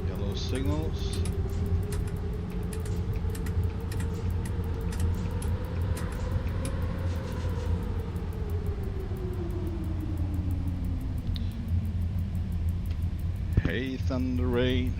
yellow signals. Hey, Thunder Rain.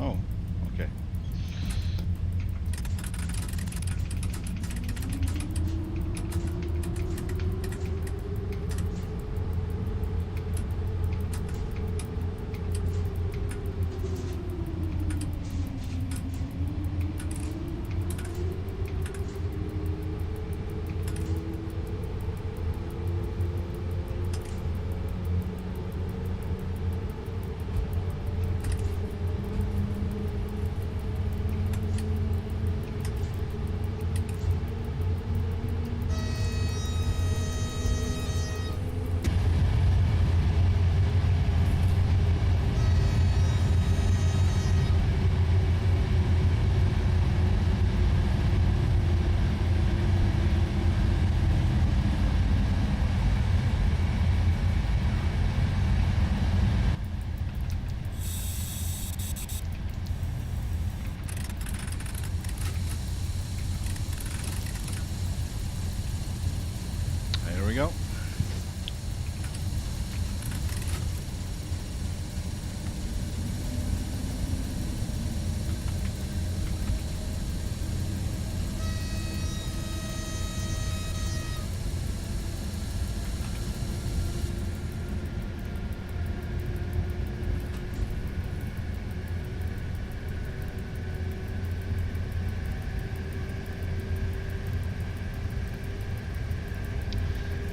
Oh,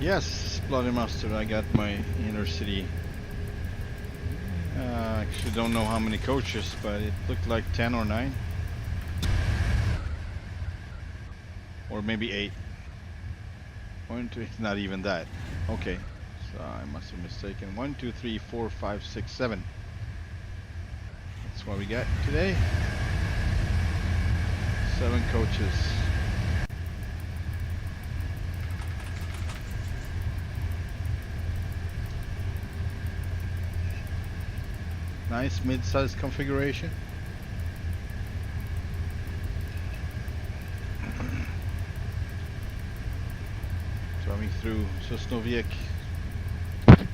Yes, Bloody Mustard, I got my inner city. Actually don't know how many coaches, but it looked like 10 or 9. Or maybe 8. 1, 2, it's not even that. Okay, so I must have mistaken. 1, 2, 3, 4, 5, 6, 7. That's what we got today. 7 coaches. Nice mid-size configuration. Driving through Sosnowiec.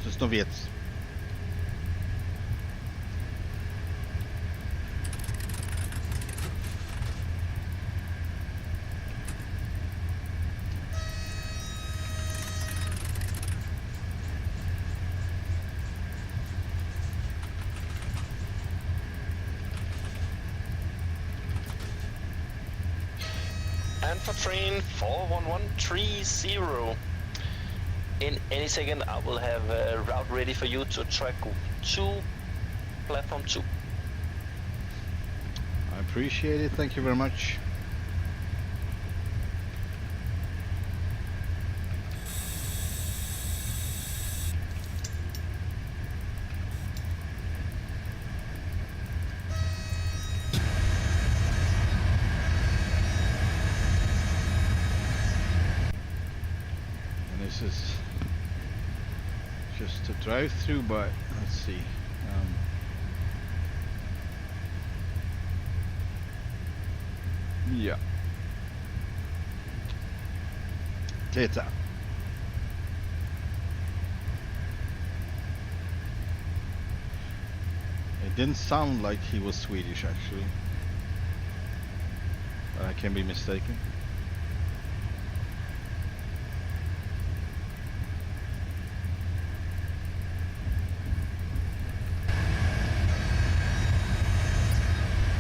Sosnowiec. And for train 41130, in any second I will have a route ready for you to track 2, platform 2. I appreciate it. Thank you very much. And this is just a drive-through, but let's see. Yeah. Data. It didn't sound like he was Swedish, actually. But I can be mistaken.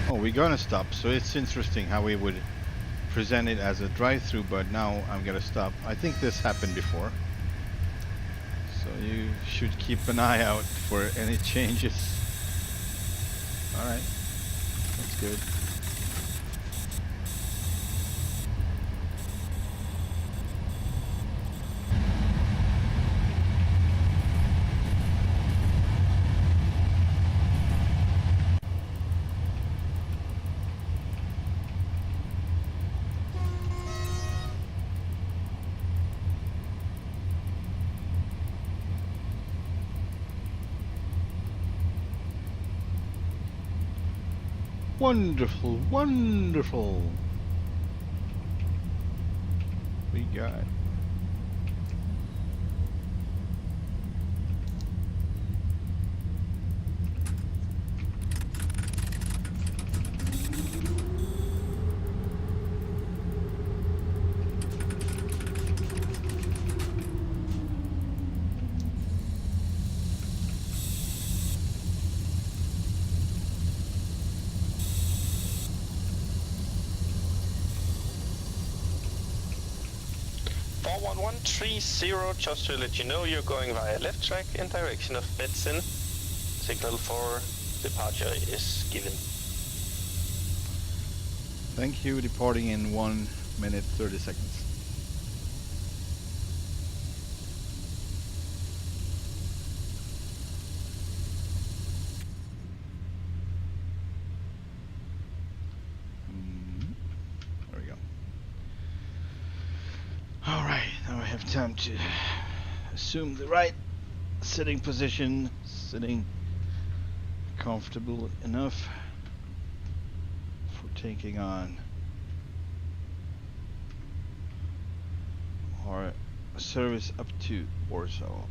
Oh, we're gonna stop, so it's interesting how we would present it as a drive-through, but now I'm gonna stop. I think this happened before. So you should keep an eye out for any changes. Alright, that's good. Wonderful, wonderful. We got Just to let you know, you're going via left track in direction of Betsin. Signal for departure is given. thank you, departing in 1 minute 30 seconds. There we go. Alright, now I have time to assume the right sitting position, sitting comfortable enough for taking on our service up to Warsaw.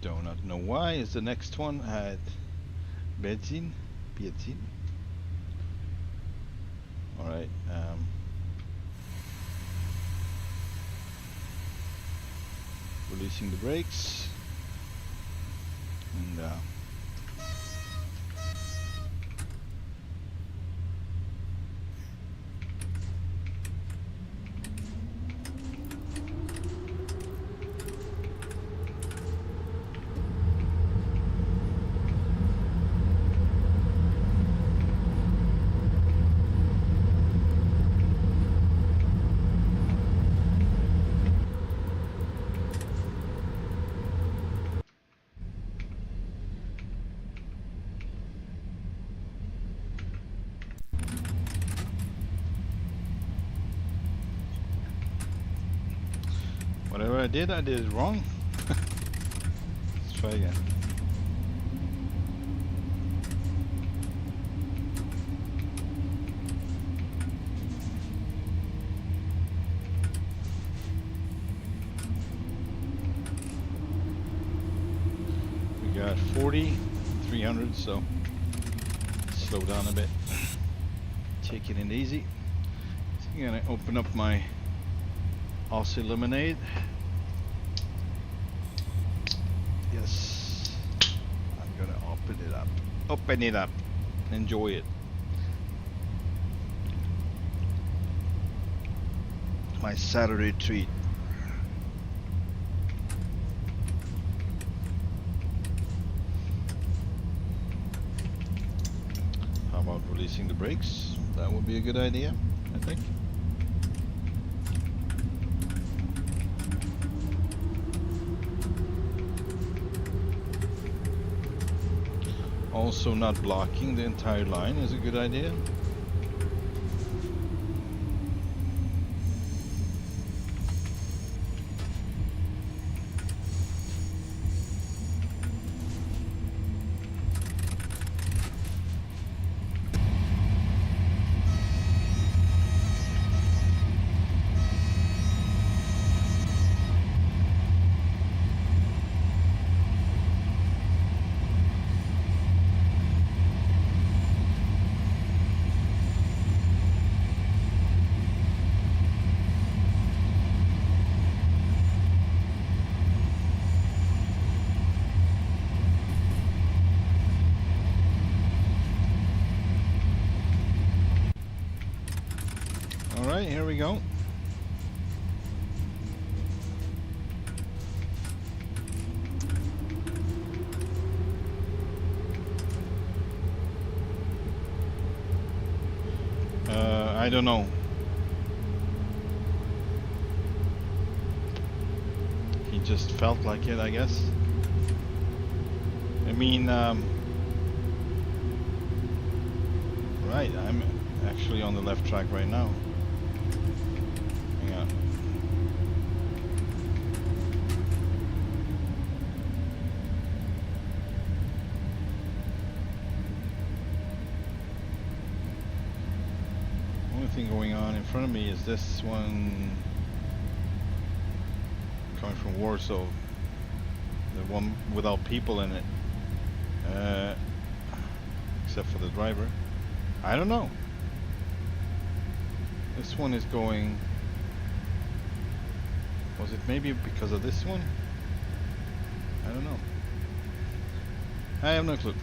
do not know why. Is the next one at Benzin? Alright, releasing the brakes. And whatever I did it wrong. Let's try again. We got 40, 300, so slow down a bit. Taking it easy. So I'm gonna open up my Aussie lemonade. Yes, I'm gonna open it up, enjoy it. My Saturday treat. How about releasing the brakes? That would be a good idea, I think. Also, not blocking the entire line is a good idea. Alright, here we go. I don't know. He just felt like it, I guess. I mean, right, I'm actually on the left track right now. Hang on. Only thing going on in front of me is this one coming from Warsaw, the one without people in it, except for the driver. I don't know. This one is going. Was it maybe because of this one? I don't know. I have no clue.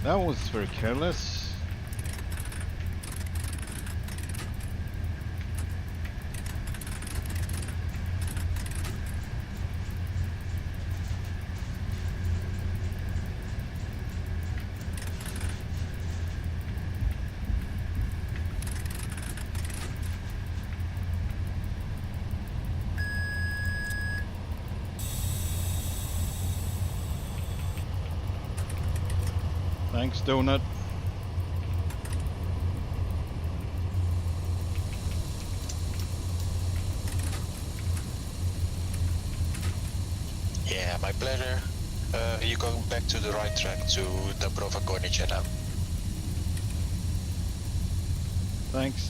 That was very careless. Thanks, Donut. Yeah, my pleasure. You going back to the right track to Dobrova Gornice now. Thanks.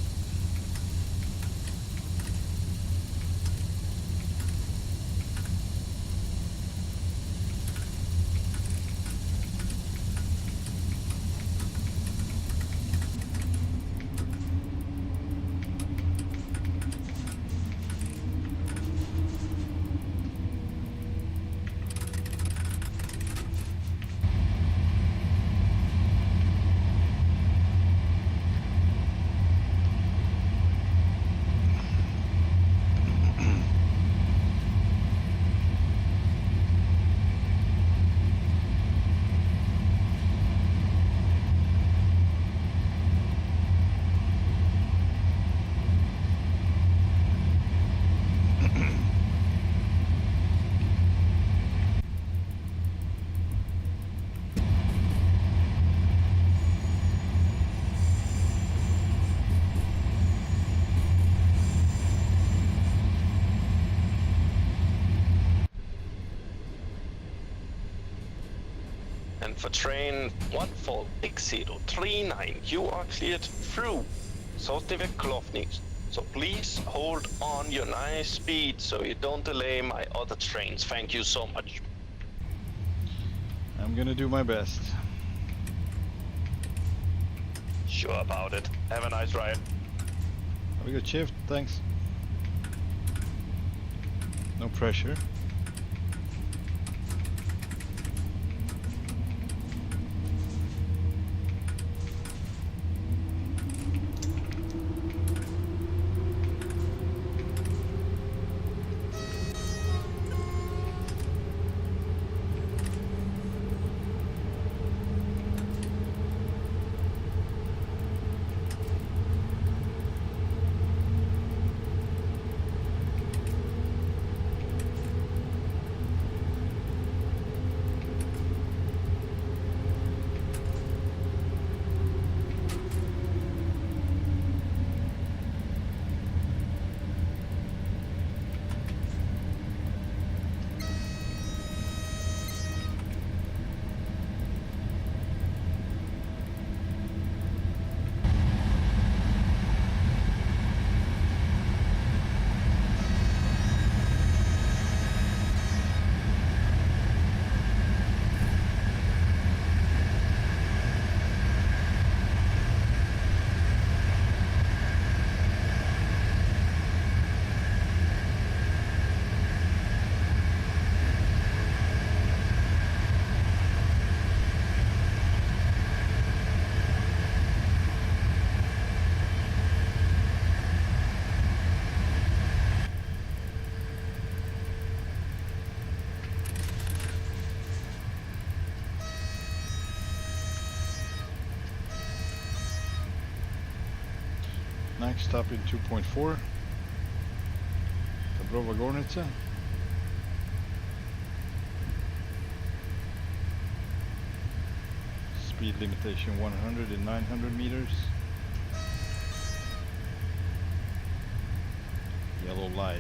for train 146039, you are cleared through Sosnivet Klovny. So please hold on your nice speed so you don't delay my other trains. Thank you so much. I'm gonna do my best. Sure about it. Have a nice ride. Have a good shift, thanks. No pressure. Next stop in 2.4. Dobrova Gornica. Speed limitation 100 and 900 meters. Yellow light.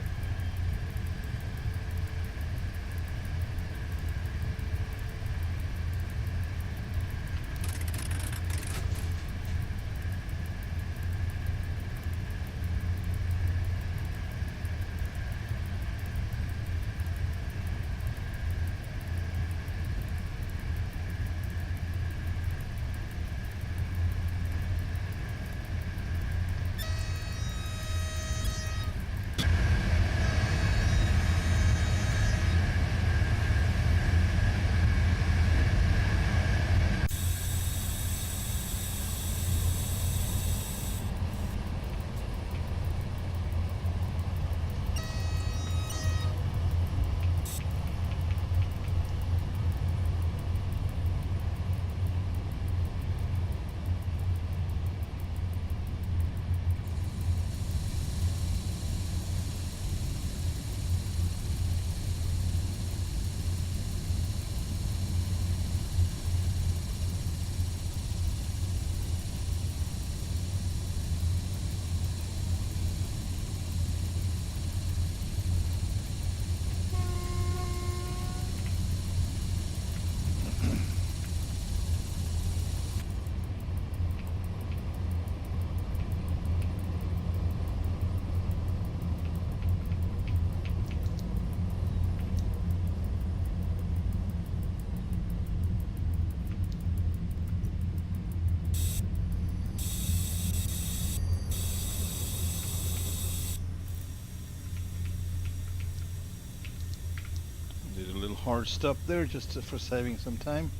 Did a little hard stop there just for saving some time.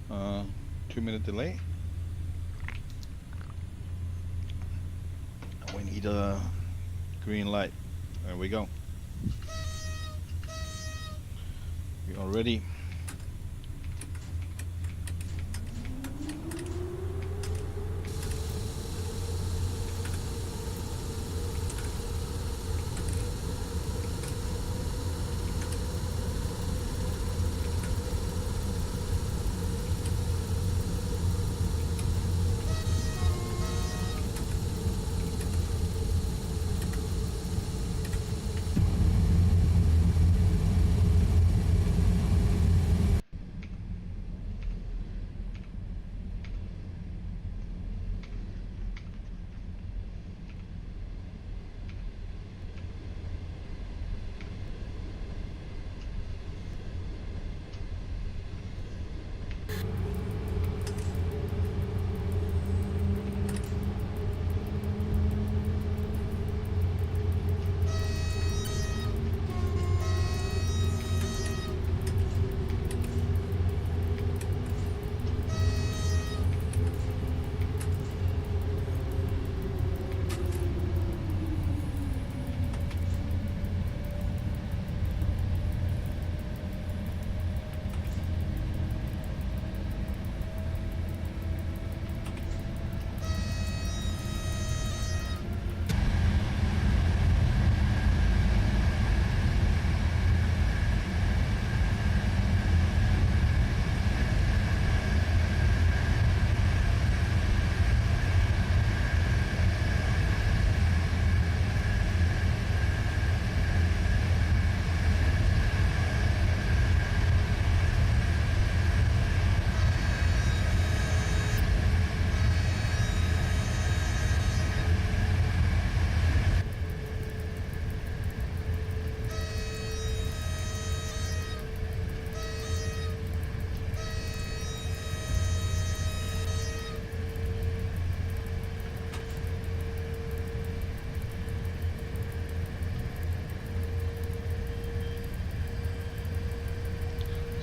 2-minute delay. We need a green light. There we go. We are ready.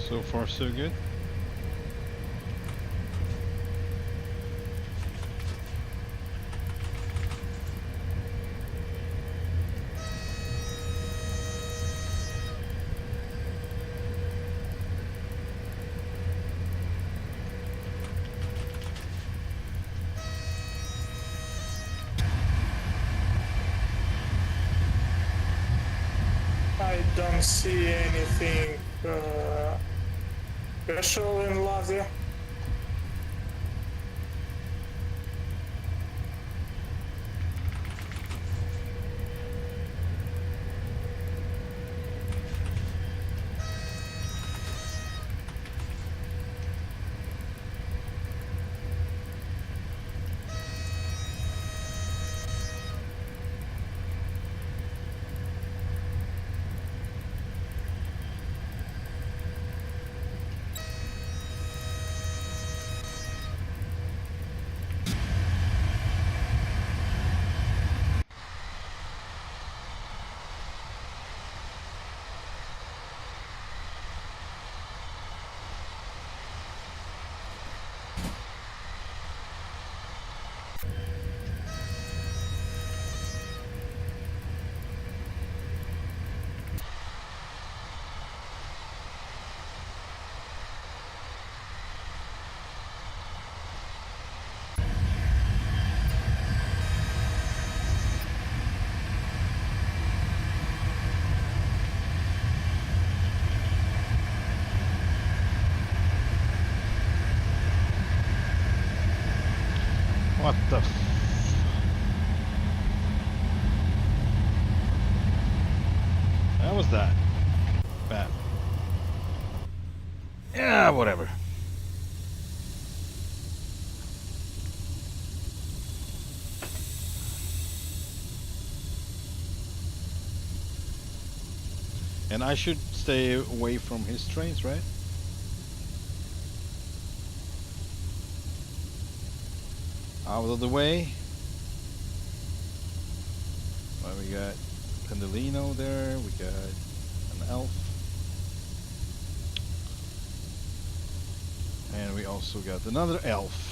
So far, so good. I don't see anything special in Lazia. What the How was that? Bad. Yeah, whatever. And I should stay away from his trains, right? Out of the way. Well, we got Pendolino there, we got an elf. And we also got another elf.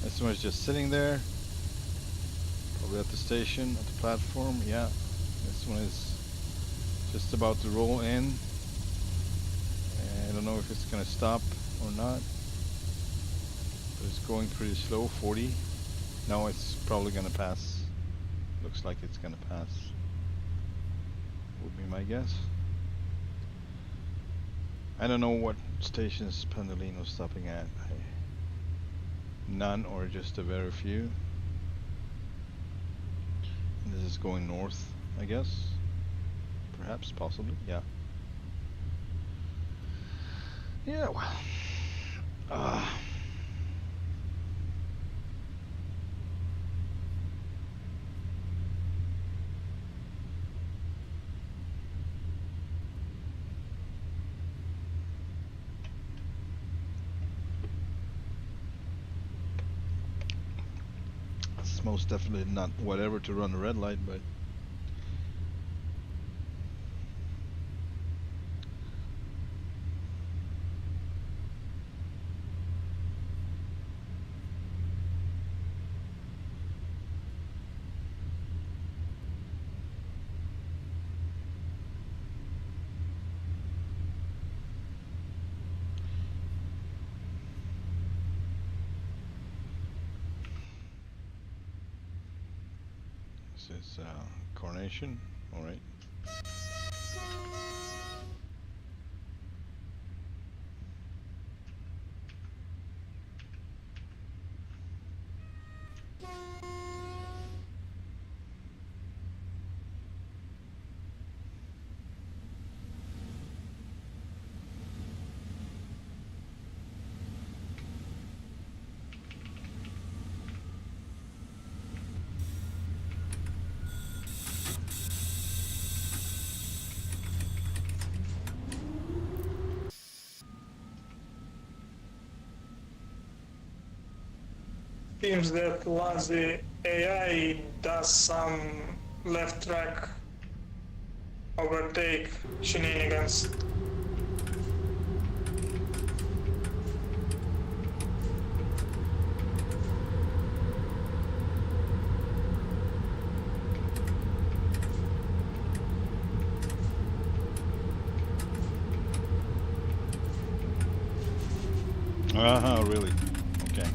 This one is just sitting there. Probably at the station, at the platform, yeah. This one is just about to roll in. I don't know if it's gonna stop or not. But it's going pretty slow, 40. No, it's probably gonna pass. Looks like it's gonna pass. Would be my guess. I don't know what stations Pendolino's stopping at. None or just a very few. And this is going north, I guess. Perhaps, possibly, yeah. Yeah, well. It's most definitely not whatever to run a red light, but this is Coronation, alright. seems that once the AI does some left track overtake shenanigans. Really? Okay.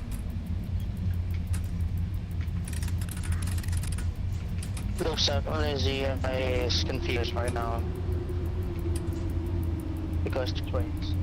Looks like only the AI is confused right now. Because the trains.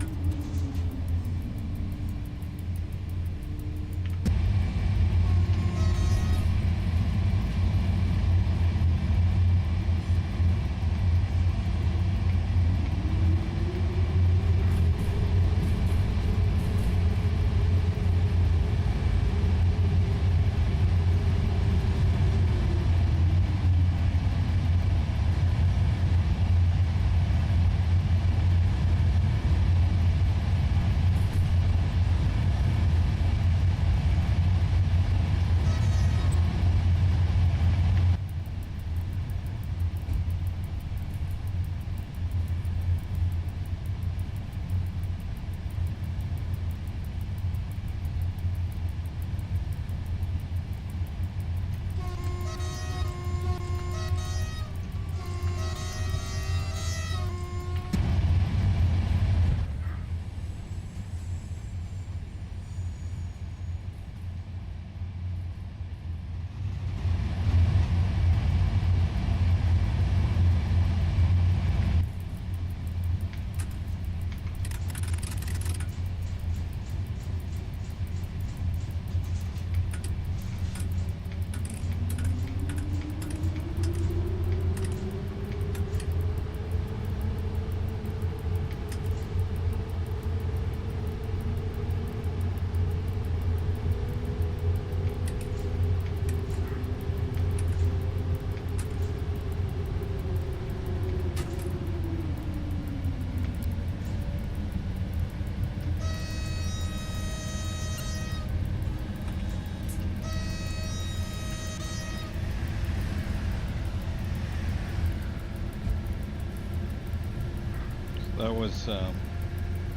That was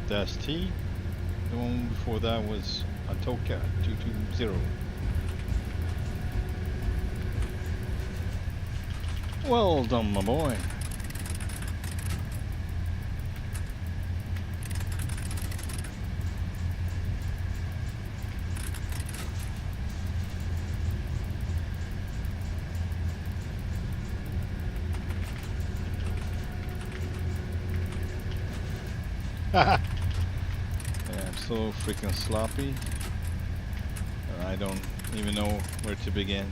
Dash T. The one before that was Atoka 220. Well done, my boy. Yeah, I'm so freaking sloppy. I don't even know where to begin.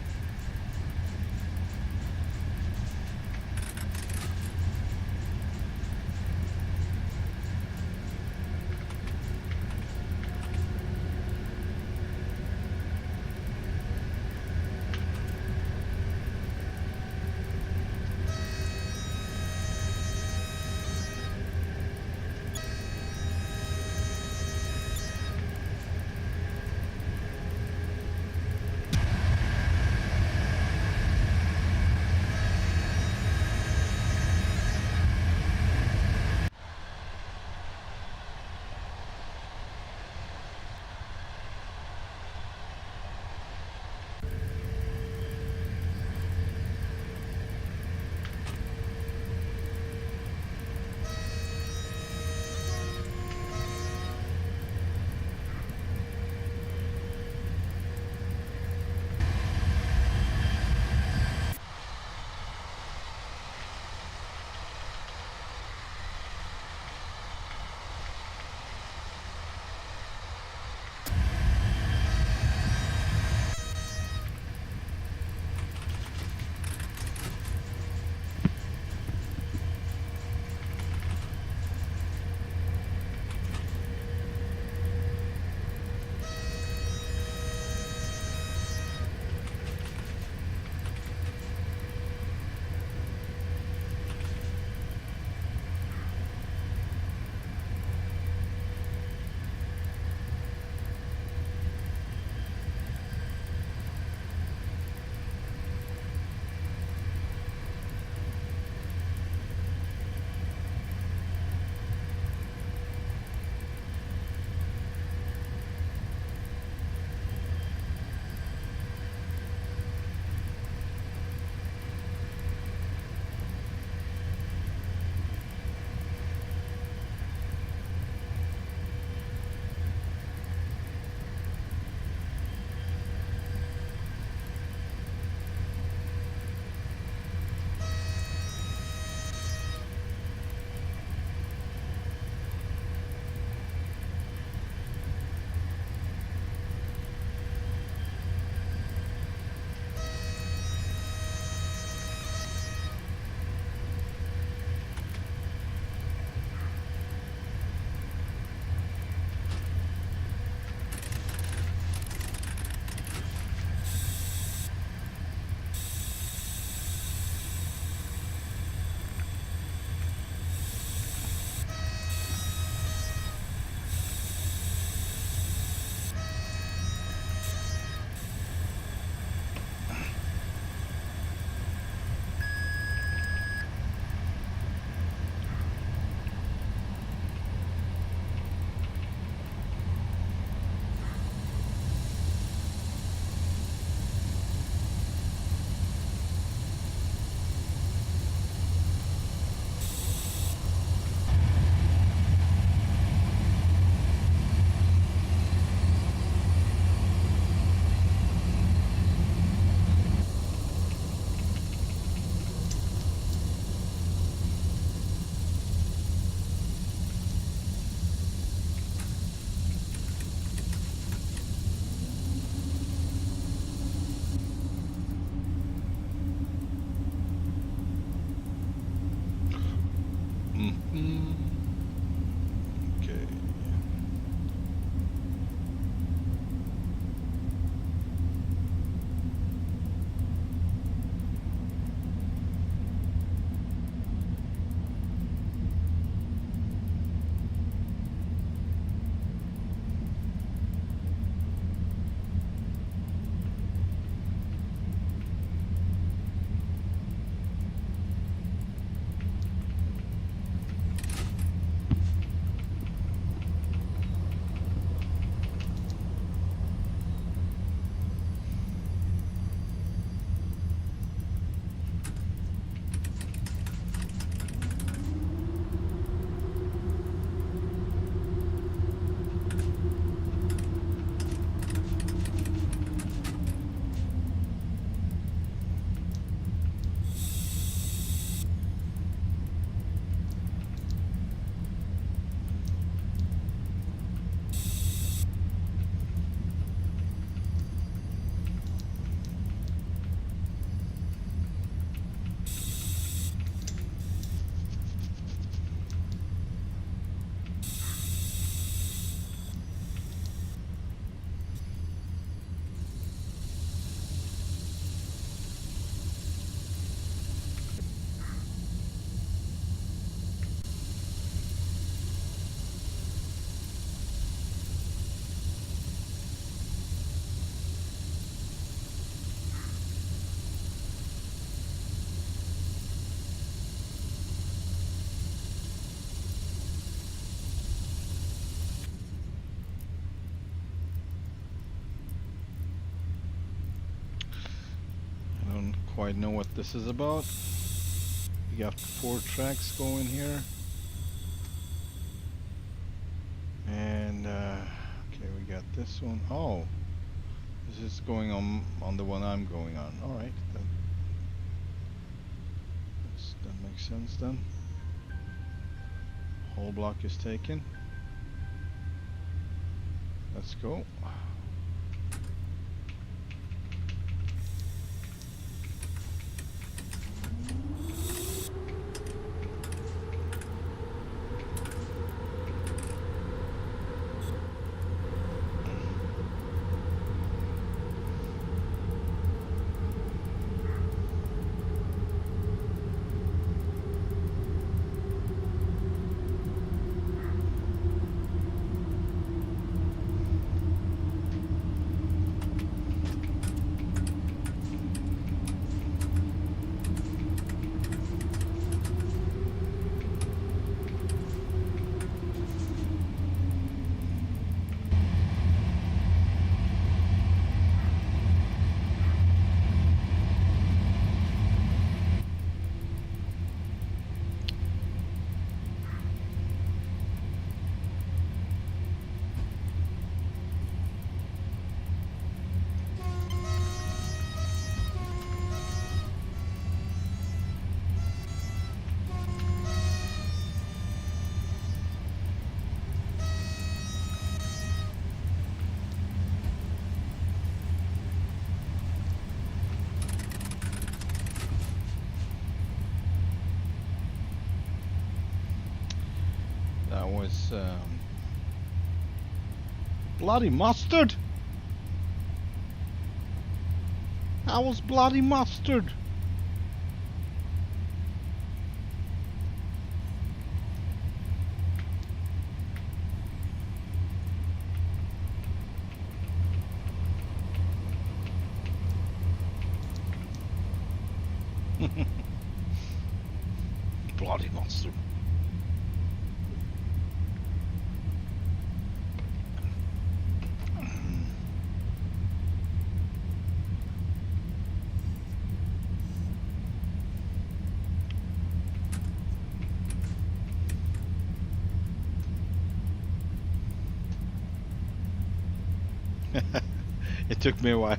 quite know what this is about. We got 4 tracks going here. And okay, we got this one. Oh, this is going on the one I'm going on. All right, that makes sense then. Whole block is taken. Let's go. That was bloody mustard. That was bloody mustard. Bloody mustard. It took me a while.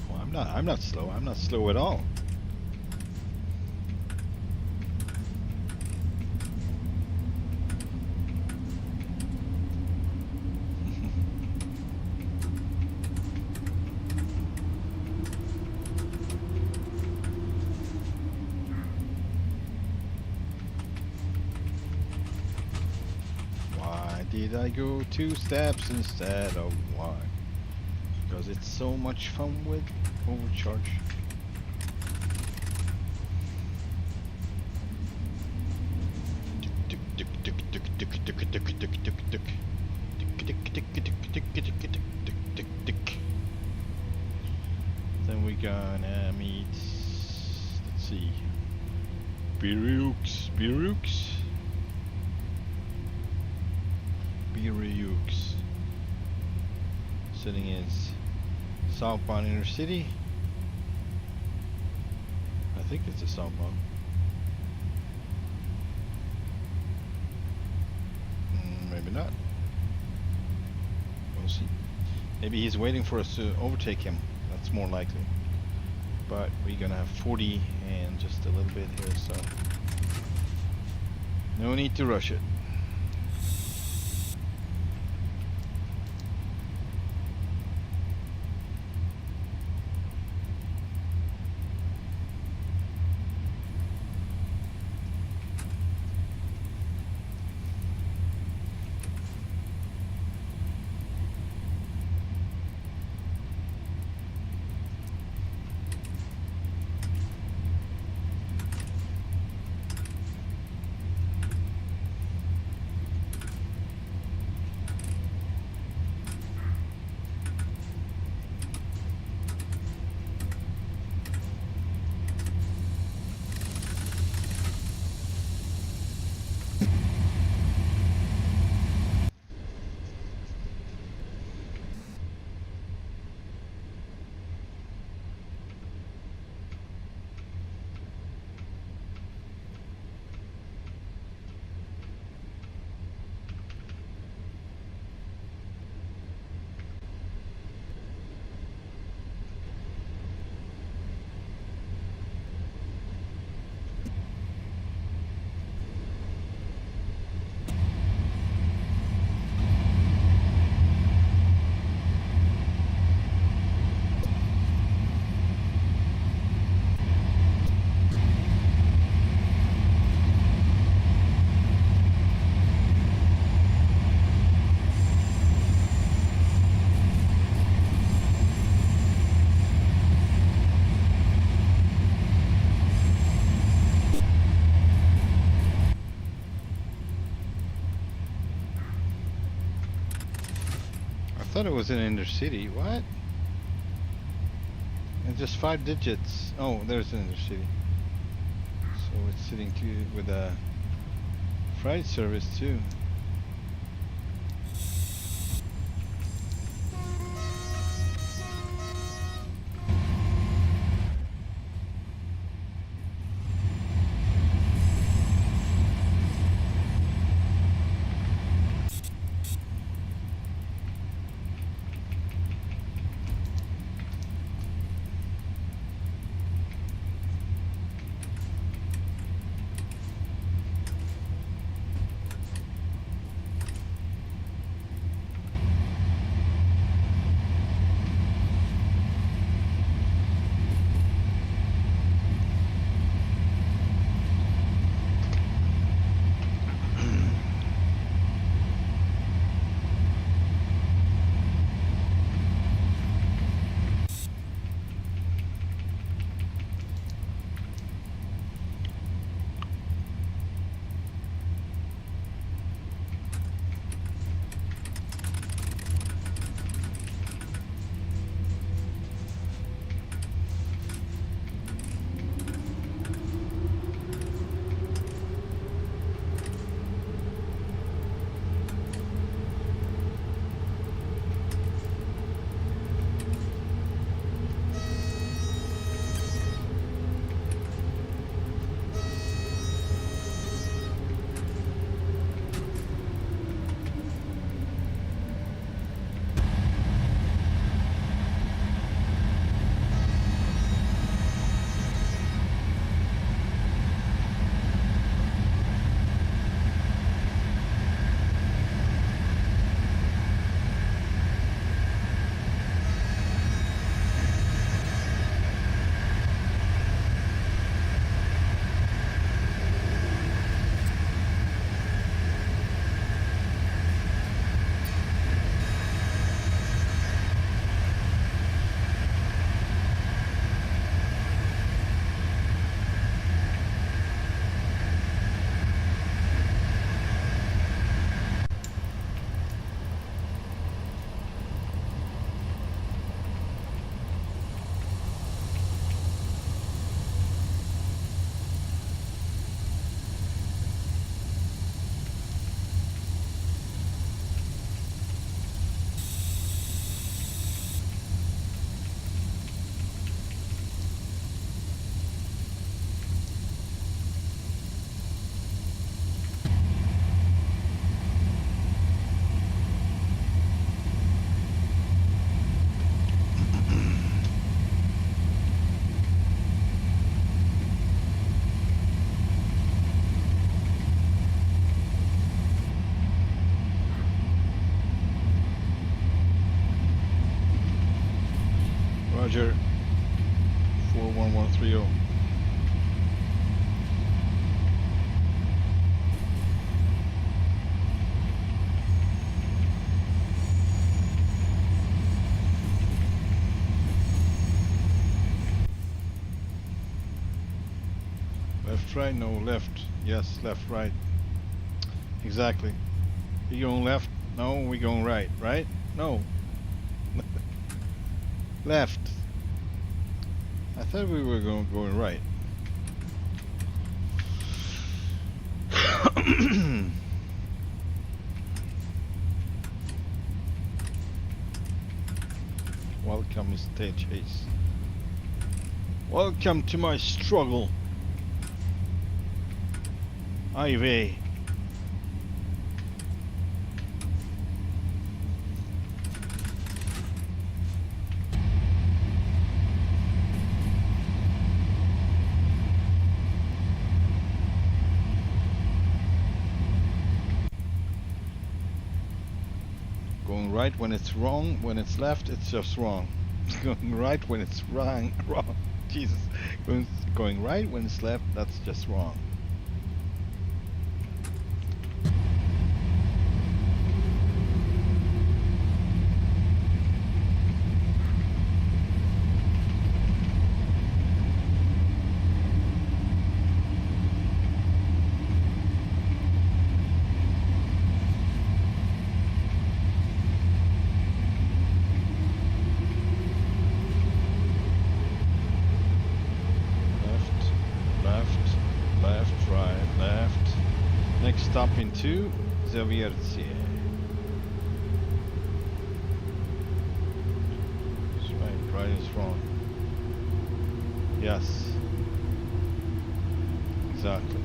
Well, I'm not slow. I'm not slow at all. Did I go 2 steps instead of 1? Because it's so much fun with overcharge. Then we gonna meet, let's see, Birux. Sitting in southbound inner city. I think it's a southbound. Maybe not. We'll see. Maybe he's waiting for us to overtake him. That's more likely. But we're gonna have 40 and just a little bit here, so no need to rush it. thought it was in inner city. What? And just 5 digits. Oh, there's an inner city. So it's sitting with a freight service too. Roger. 41130. Left, right, no, left. Yes, left, right. Exactly. You going left? No, we going right. Right? No. Left. I thought we were going right. Welcome, Mr. Chase. Welcome to my struggle. Ivy. Going right when it's wrong, when it's left, it's just wrong. Going right when it's wrong, wrong. Jesus. Going right when it's left, that's just wrong. stop into Zaviercie. That's right is wrong. Yes. Exactly.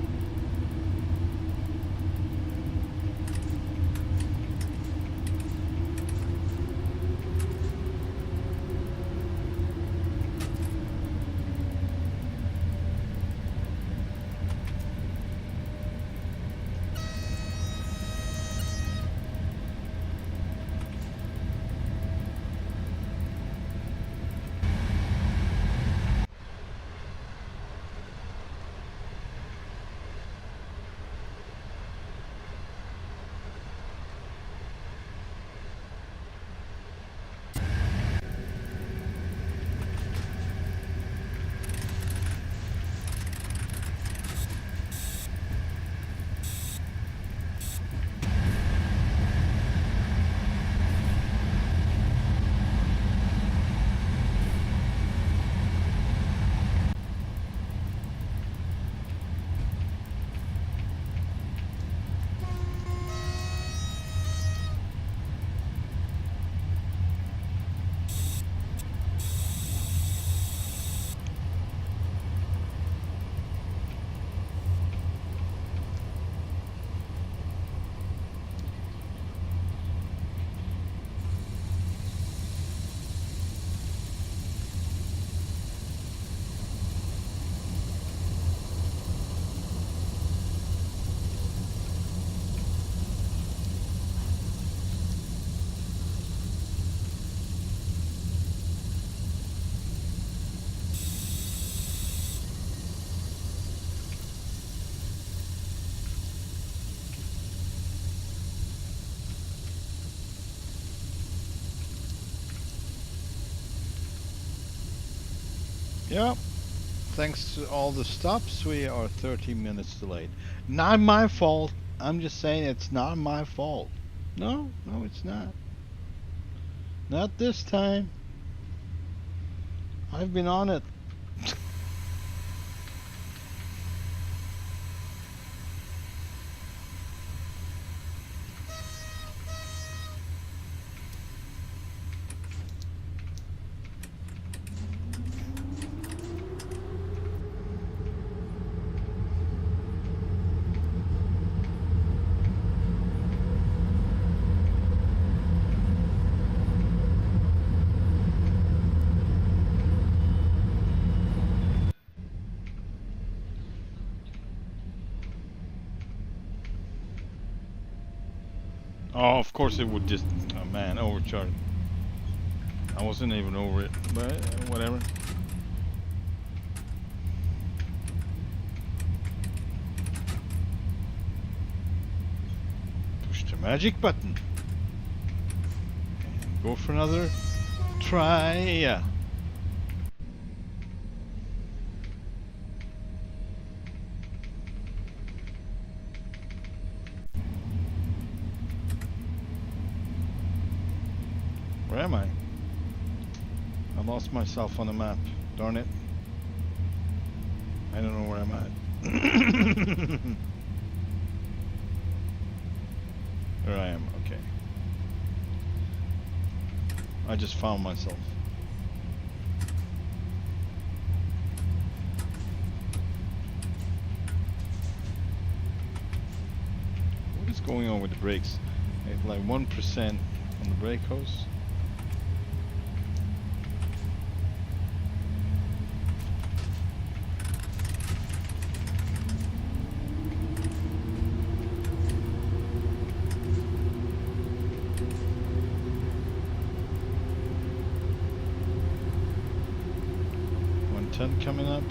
Yep. Thanks to all the stops, we are 30 minutes delayed. Not my fault. I'm just saying it's not my fault. No, it's not. Not this time. I've been on it. Oh, of course it would just, oh man, overcharge. I wasn't even over it, but whatever. Push the magic button. And go for another try. Where am I? I lost myself on the map. Darn it. I don't know where I'm at. There I am, okay. I just found myself. What is going on with the brakes? I have like 1% on the brake hose. Coming up.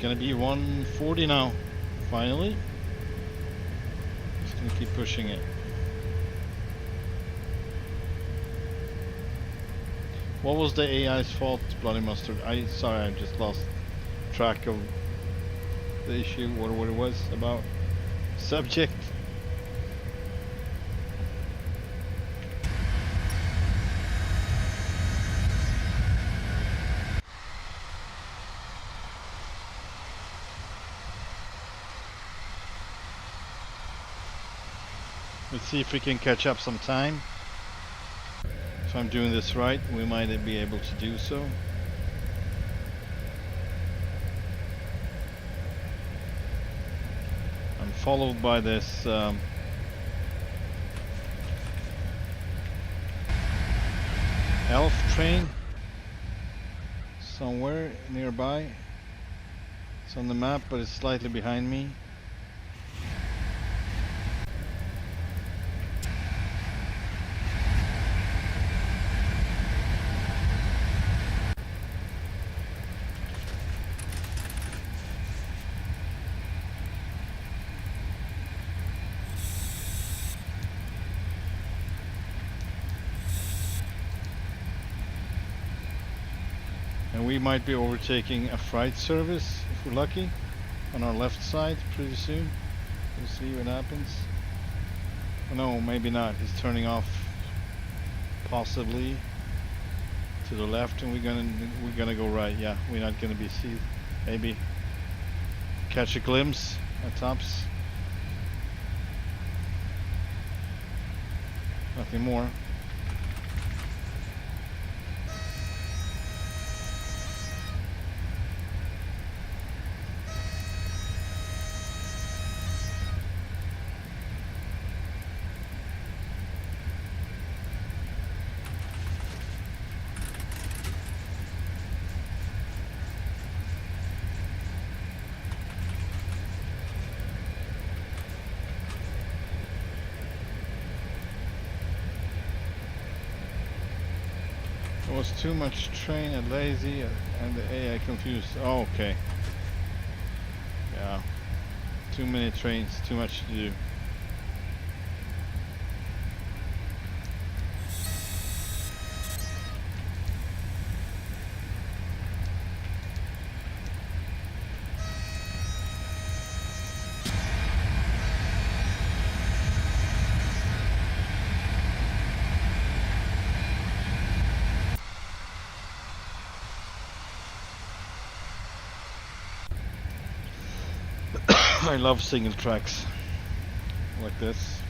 gonna be 140 now. Finally. Just gonna keep pushing it. What was the AI's fault, Bloody Mustard? Sorry, I just lost track of the issue, what it was about. Subject. Let's see if we can catch up some time. If I'm doing this right, we might be able to do so. I'm followed by this elf train somewhere nearby. It's on the map, but it's slightly behind me. And we might be overtaking a freight service, if we're lucky, on our left side pretty soon. We'll see what happens. Oh, no, maybe not. He's turning off, possibly to the left, and we're gonna go right. Yeah, we're not gonna be seen. Maybe catch a glimpse at tops. Nothing more. There was too much train and lazy and the AI confused. Oh, okay. Yeah. Too many trains, too much to do. I love single tracks like this.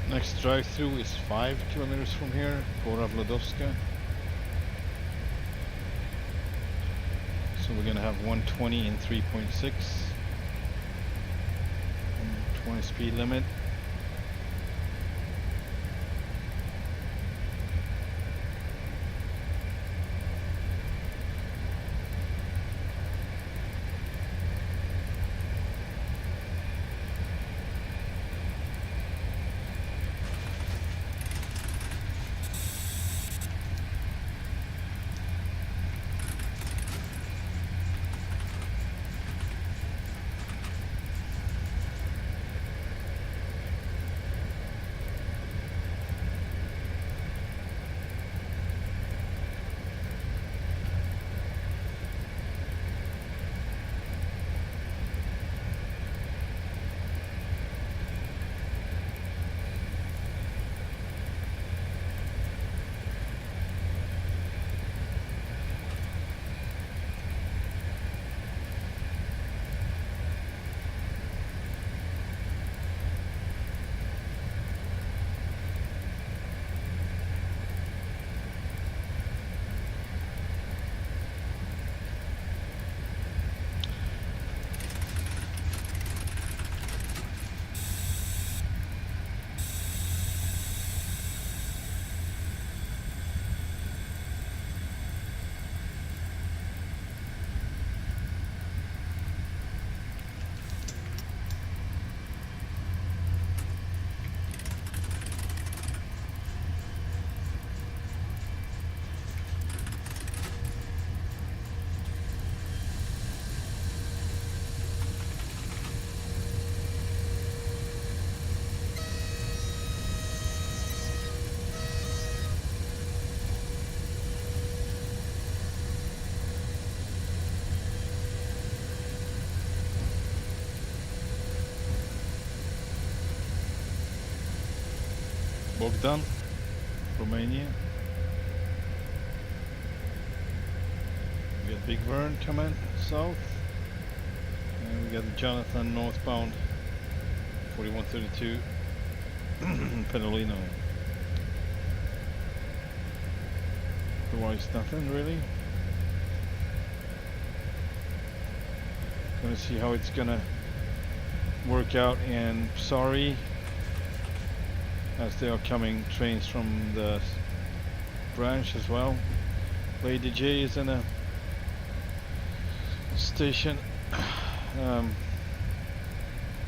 Next drive-through is 5 kilometers from here, Gora Vladovska. So we're gonna have 120 in 3.6. 20 speed limit. Bogdan, Romania. We got Big Vern coming south. And we got Jonathan northbound 4132 Pedolino. Otherwise nothing really. Gonna see how it's gonna work out in Sari, as there are coming trains from the branch as well. Lady J is in a station,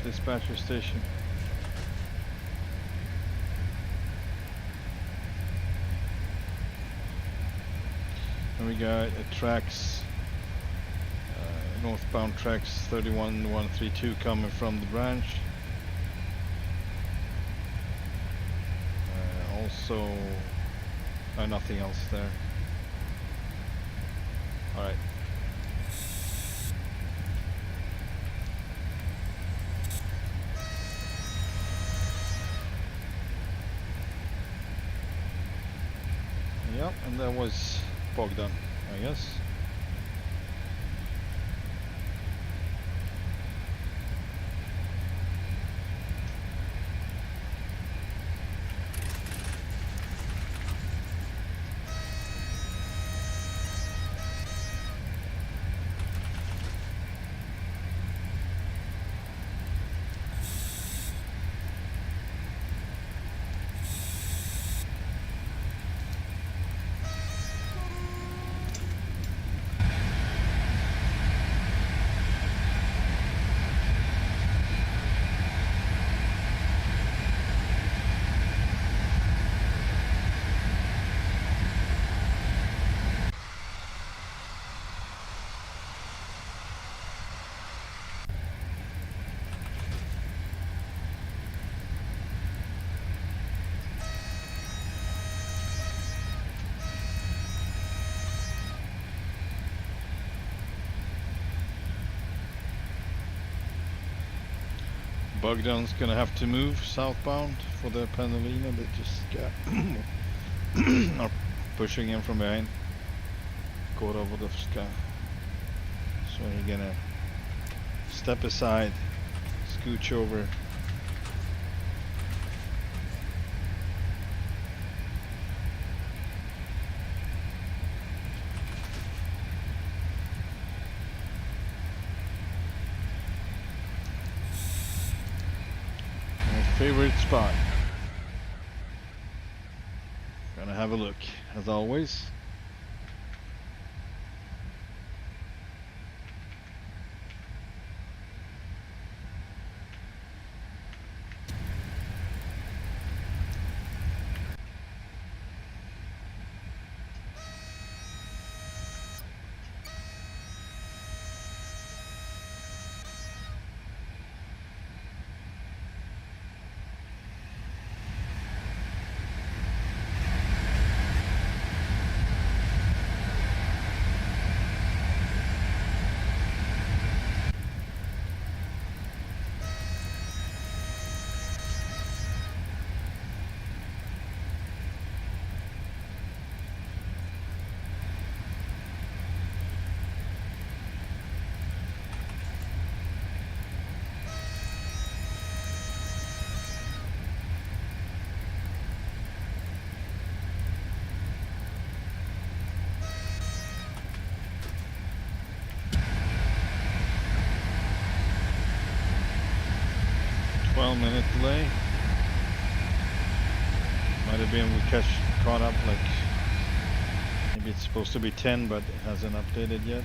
dispatcher station. And we got a tracks, northbound tracks 31132 coming from the branch. Also, nothing else there. All right. Yep, and that was Bogdan, I guess. Bogdan's gonna have to move southbound for the Pendolino that just got are pushing in from behind. Korovodovska. So he's gonna step aside, scooch over. Favorite spot. Gonna have a look, as always. Minute delay. Might have been we caught up, like maybe it's supposed to be 10 but it hasn't updated yet.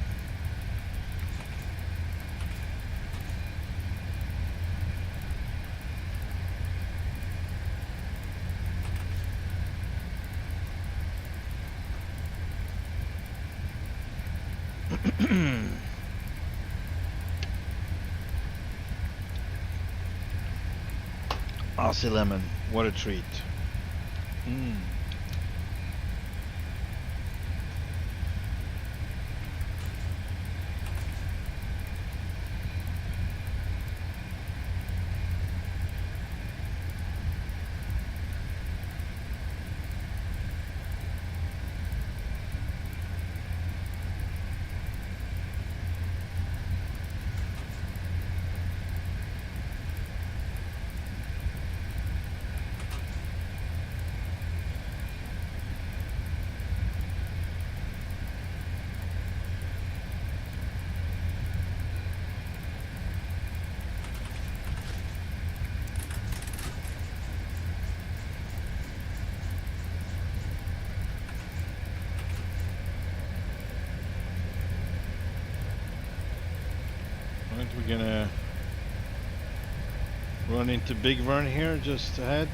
Aussie lemon, what a treat. Alright, we're gonna run into Big Vern here just ahead.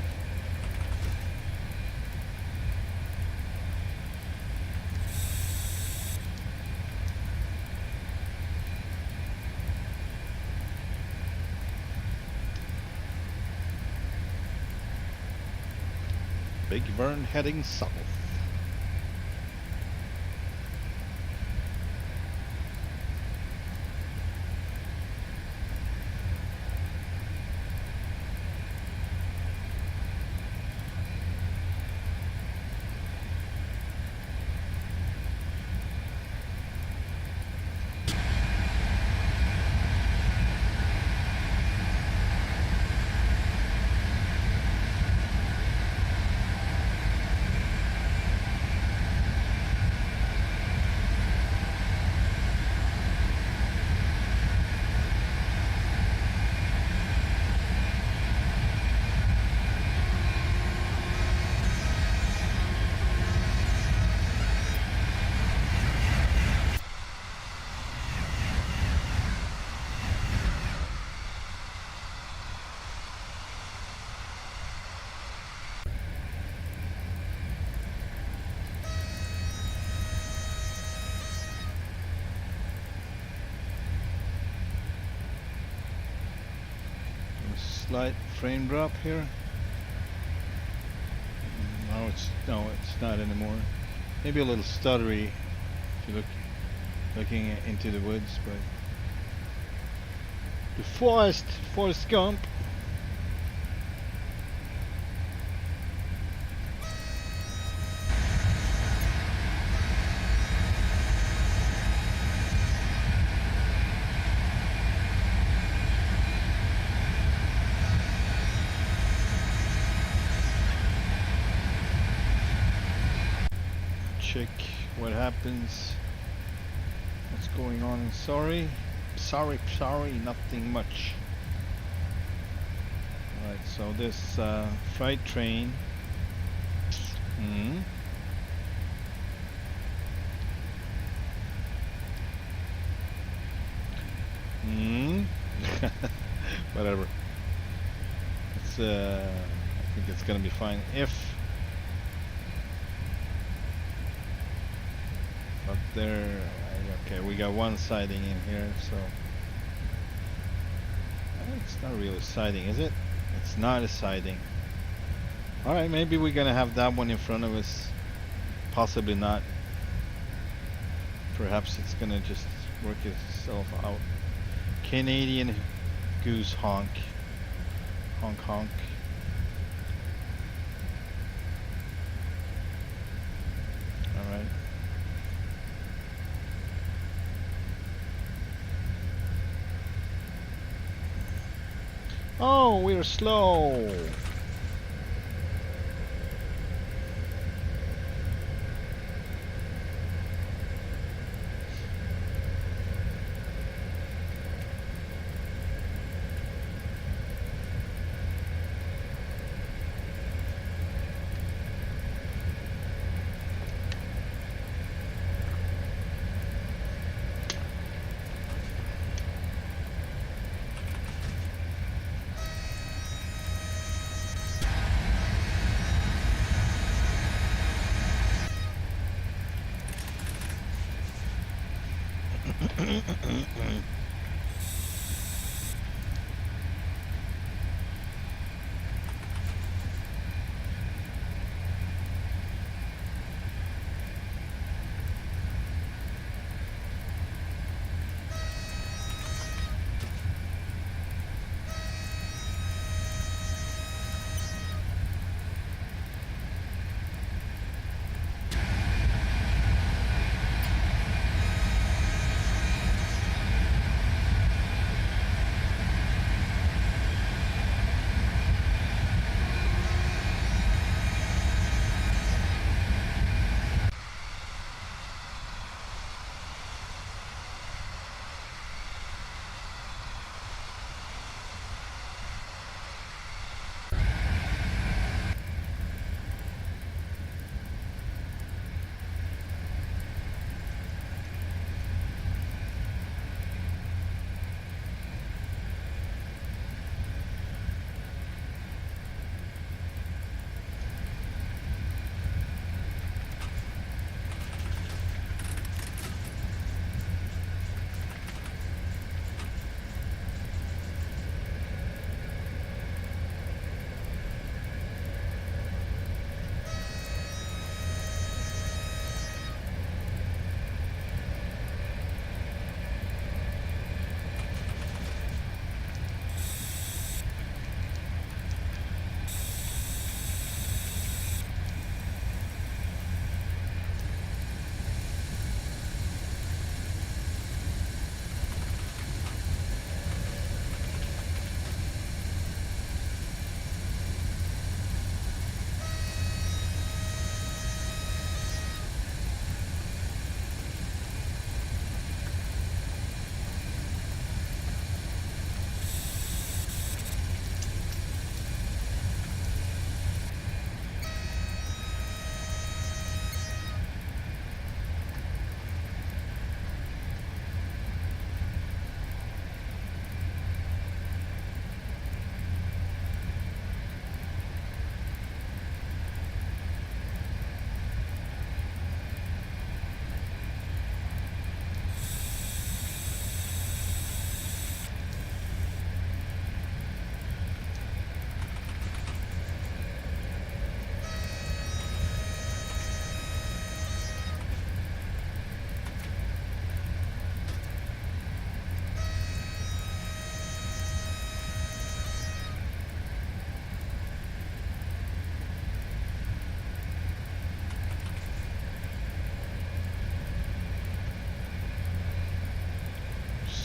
Big Vern heading south. Slight frame drop here. No, it's not anymore. Maybe a little stuttery if you looking into the woods, but the Forest Gump. Check what happens. What's going on in sorry, nothing much. Alright, so this freight train. Whatever. It's I think it's gonna be fine if up there. Okay, we got one siding in here, so it's not really a siding, is it? It's not a siding. Alright, maybe we're gonna have that one in front of us. Possibly not. Perhaps it's gonna just work itself out. Canadian goose honk. Honk honk. Alright. Oh, we're slow.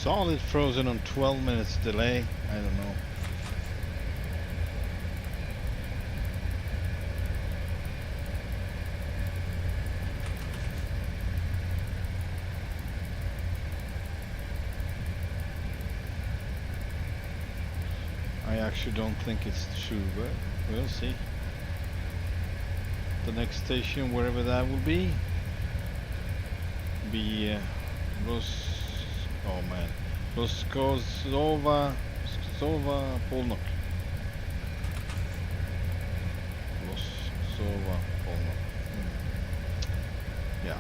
Solid frozen on 12 minutes delay. I don't know. I actually don't think it's true, but we'll see. The next station, wherever that will be Roskosova Polnok. Roskosova Polnok. Yeah.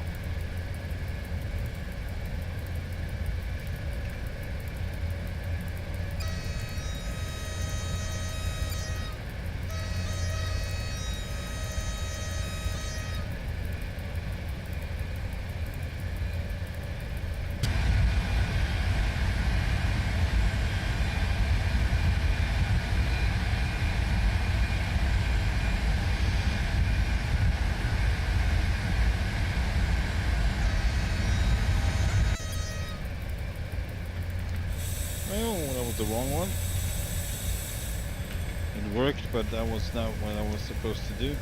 Well, that was the wrong one. It worked, but that was not what I was supposed to do.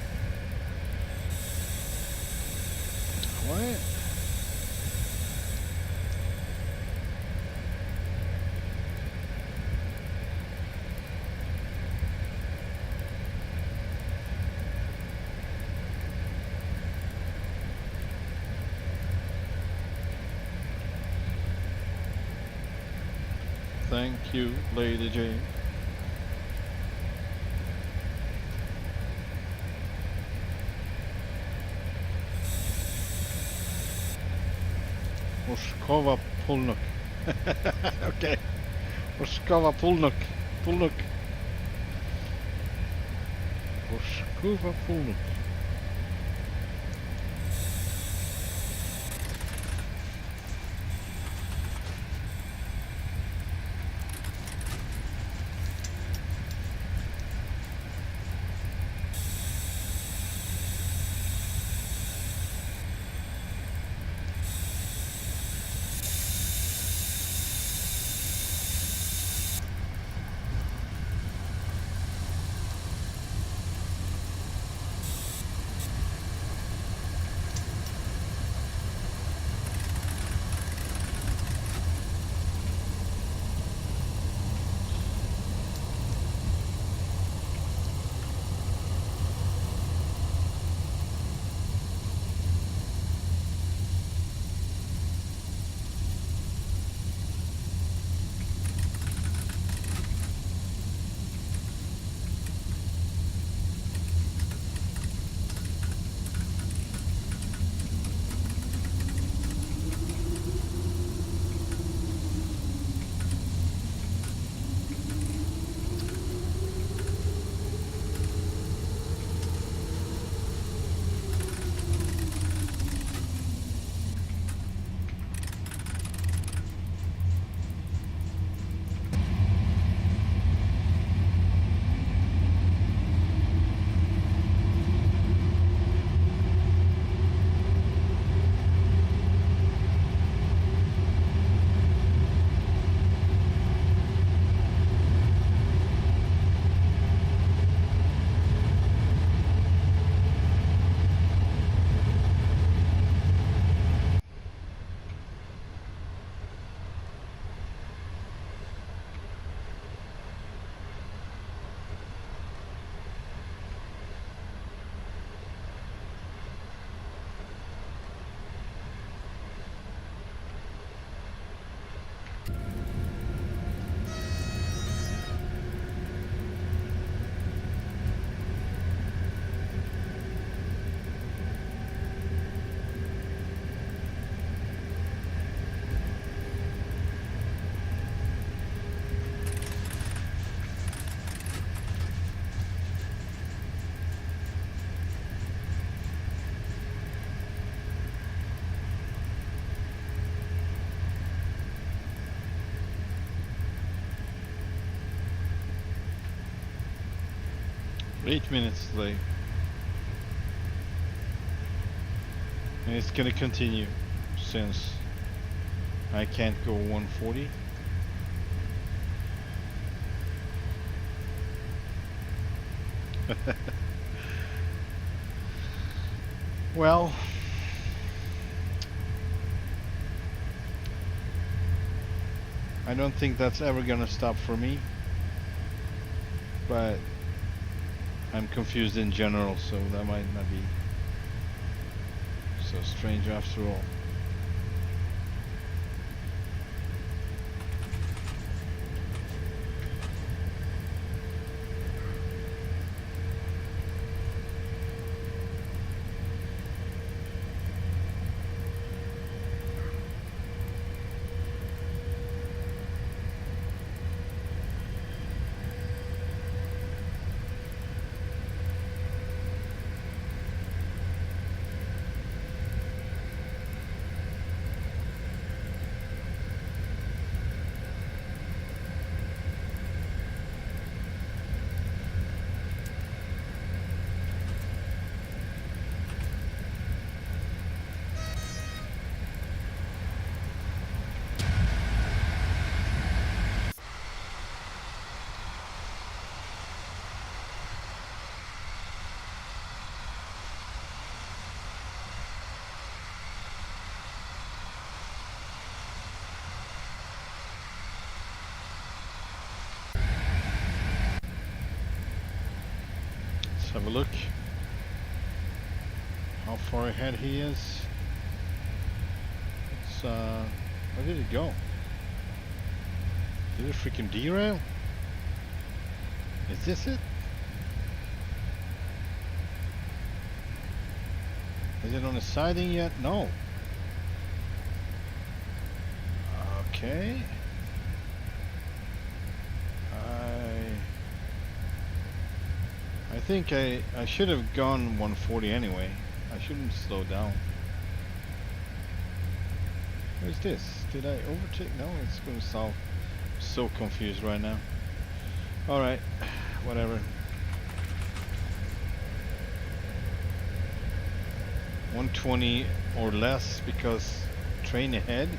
What? Thank you, Lady Jane. Moskova Polnok. Okay. Moskova Polnok. Polnok. Moskova Polnok. Eight minutes late. And it's gonna continue since I can't go 140. Well, I don't think that's ever gonna stop for me, but I'm confused in general, so that might not be so strange after all. Let's have a look. How far ahead he is. It's where did it go? Did it freaking derail? Is this it? Is it on the siding yet? No. Okay. I think I should have gone 140 anyway. I shouldn't slow down. Where's this? Did I overtake? No, it's going south. I'm so confused right now. Alright, whatever. 120 or less because train ahead.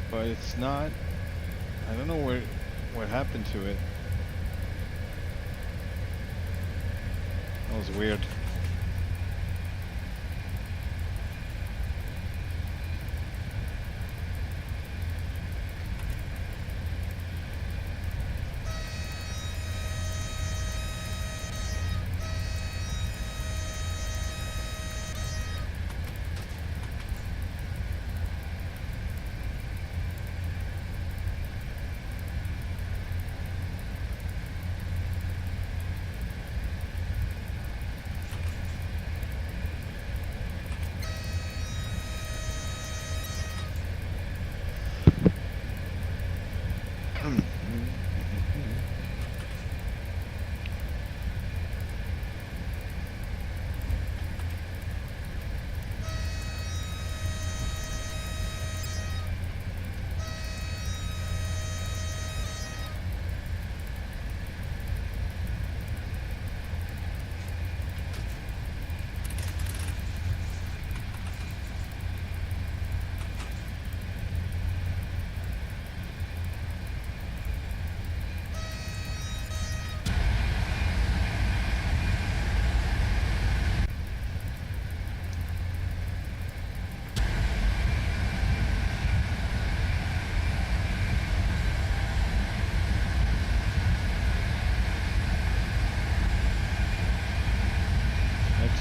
But it's not. I don't know what happened to it. That was weird.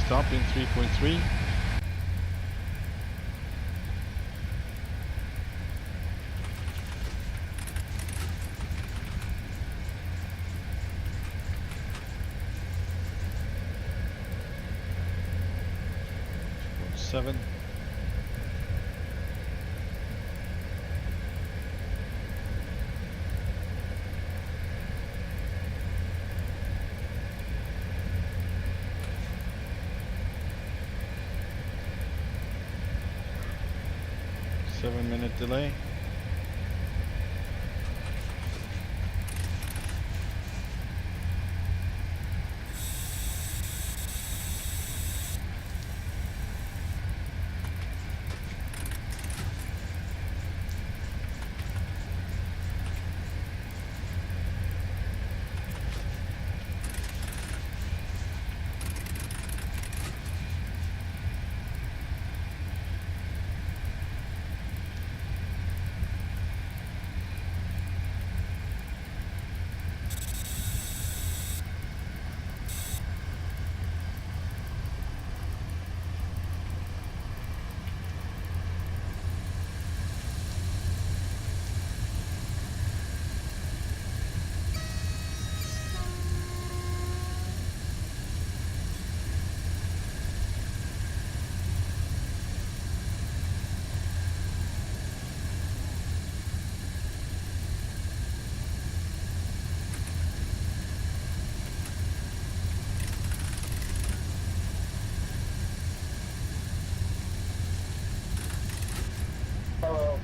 Stop in 3.3. Seven. Minute delay.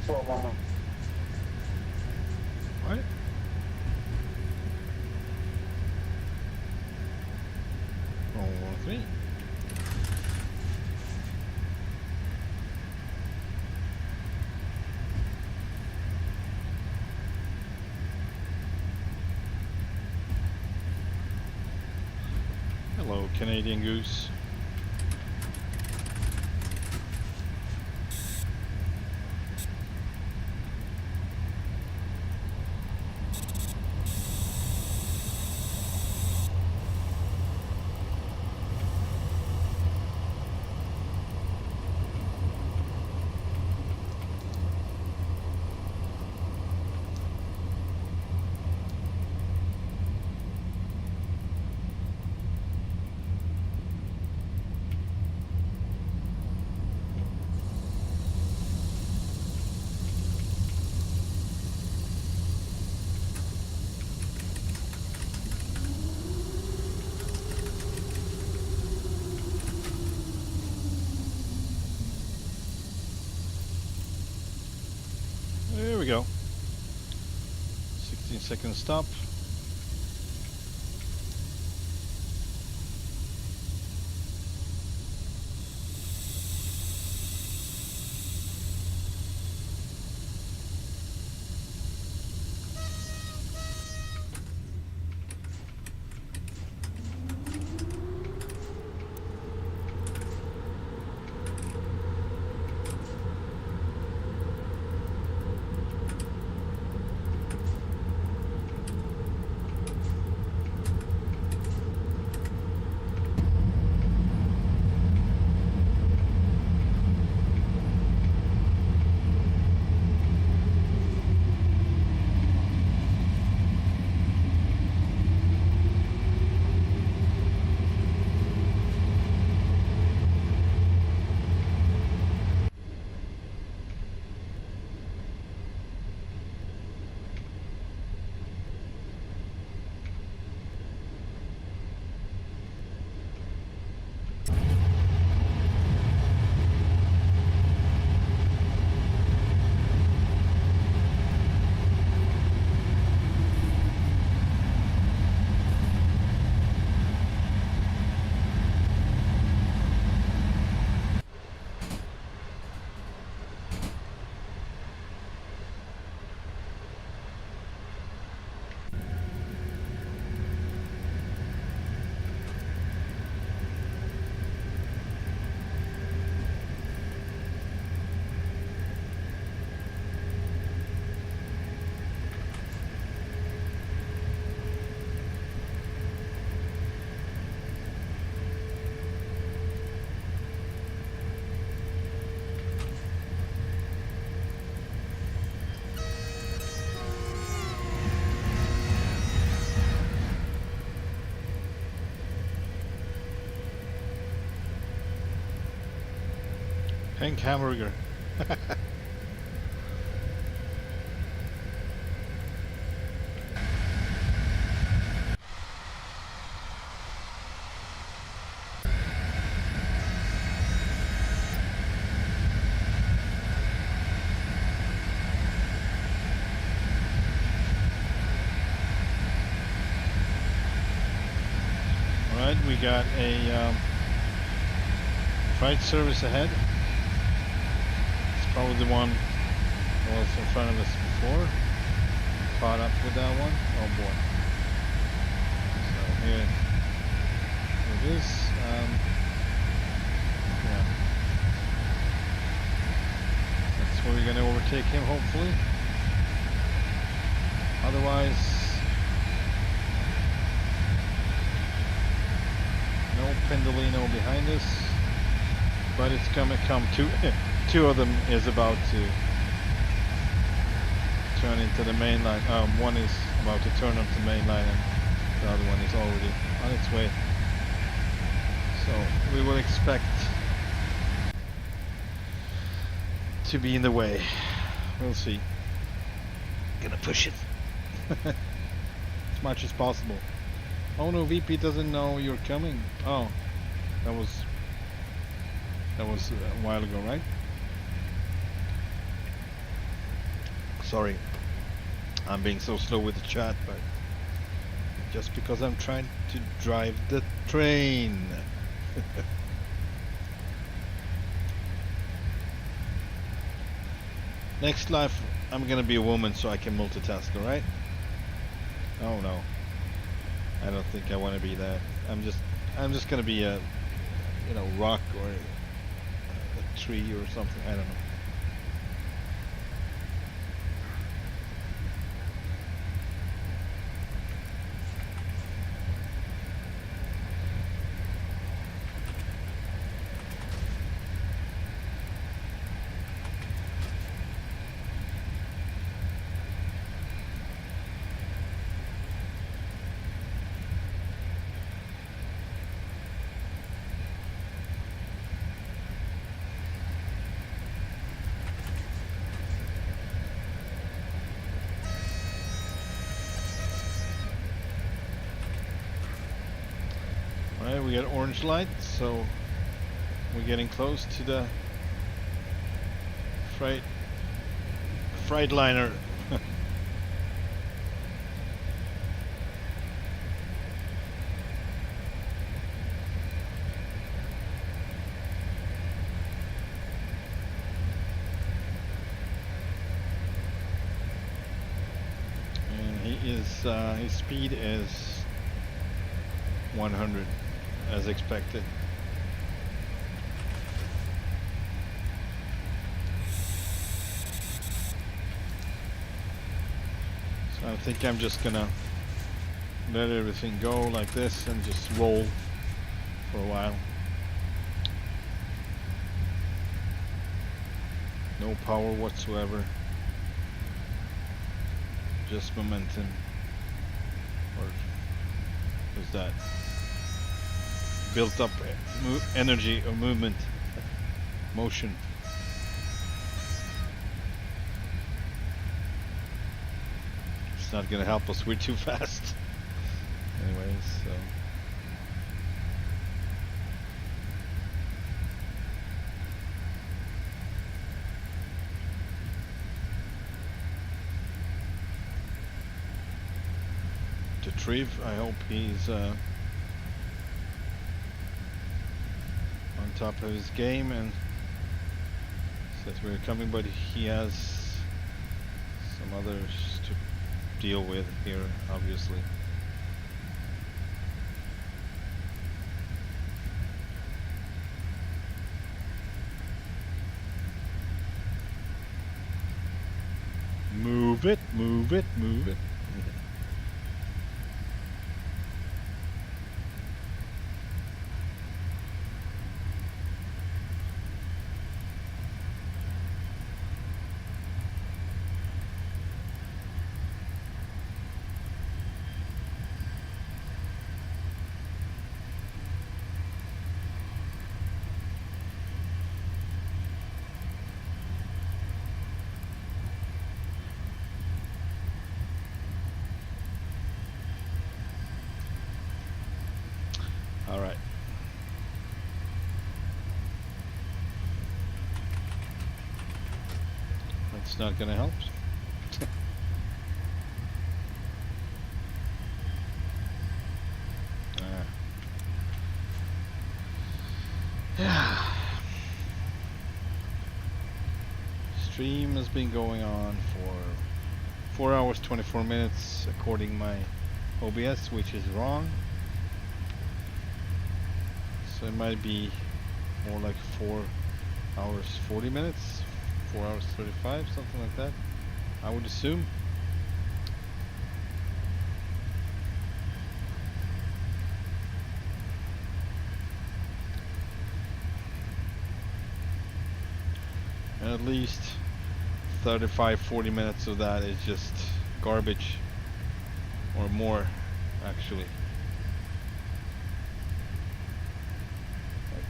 for a moment. What? Oh, 3. Hello, Canadian Goose. There we go. 16-second stop. Pink hamburger. Alright, we got a freight service ahead. It's probably the one that was in front of us before. Caught up with that one. Oh boy. So here it is. Yeah. That's where we're gonna overtake him, hopefully. Otherwise, no Pendolino behind us, but it's gonna come two of them is about to turn into the main line. One is about to turn onto the main line and the other one is already on its way. So we will expect to be in the way. We'll see. Gonna push it as much as possible. Oh no, VP doesn't know you're coming. Oh, that was a while ago, right? Sorry, I'm being so slow with the chat, but just because I'm trying to drive the train. Next life, I'm gonna be a woman so I can multitask, alright? Oh no. I don't think I want to be that. I'm just gonna be a, you know, rock or a tree or something. I don't know. Alright, we got orange light, so we're getting close to the Freightliner. And he is his speed is 100 as expected. So I think I'm just gonna let everything go like this and just roll for a while. No power whatsoever, just momentum. Or is that built up energy or movement, motion? It's not gonna help us, we're too fast. Anyways, so to Triv, I hope he's on top of his game and says we're coming, but he has some others to deal with here, obviously. Move it, move it, move it. All right. That's not going to help. Yeah. Stream has been going on for 4 hours 24 minutes according to my OBS, which is wrong. So it might be more like 4 hours 40 minutes, 4 hours 35, something like that, I would assume. And at least 35-40 minutes of that is just garbage, or more actually.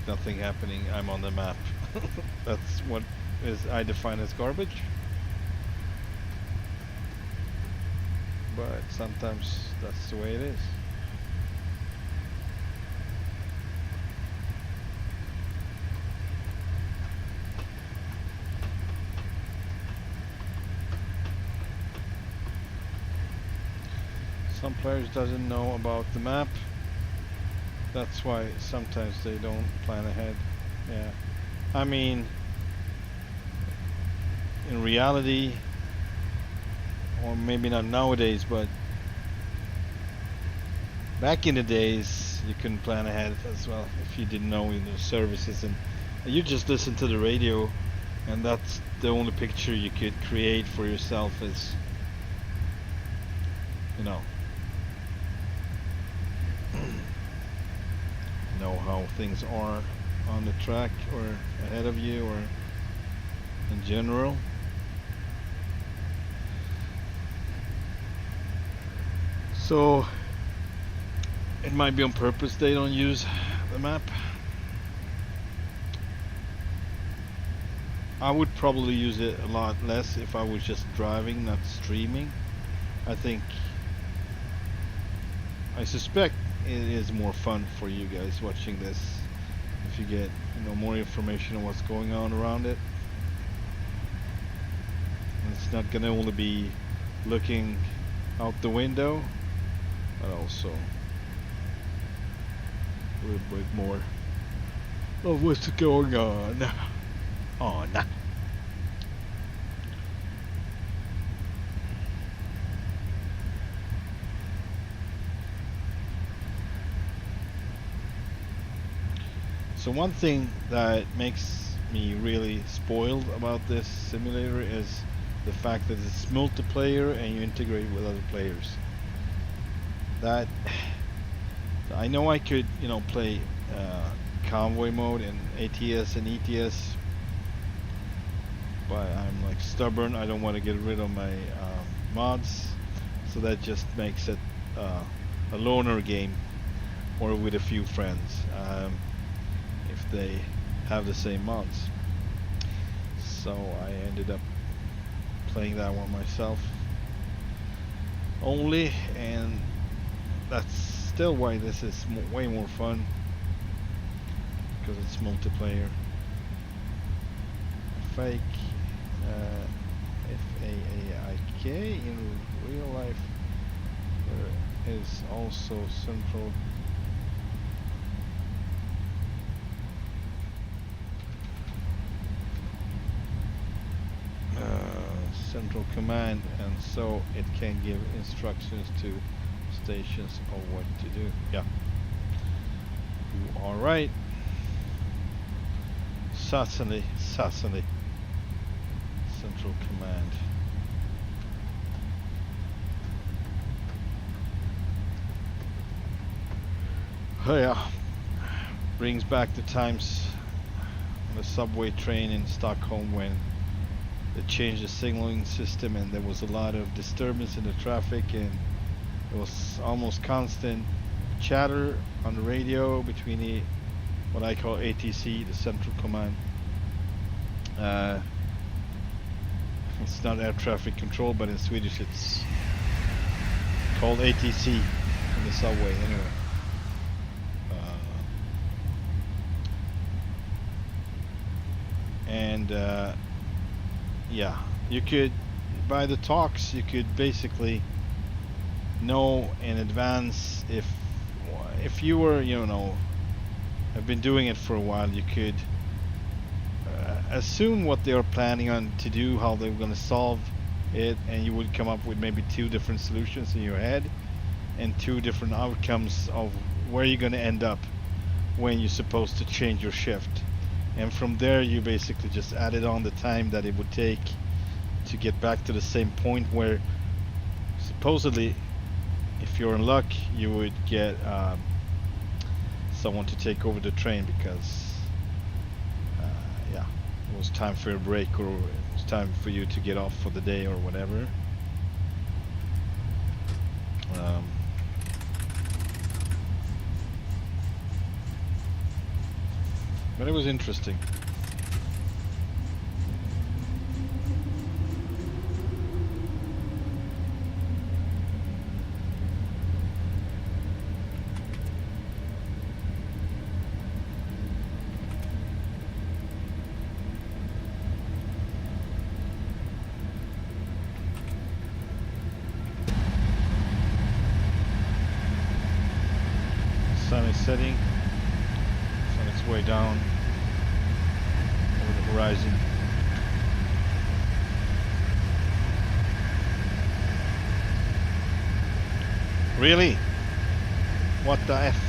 Nothing happening, I'm on the map. That's what I define as garbage. But sometimes that's the way it is. Some players doesn't know about the map. That's why sometimes they don't plan ahead. Yeah. I mean, in reality, or maybe not nowadays, but back in the days, you couldn't plan ahead as well if you didn't know the services, and you just listen to the radio, and that's the only picture you could create for yourself is, you know how things are on the track or ahead of you or in general. So it might be on purpose they don't use the map. I would probably use it a lot less if I was just driving, not streaming. I suspect it is more fun for you guys watching this if you get more information on what's going on around it. And it's not gonna only be looking out the window, but also a little bit more of what's going on. So one thing that makes me really spoiled about this simulator is the fact that it's multiplayer and you integrate with other players. That I know I could, play convoy mode in ATS and ETS, but I'm like stubborn. I don't want to get rid of my mods, so that just makes it a loner game or with a few friends. If they have the same mods. So I ended up playing that one myself only, and that's still why this is way more fun, because it's multiplayer. Fake F-A-A-I-K in real life. There is also central command, and so it can give instructions to stations of what to do. Yeah, you are right. Certainly central command. Oh yeah, brings back the times on the subway train in Stockholm when they changed the signaling system and there was a lot of disturbance in the traffic, and it was almost constant chatter on the radio between what I call ATC, the central command. It's not air traffic control, but in Swedish it's called ATC in the subway anyway. Yeah, you could, by the talks, you could basically know in advance if you were, have been doing it for a while, you could assume what they are planning on to do, how they're going to solve it, and you would come up with maybe 2 different solutions in your head and 2 different outcomes of where you're going to end up when you're supposed to change your shift. And from there you basically just added on the time that it would take to get back to the same point where supposedly, if you're in luck, you would get someone to take over the train because it was time for a break, or it was time for you to get off for the day or whatever. But it was interesting. sun is setting. It's on its way down over the horizon. Really? What the F?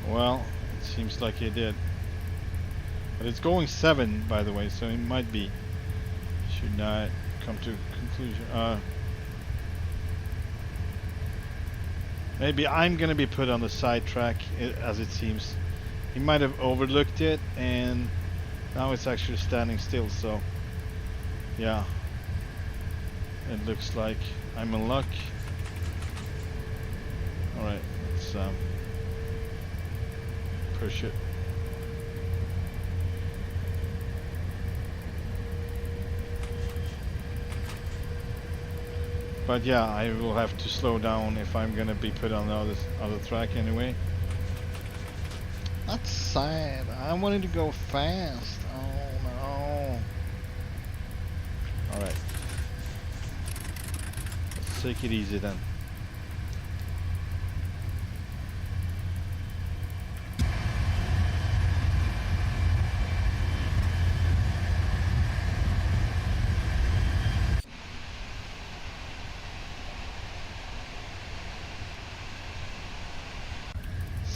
Well, it seems like it did. But it's going 7, by the way, so it might be. Should not come to conclusion. Maybe I'm gonna be put on the sidetrack, as it seems. He might have overlooked it, and now it's actually standing still, so... yeah. It looks like I'm in luck. Alright, let's push it. But yeah, I will have to slow down if I'm gonna be put on the other track anyway. That's sad. I wanted to go fast. Oh no. Alright. Let's take it easy then.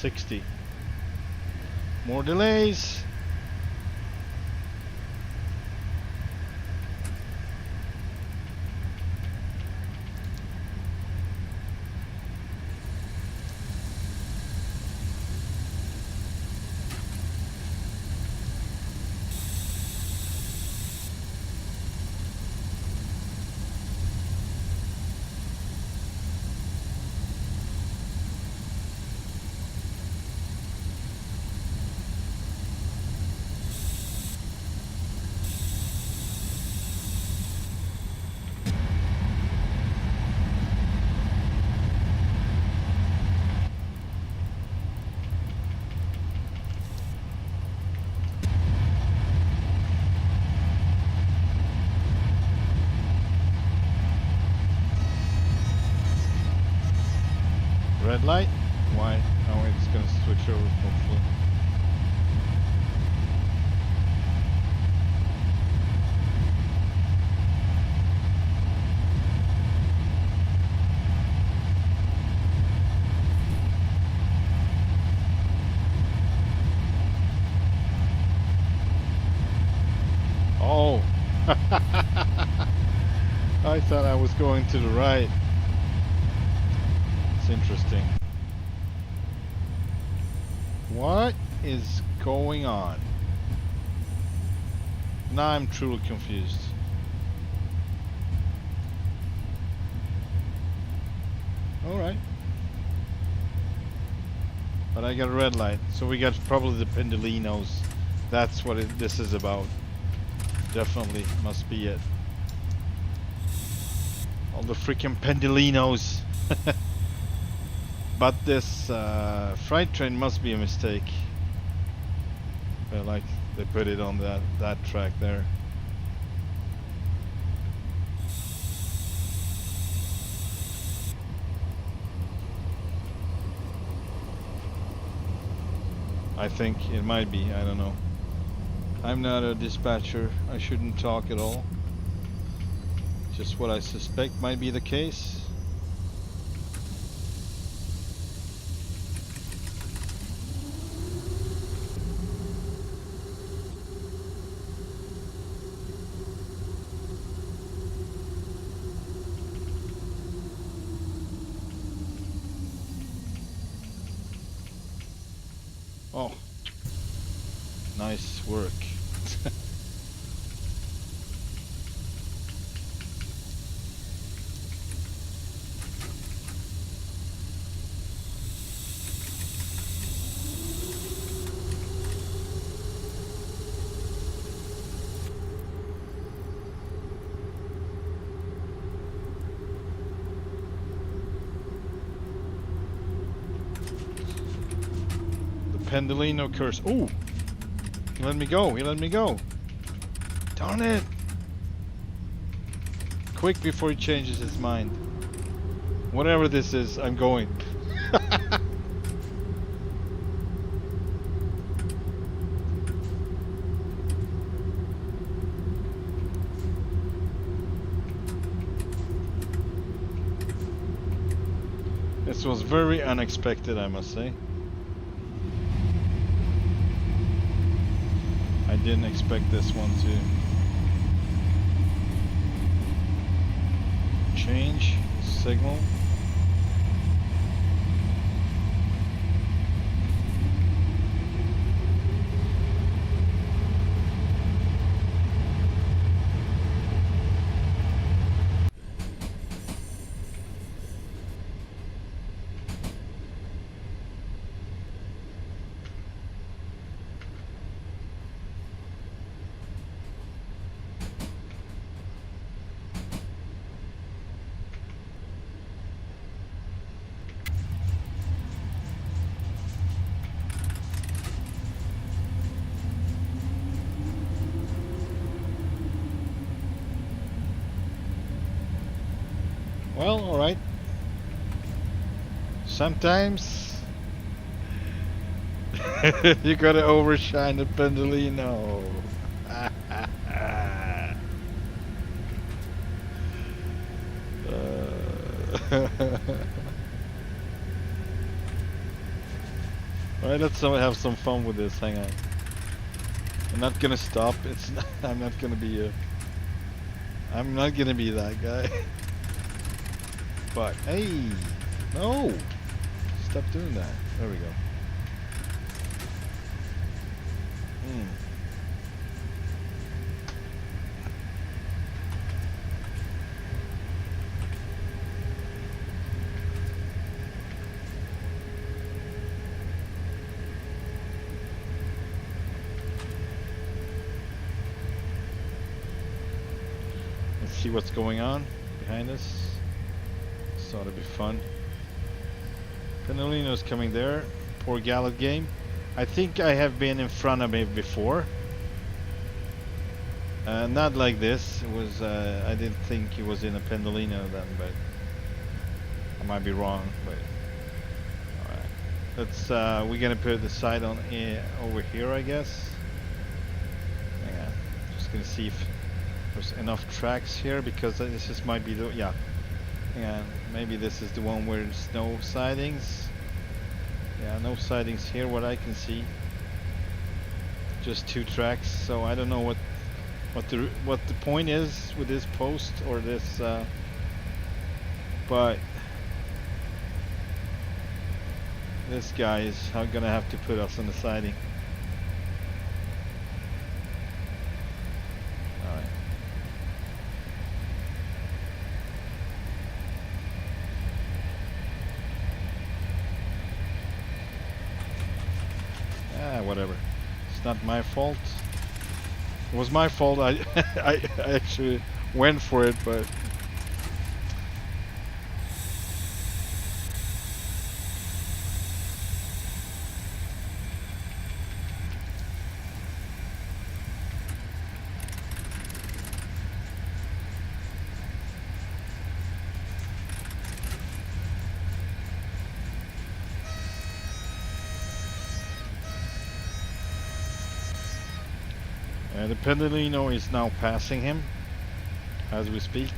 $60. More delays. Red light? Why? Oh, it's gonna switch over, hopefully. Oh! I thought I was going to the right. Interesting. What is going on? Now I'm truly confused. Alright. But I got a red light, so we got probably the Pendolinos. That's what this is about. Definitely must be it. All the freaking Pendolinos. But this freight train must be a mistake. Like they put it on that track there. I think it might be, I don't know. I'm not a dispatcher, I shouldn't talk at all. Just what I suspect might be the case. Oh, nice work. Pendolino curse. Ooh! He let me go. He let me go. Darn it! Quick before he changes his mind. Whatever this is, I'm going. This was very unexpected, I must say. I didn't expect this one to change signal. Well, alright. Sometimes you gotta overshine the Pendolino. Alright, let's have some fun with this. Hang on. I'm not gonna stop. It's not, I'm not gonna be that guy. But hey, no, stop doing that. There we go. Let's see what's going on behind us. Thought it'd be fun. Pendolino's coming there. Poor Gallet game. I think I have been in front of him before. Not like this. It was. I didn't think he was in a Pendolino then, but I might be wrong. But all right, let's. We're gonna put the side on over here, I guess. Hang on. Just gonna see if there's enough tracks here because this just might be the yeah. Hang on, maybe this is the one where there's no sidings. Yeah, no sidings here, what I can see. Just 2 tracks, so I don't know what the point is with this post or this. But this guy is gonna have to put us on the siding. Whatever. It's not my fault. It was my fault. I actually went for it, but the Pendolino is now passing him as we speak.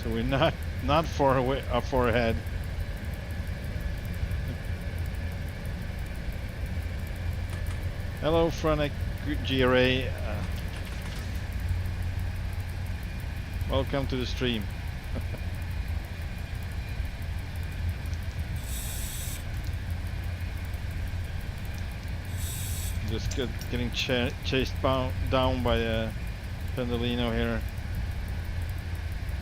So we're not far away, far ahead. Hello, Fronic GRA. Welcome to the stream. Just getting chased down by a Pendolino here.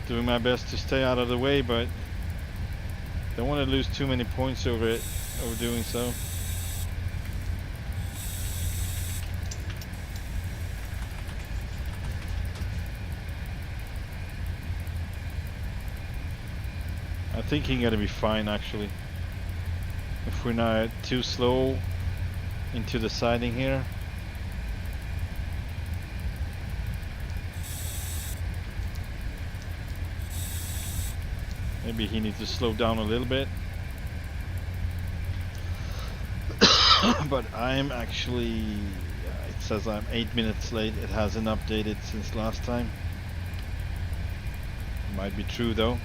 Doing my best to stay out of the way, but don't want to lose too many points over doing so. I think he's gonna be fine actually. If we're not too slow into the siding here. Maybe he needs to slow down a little bit. But I'm actually, it says I'm 8 minutes late. It hasn't updated since last time. Might be true though.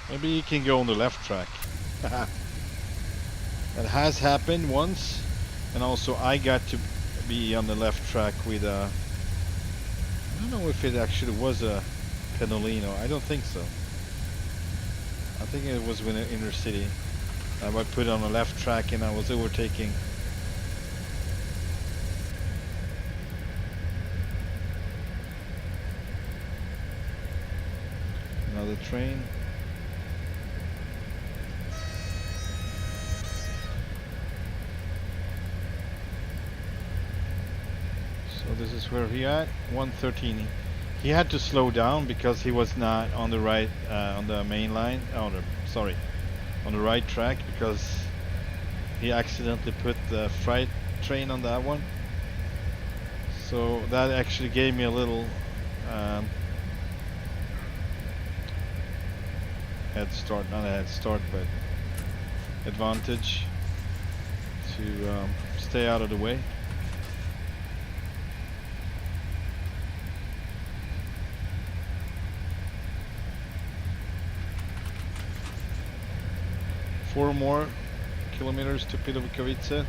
Maybe you can go on the left track. That has happened once, and also I got to be on the left track with a, I don't know if it actually was a Pedalino. I don't think so. I think it was in the inner city. I put it on the left track and I was overtaking. Another train. So this is where he at, 113. He had to slow down because he was not on the right, on the main line, on the right track, because he accidentally put the freight train on that one. So that actually gave me a little head start, not a head start, but advantage to stay out of the way. Four more kilometers to Pilovicovice.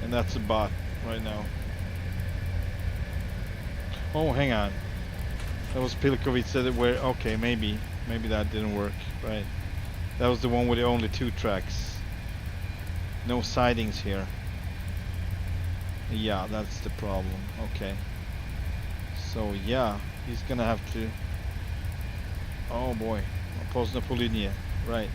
And that's a bot right now. Oh, hang on. That was Pilovicovice where, okay, maybe that didn't work, right? That was the one with the only 2 tracks. No sidings here. Yeah, that's the problem. Okay. So yeah, he's gonna have to. Oh boy, Poznań Polinia, right?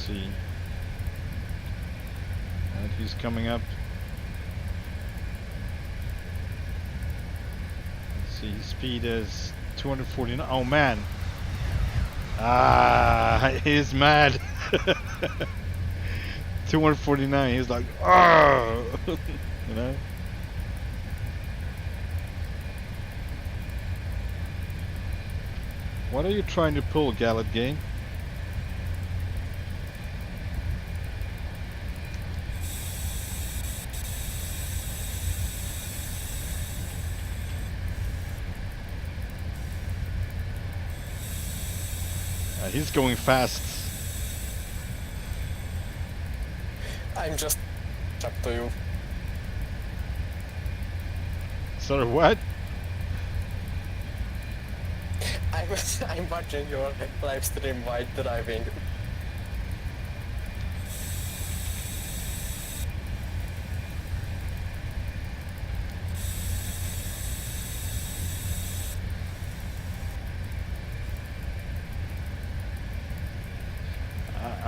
See. And he's coming up. Let's see, his speed is 249. Oh man. Ah, he's mad. 249. He's like, oh, you know. What are you trying to pull, Gallet Game? He's going fast. I'm just up to you. Sorry, what? I'm watching your live stream while driving.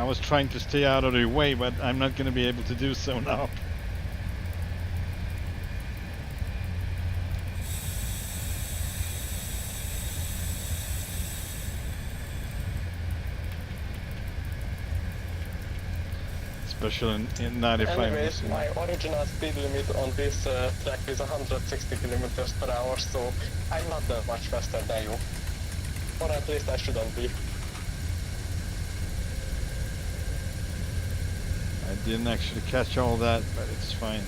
was trying to stay out of their way, but I'm not going to be able to do so now. Especially in 95. Anyways, my original speed limit on this track is 160 kilometers per hour, so I'm not that much faster than you. Or at least I shouldn't be. I didn't actually catch all that, but it's fine.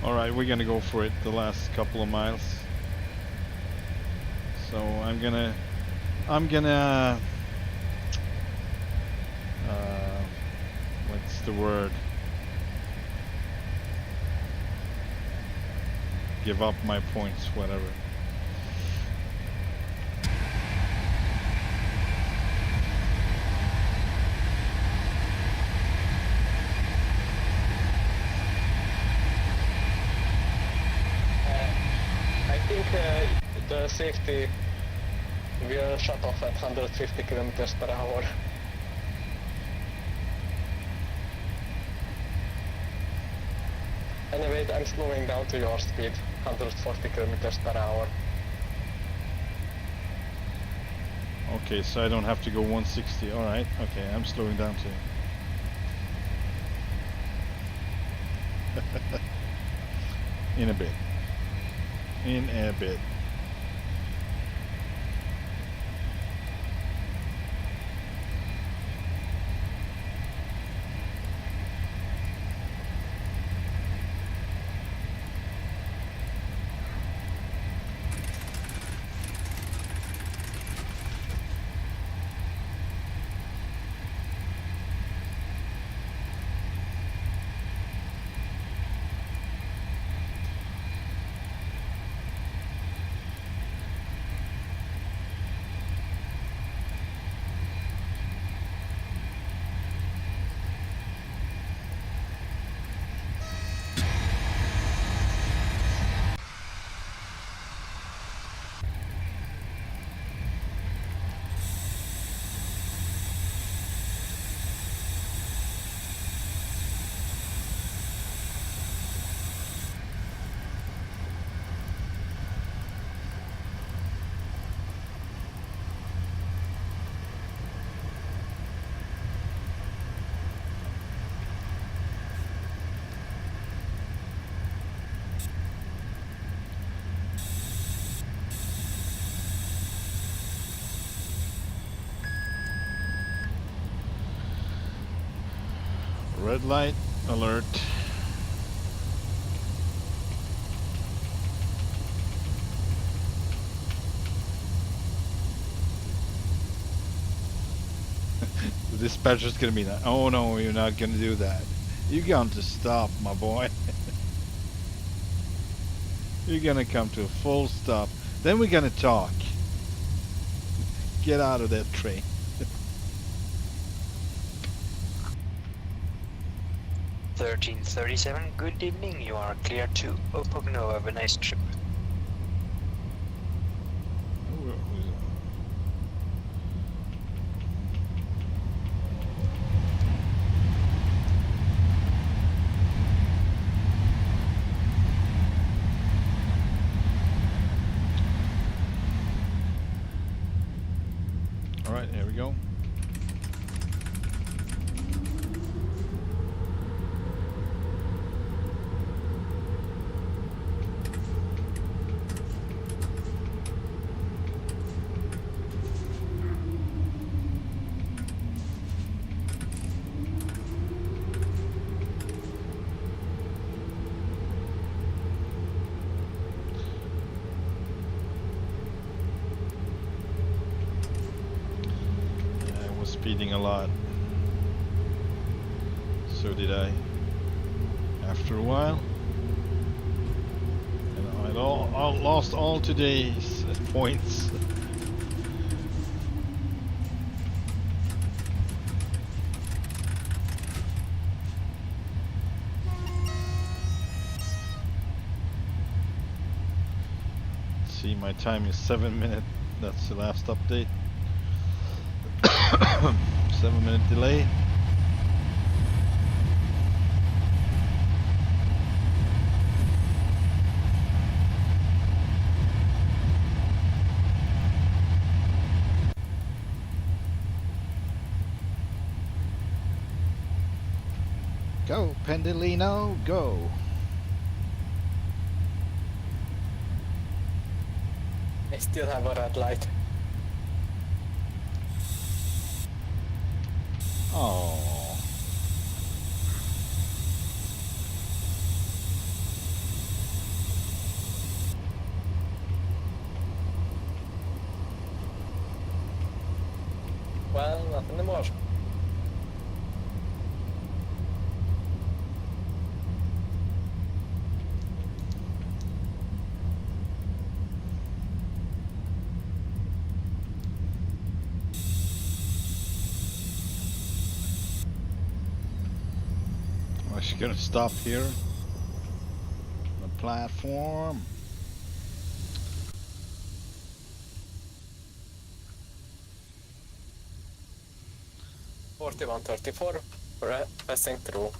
Alright, we're gonna go for it the last couple of miles. So I'm gonna what's the word? Give up my points, whatever. I think the safety will shut off at 150 kilometers per hour. Anyway, I'm slowing down to your speed, 140 kilometers per hour. Okay, so I don't have to go 160. Alright, okay, I'm slowing down too. In a bit. In a bit. Red light alert. The dispatcher's gonna be like, oh no, you're not gonna do that. You're going to stop, my boy. You're gonna come to a full stop. Then we're gonna talk. Get out of that train. 1337, good evening. You are clear to Opogno. Have a nice trip. All right, here we go. Speeding a lot. so did I. After a while. And I'd lost all today's points. See, my time is 7 minutes. That's the last update. 7-minute delay. Go, Pendolino, go. I still have a red light. Oh. Well, not anymore. I'm actually gonna stop here. The platform. $41.34 passing through.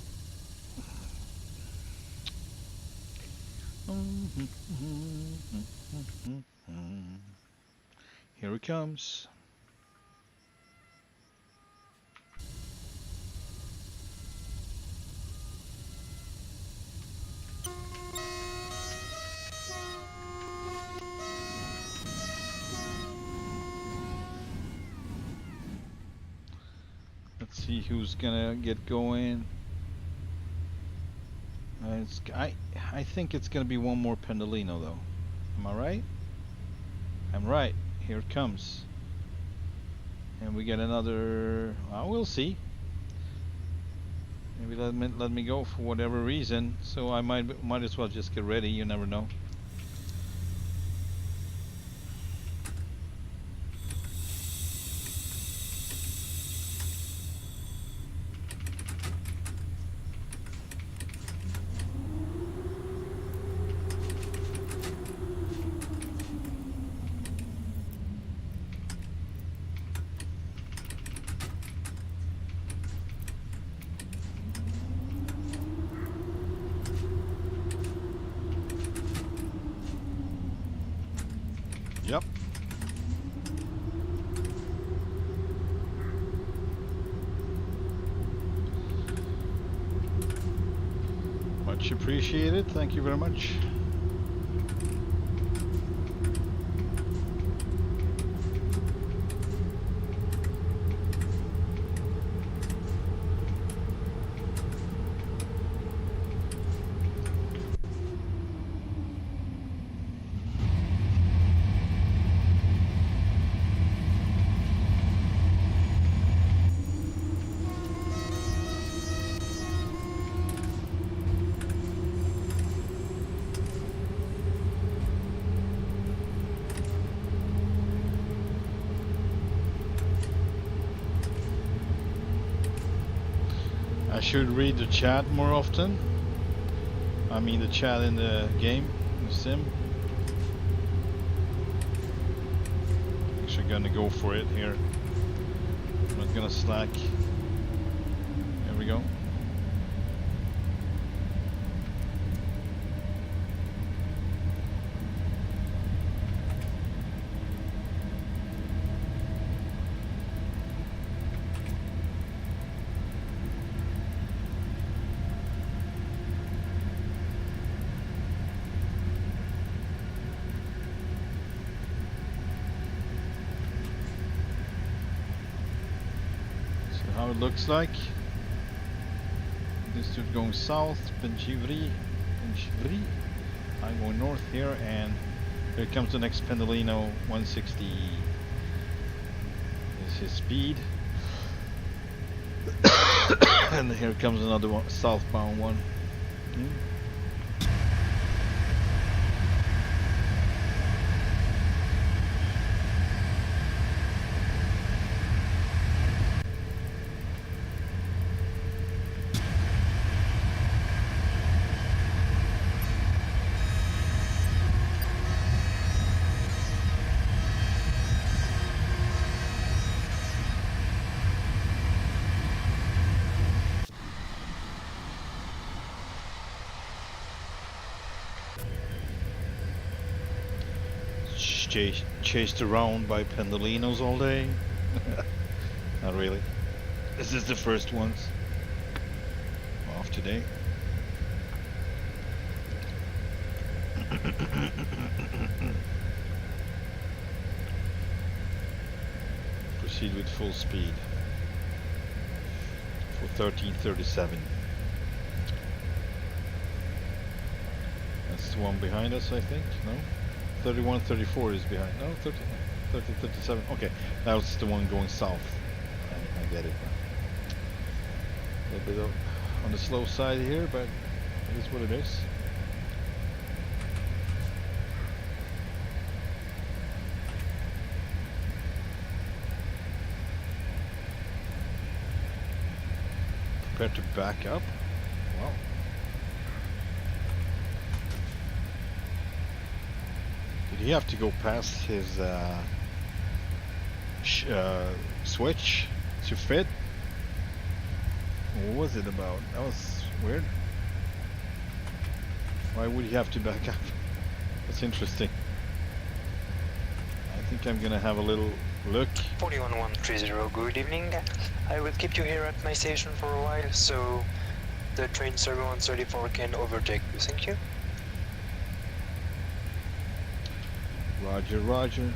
Here he comes. Let's see who's gonna get going. I think it's gonna be one more Pendolino though. Am I right? I'm right. Here it comes. And we get another. Well, we'll see. Maybe let me go for whatever reason. So I might as well just get ready. You never know. Yep. Much appreciated. Thank you very much. I should read the chat more often. I mean the chat in the game, in the sim. Actually gonna go for it here. I'm not gonna slack. There we go. How it looks like. This dude going south, Benchivri. I'm going north here, and here comes the next Pendolino. 160 is his speed. And here comes another one, southbound one. Chased around by pendolinos all day? Not really. This is the first ones off today. Proceed with full speed for 1337. That's the one behind us, I think. No? 3134 is behind. No, 3037. Okay, that was the one going south. I get it now. A little bit on the slow side here, but it is what it is. Prepare to back up. Wow. Did he have to go past his switch to fit? What was it about? That was weird. Why would he have to back up? That's interesting. I think I'm gonna have a little look. 41130, good evening. I will keep you here at my station for a while, so the train 7134 can overtake you. Thank you. Roger, roger.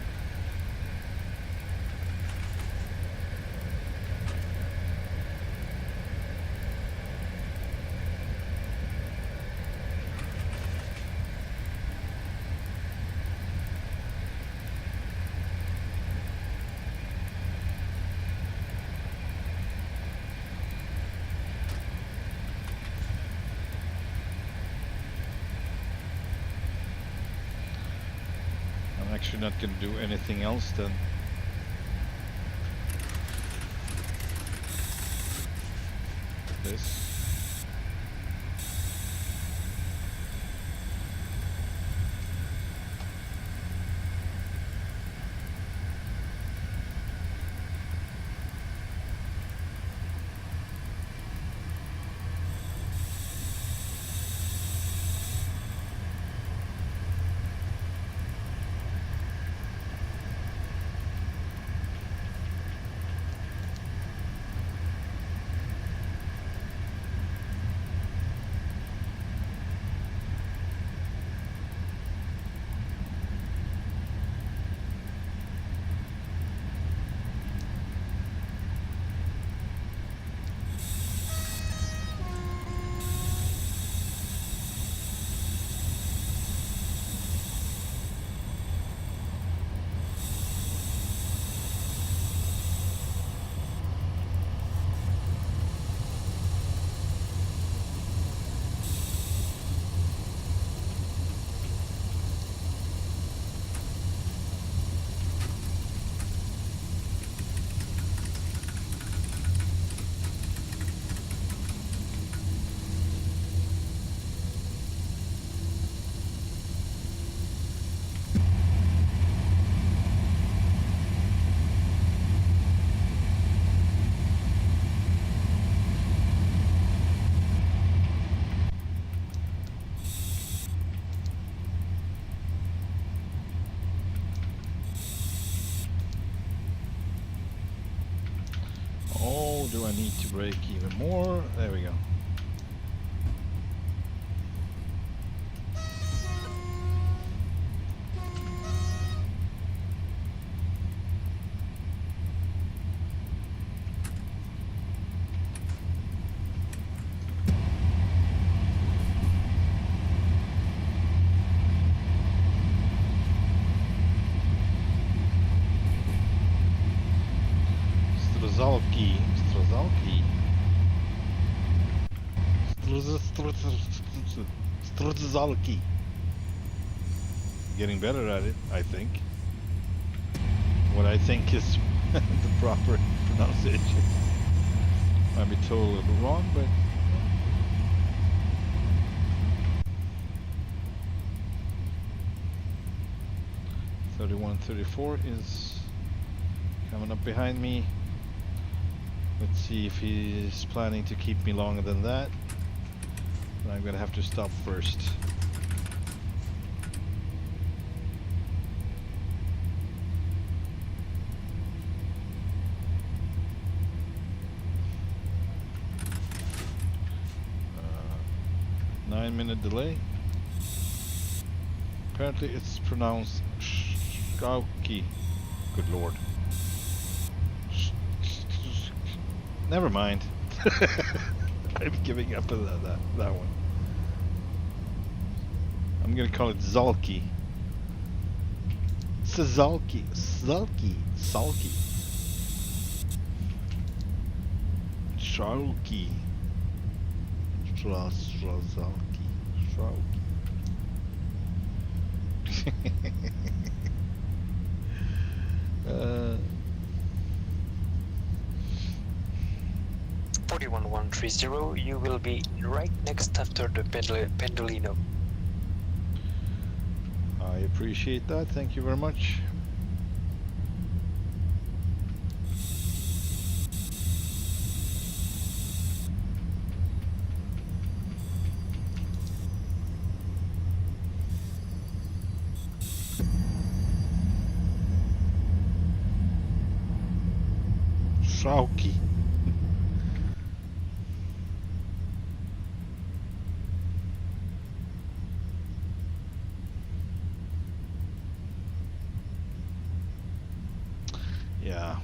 Actually not going to do anything else than this. Oh, do I need to brake even more? There we go. Strazalki. Strudzalki. Getting better at it, I think. What I think is the proper pronunciation. Might be totally a little bit wrong, but 3134 is coming up behind me. Let's see if he's planning to keep me longer than that. But I'm gonna have to stop first. Uh, 9-minute delay. Apparently it's pronounced Schauki. Good lord. Never mind. I'm giving up on that one. I'm gonna call it Zalki. Zalki. Zalki. Zalki. Shrauki. Zalki. Shrauki. 41130, you will be right next after the Pendolino. I appreciate that. Thank you very much. Shauki. Yeah.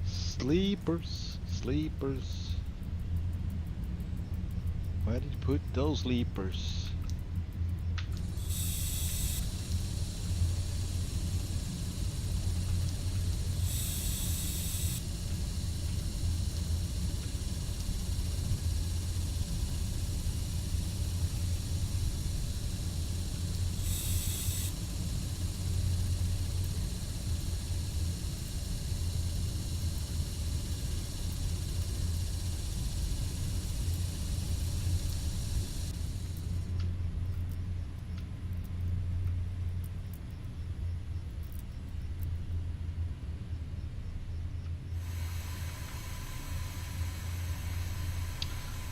Sleepers. Sleepers. Where did you put those sleepers?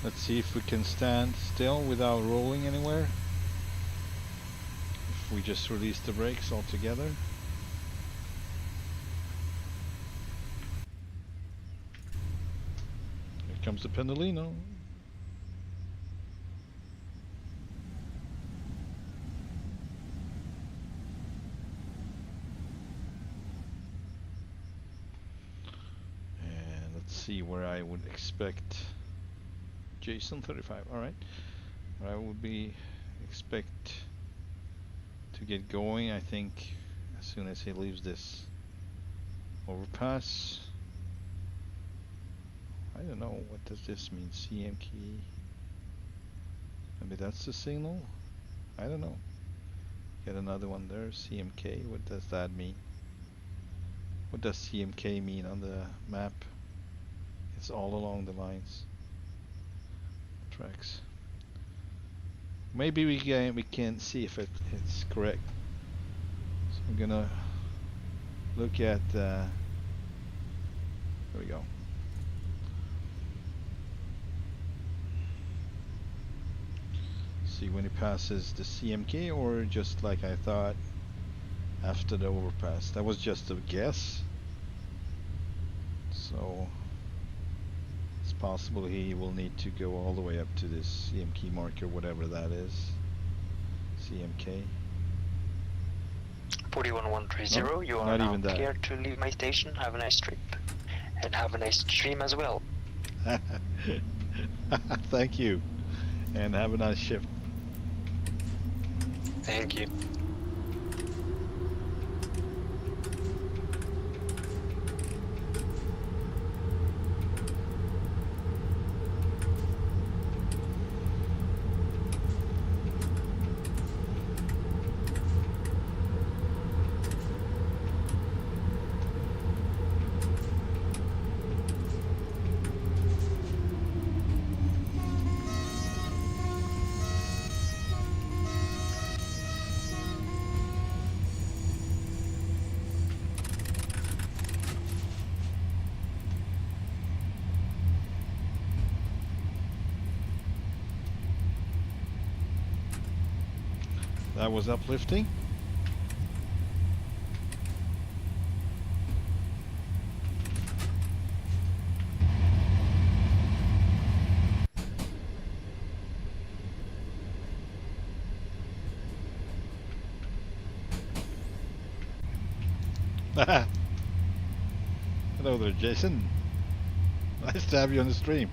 Let's see if we can stand still without rolling anywhere. If we just release the brakes altogether. Here comes the Pendolino. And let's see where I would expect Jason 35. All right, I would be expect to get going. I think as soon as he leaves this overpass. I don't know, what does this mean? CM key. Maybe that's the signal. I don't know. Get another one there. CMK. What does that mean? What does CMK mean on the map? It's all along the lines. Tracks. Maybe we can see if it's correct. So I'm gonna look at there we go. See when it passes the CMK, or just like I thought after the overpass. That was just a guess. So it's possible he will need to go all the way up to this CMK marker, whatever that is. CMK. 41130, No, you are not now even that. clear to leave my station. Have a nice trip. And have a nice stream as well. Thank you. And have a nice shift. Thank you. That was uplifting. Hello there, Jason. Nice to have you on the stream.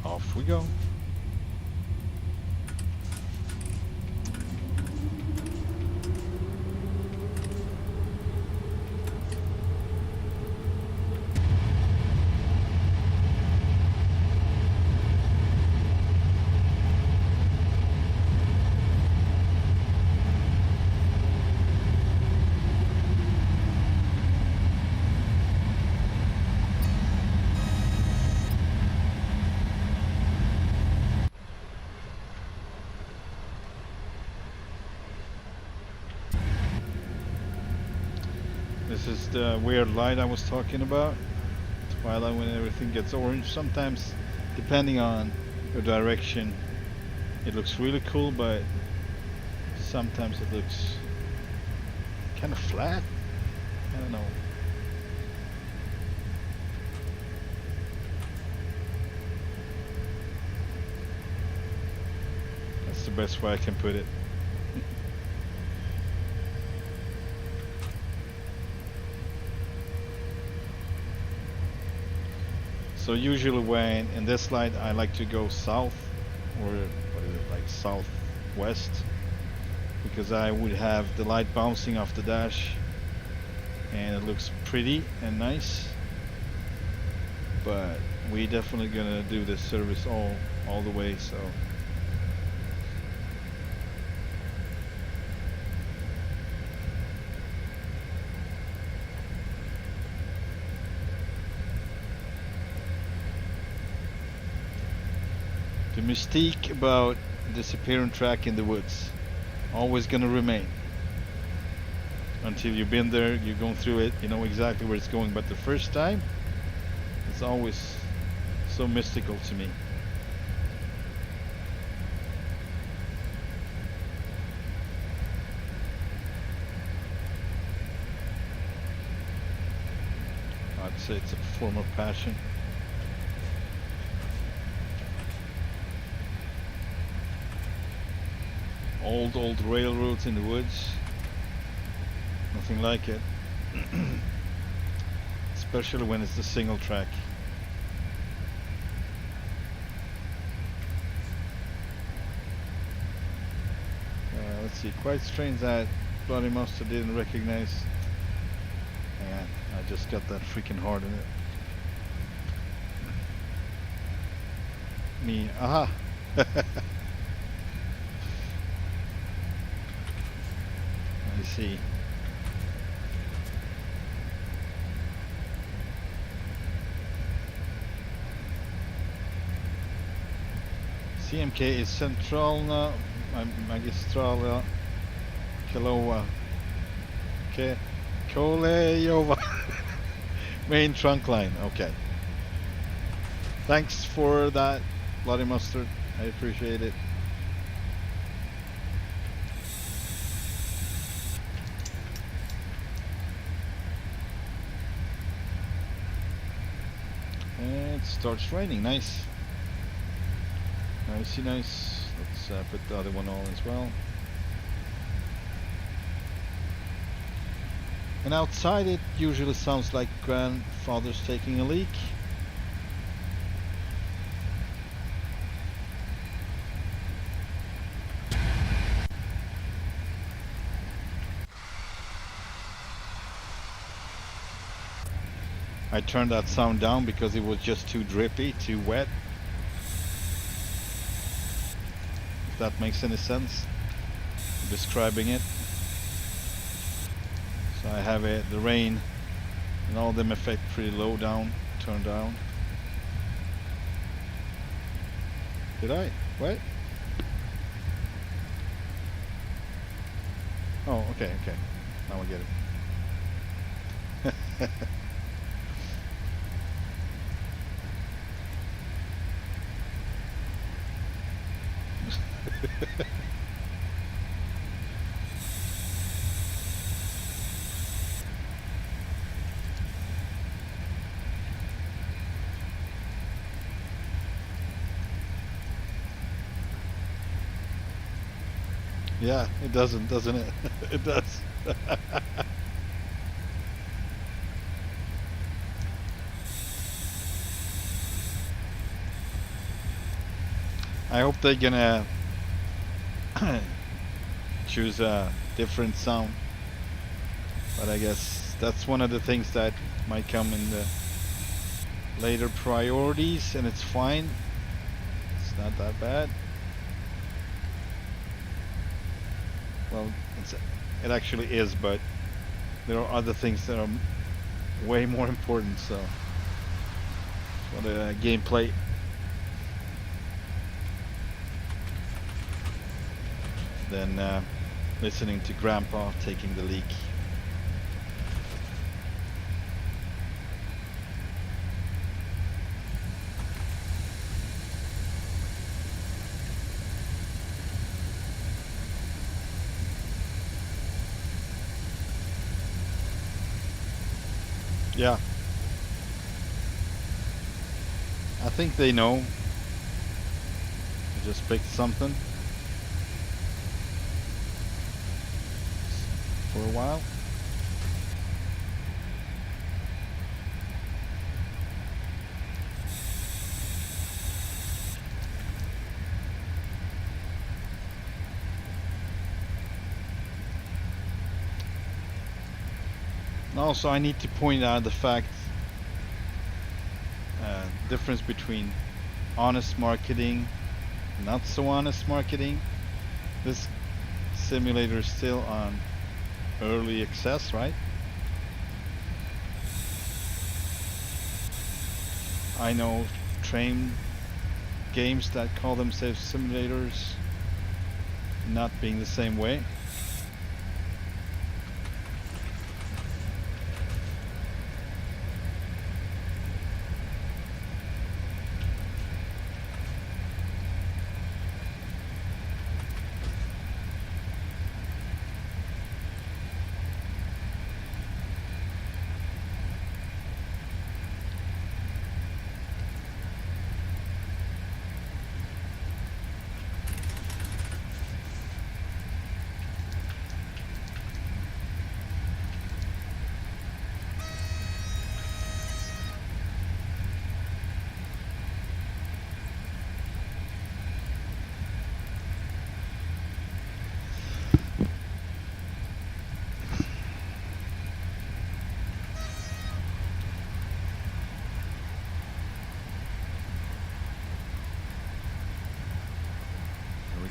Off we go. This is the weird light I was talking about. Twilight, when everything gets orange. Sometimes, depending on your direction, it looks really cool, but sometimes it looks kind of flat. I don't know. That's the best way I can put it. So usually when in this light I like to go south, or what is it, like southwest, because I would have the light bouncing off the dash and it looks pretty and nice. But we definitely gonna do this service all the way, so the mystique about disappearing track in the woods always gonna remain. Until you've been there, you're going through it, you know exactly where it's going, but the first time, it's always so mystical to me. I'd say it's a form of passion. Old railroads in the woods. Nothing like it. Especially when it's the single track. Let's see, quite strange that Bloody Monster didn't recognize. Hang on, I just got that freaking hard in it. Me, aha! I see. CMK is Centralna Magistrala Kalowa Kolejova main trunk line. Okay. Thanks for that, Bloody Mustard. I appreciate it. And it starts raining. Nice. Nicey nice. Let's put the other one on as well. And outside it usually sounds like grandfather's taking a leak. I turned that sound down because it was just too drippy, too wet. If that makes any sense, describing it. So I have the rain and all them effect pretty low down, turned down. Did I? What? Oh, okay, okay. Now I get it. Yeah, it doesn't it? It does. I hope they're gonna choose a different sound, but I guess that's one of the things that might come in the later priorities, and it's fine. It's not that bad. Well, it actually is, but there are other things that are way more important. So for the gameplay. Than listening to Grandpa taking the leak. Yeah. I think they know. I just picked something. For a while. And also, I need to point out the fact difference between honest marketing, not so honest marketing. This simulator is still on early access, right? I know train games that call themselves simulators not being the same way.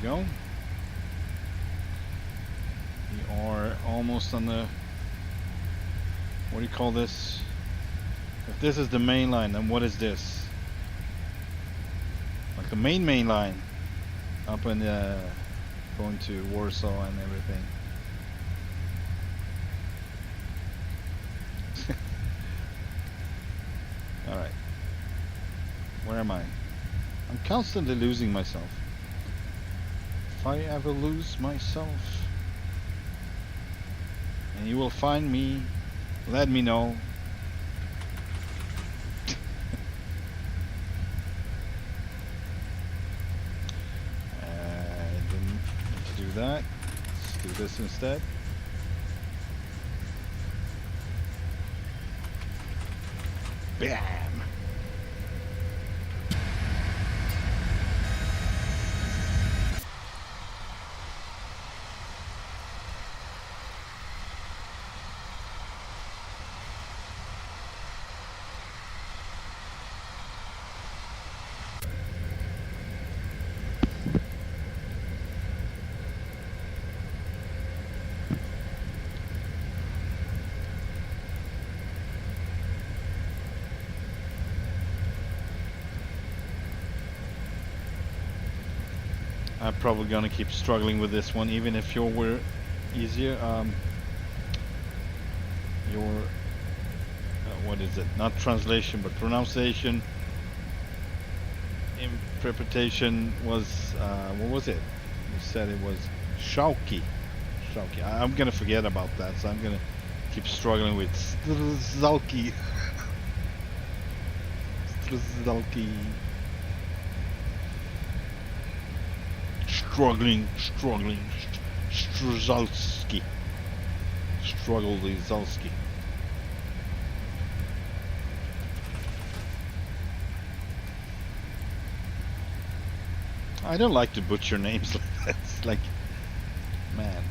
Go. We are almost on the, what do you call this? If this is the main line, then what is this? Like the main line up in going to Warsaw and everything. All right. Where am I? I'm constantly losing myself. If I ever lose myself, and you will find me, let me know. I didn't need to do that. Let's do this instead. Bam! I'm probably gonna keep struggling with this one, even if your were easier. Your what is it? Not translation, but pronunciation, interpretation was what was it? You said it was Shauki. Shauki. I'm gonna forget about that, so I'm gonna keep struggling with Zalki. Zalki. Struggling. Struzalski. Struggle Zalski. I don't like to butcher names like that. It's like, man.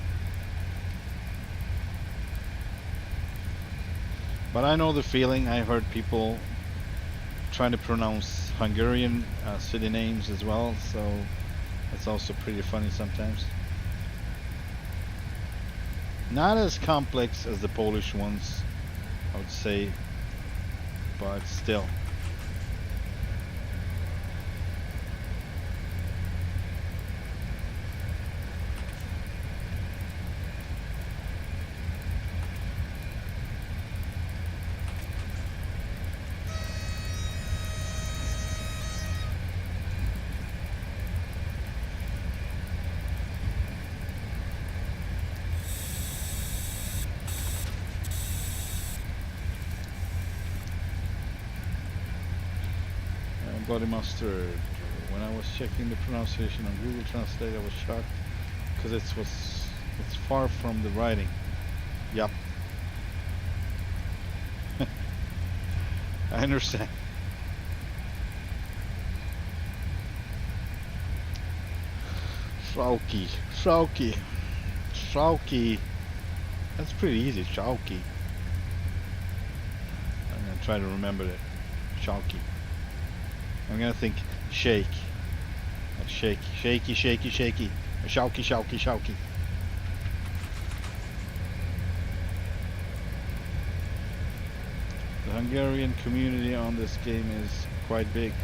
But I know the feeling. I heard people trying to pronounce Hungarian city names as well, so it's also pretty funny sometimes. Not as complex as the Polish ones, I would say, but still. Body mustard. When I was checking the pronunciation on Google Translate, I was shocked because it's far from the writing. Yup. I understand. Shauki. That's pretty easy. Shauki. I'm gonna try to remember it. Shauki. I'm gonna think shake. Like shaky. Shauki. The Hungarian community on this game is quite big.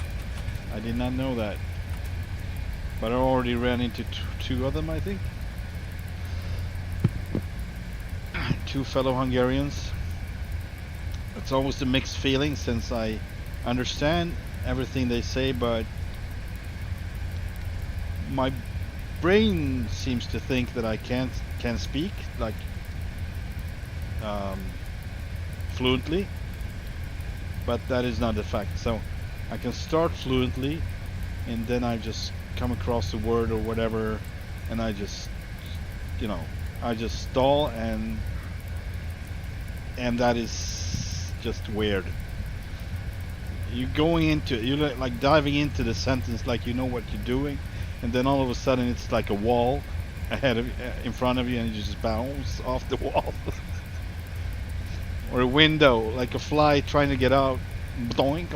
I did not know that. But I already ran into two of them, I think. Two fellow Hungarians. It's always a mixed feeling since I understand everything they say, but my brain seems to think that I can speak like fluently, but that is not the fact. So I can start fluently, and then I just come across a word or whatever, and I just, I just stall, and that is just weird. You're going into it, you're like diving into the sentence like you know what you're doing, and then all of a sudden it's like a wall in front of you, and you just bounce off the wall. Or a window, like a fly trying to get out. Doink.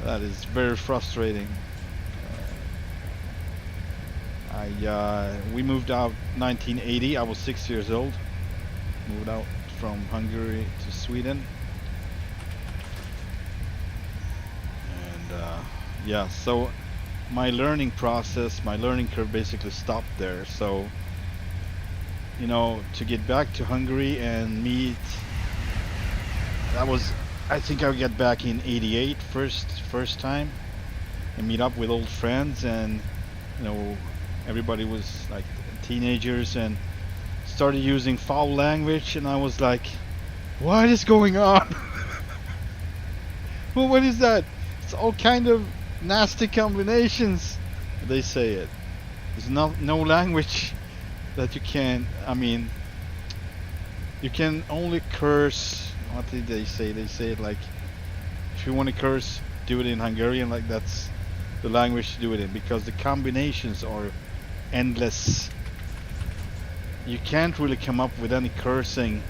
That is very frustrating. We moved out 1980. I was 6 years old. Moved out from Hungary to Sweden. Yeah, so my learning curve basically stopped there. So, to get back to Hungary and meet, I think I got back in '88, first time, and meet up with old friends, and everybody was like teenagers and started using foul language, and I was like, what is going on? Well, what is that? It's all kind of nasty combinations, they say it. There's no language that you can, you can only curse. What did they say? They say it like, if you want to curse, do it in Hungarian, like that's the language to do it in, because the combinations are endless. You can't really come up with any cursing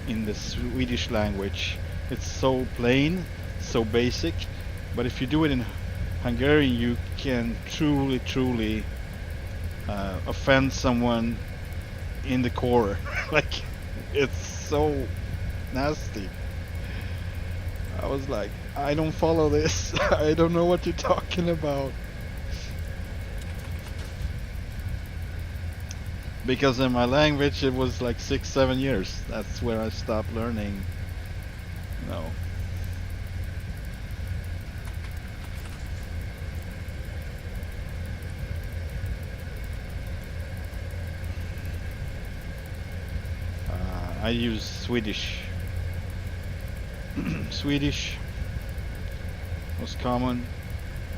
in the Swedish language. It's so plain, so basic, but if you do it in Hungarian, you can truly offend someone in the core. Like, it's so nasty. I was like, I don't follow this. I don't know what you're talking about. Because in my language it was like 6-7 years. That's where I stopped learning. No. I use Swedish. Swedish was common.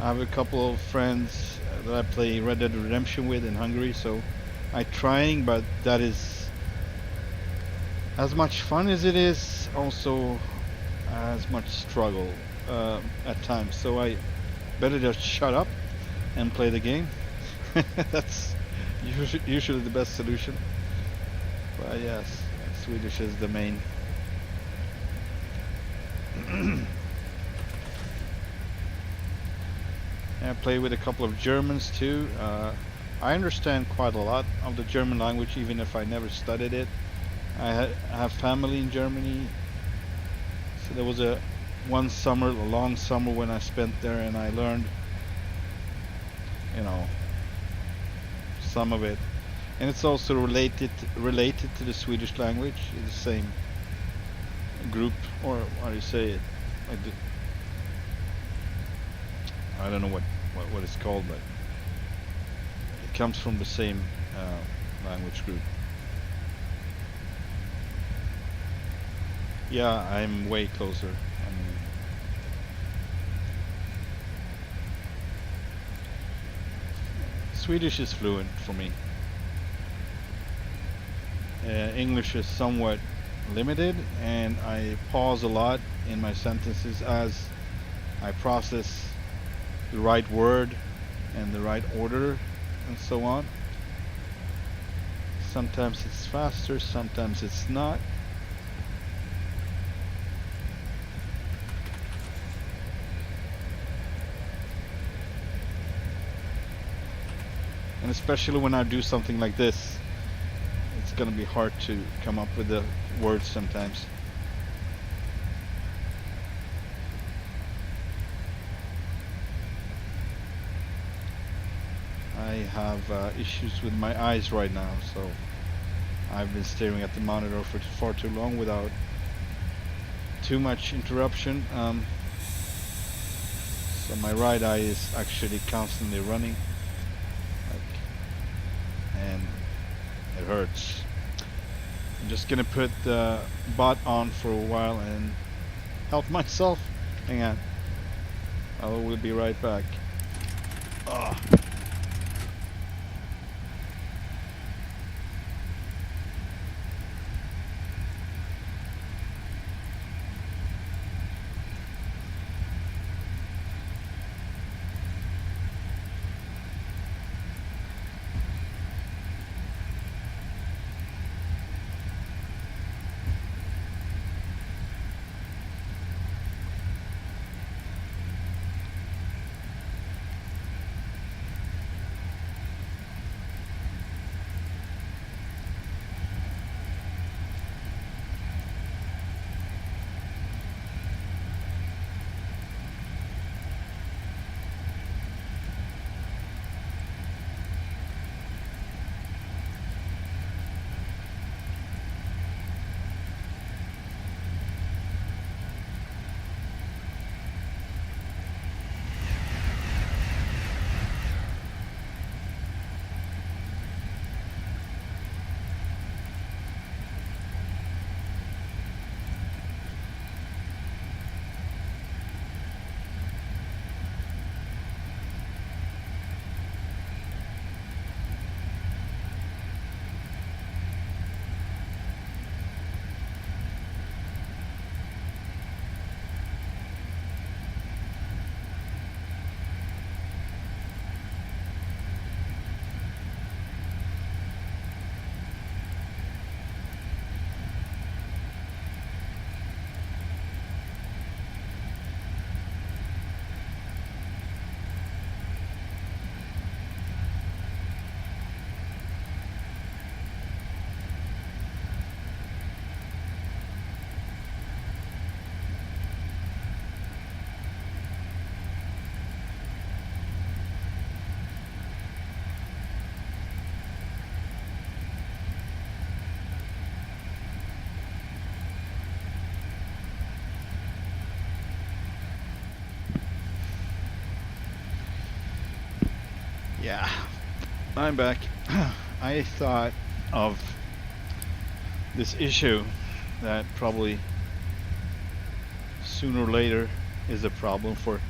I have a couple of friends that I play Red Dead Redemption with in Hungary, so I trying, but that is as much fun as it is, also as much struggle at times. So I better just shut up and play the game. That's usually the best solution. But yes, Swedish is the main. I play with a couple of Germans too. I understand quite a lot of the German language, even if I never studied it. I have family in Germany, so there was a long summer when I spent there, and I learned, some of it. And it's also related to the Swedish language. It's the same group, or how do you say it? I don't know what it's called, but it comes from the same language group. Yeah, I'm way closer. Swedish is fluent for me. English is somewhat limited, and I pause a lot in my sentences as I process the right word and the right order and so on. Sometimes it's faster, sometimes it's not. And especially when I do something like this, it's gonna be hard to come up with the words sometimes. I have issues with my eyes right now, so I've been staring at the monitor for far too long without too much interruption. So my right eye is actually constantly running, and it hurts. I'm just gonna put the bot on for a while and help myself. Hang on, I will be right back. Ah. Yeah, I'm back. I thought of this issue that probably sooner or later is a problem for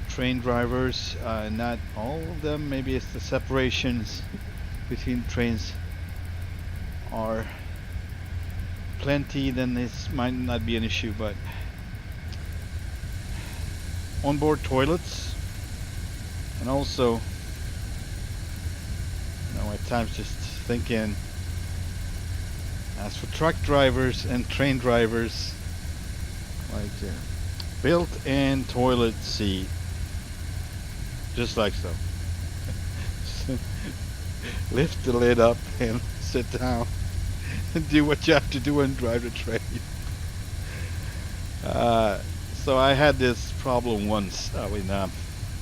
train drivers. Not all of them. Maybe it's the separations between trains are plenty, then this might not be an issue, but onboard toilets, and also, you know, at times just thinking, as for truck drivers and train drivers, like built-in toilet seat, just like so. Lift the lid up and sit down and do what you have to do and drive the train. So I had this problem once when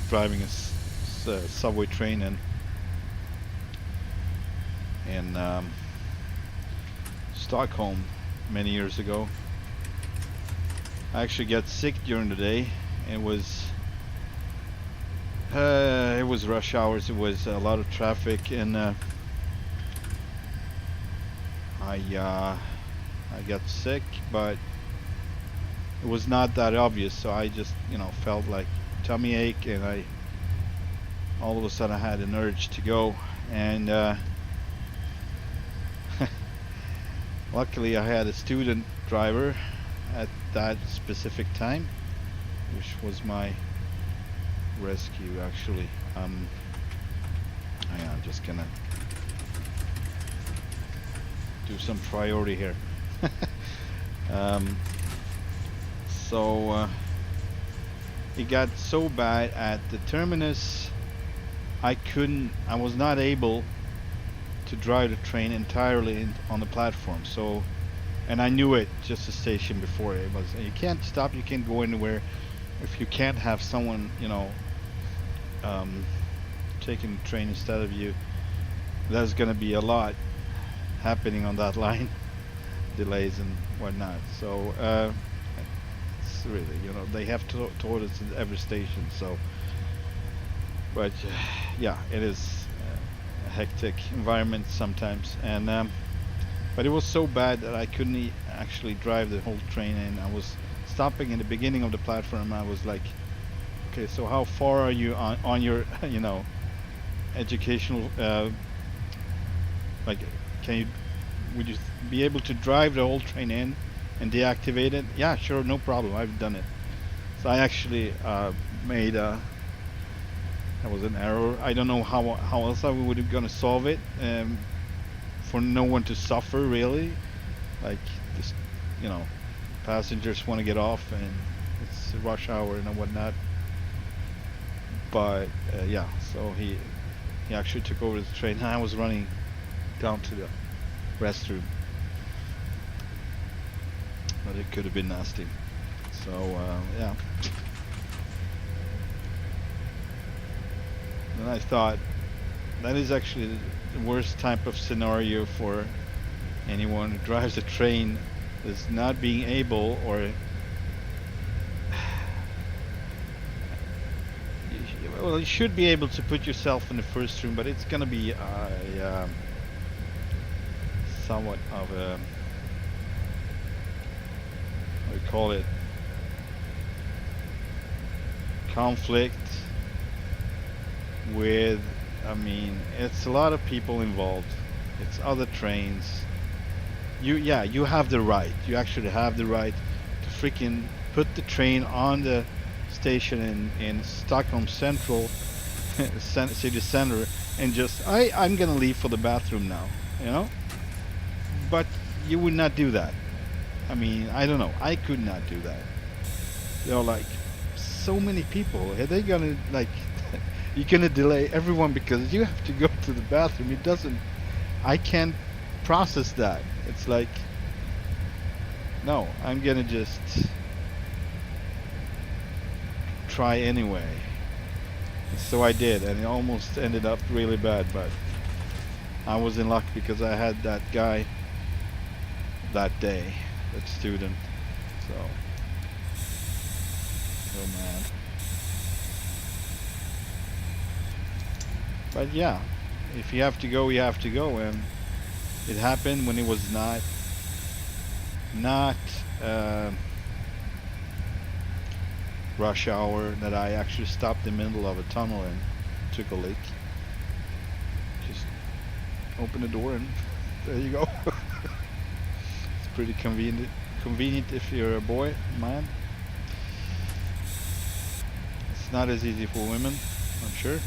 driving a subway train in Stockholm many years ago. I actually got sick during the day. It was rush hours. It was a lot of traffic, and I got sick, but it was not that obvious. So I just, you know, felt like tummy ache, and I all of a sudden I had an urge to go, and luckily I had a student driver at that specific time, which was my rescue actually. Hang on, I'm just gonna do some priority here. So it got so bad at the terminus, I was not able to drive the train entirely on the platform. So, and I knew it just the station before. It was, you can't stop, you can't go anywhere if you can't have someone, you know, taking the train instead of you. There's gonna be a lot happening on that line, delays and whatnot. So it's really, you know, they have toilets at every station. So, but yeah, it is a hectic environment sometimes, and but it was so bad that I couldn't actually drive the whole train, and I was stopping in the beginning of the platform. I was like, okay, so how far are you on your you know, educational like, would you be able to drive the whole train in and deactivate it? Yeah, sure, no problem, I've done it. So I actually made that was an error. I don't know how else I would have gonna solve it, for no one to suffer really. Like, this, you know, passengers want to get off and it's rush hour and whatnot. But yeah, so he actually took over the train, and I was running down to the restroom, but it could have been nasty. So yeah. And I thought that is actually the worst type of scenario for anyone who drives a train, is not being able, or well, you should be able to put yourself in the first room, but it's gonna be somewhat of a, what do you call it, conflict with, I mean, it's a lot of people involved, it's other trains. You have the right, you actually have the right to freaking put the train on the station in Stockholm Central city center and just, I'm gonna leave for the bathroom now, you know. But you would not do that. I mean, I don't know, I could not do that. You know, like, so many people, are they gonna, like, you're gonna delay everyone because you have to go to the bathroom? It doesn't, I can't process that. It's like, no, I'm gonna just try anyway. So I did, and it almost ended up really bad, but I was in luck because I had that guy that day, that student. So, oh man. But yeah, if you have to go, you have to go, and it happened when it was not rush hour that I actually stopped in the middle of a tunnel and took a leak. Just open the door and there you go. It's pretty convenient if you're a boy, man. It's not as easy for women, I'm sure.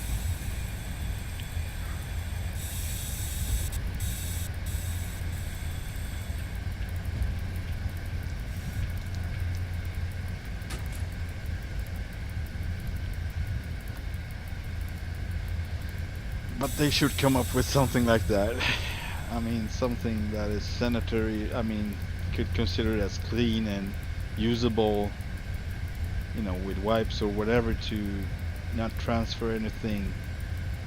But they should come up with something like that. I mean, something that is sanitary. I mean, could consider it as clean and usable, you know, with wipes or whatever, to not transfer anything,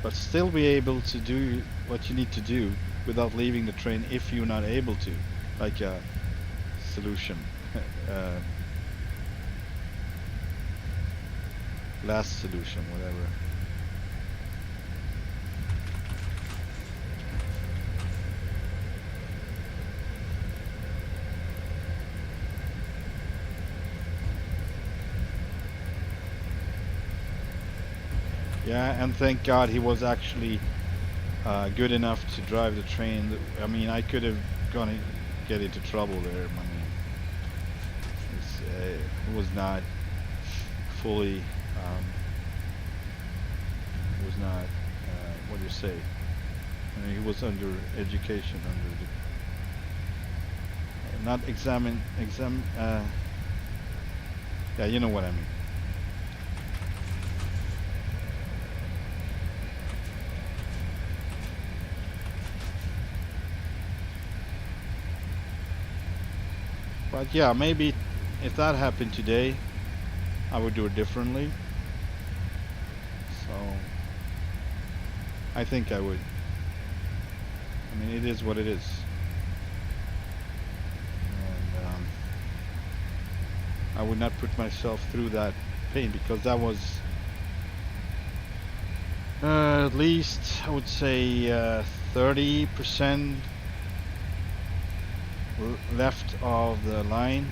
but still be able to do what you need to do without leaving the train if you're not able to, like a solution. Last solution, whatever. Yeah, and thank God he was actually good enough to drive the train. I mean, I could have gone to get into trouble there. I mean, it was not fully, it was not, what do you say? I mean, he was under education, under the, not exam, yeah, you know what I mean. But yeah, maybe if that happened today, I would do it differently. So I think I would. I mean, it is what it is. And I would not put myself through that pain, because that was at least, I would say, 30% left of the line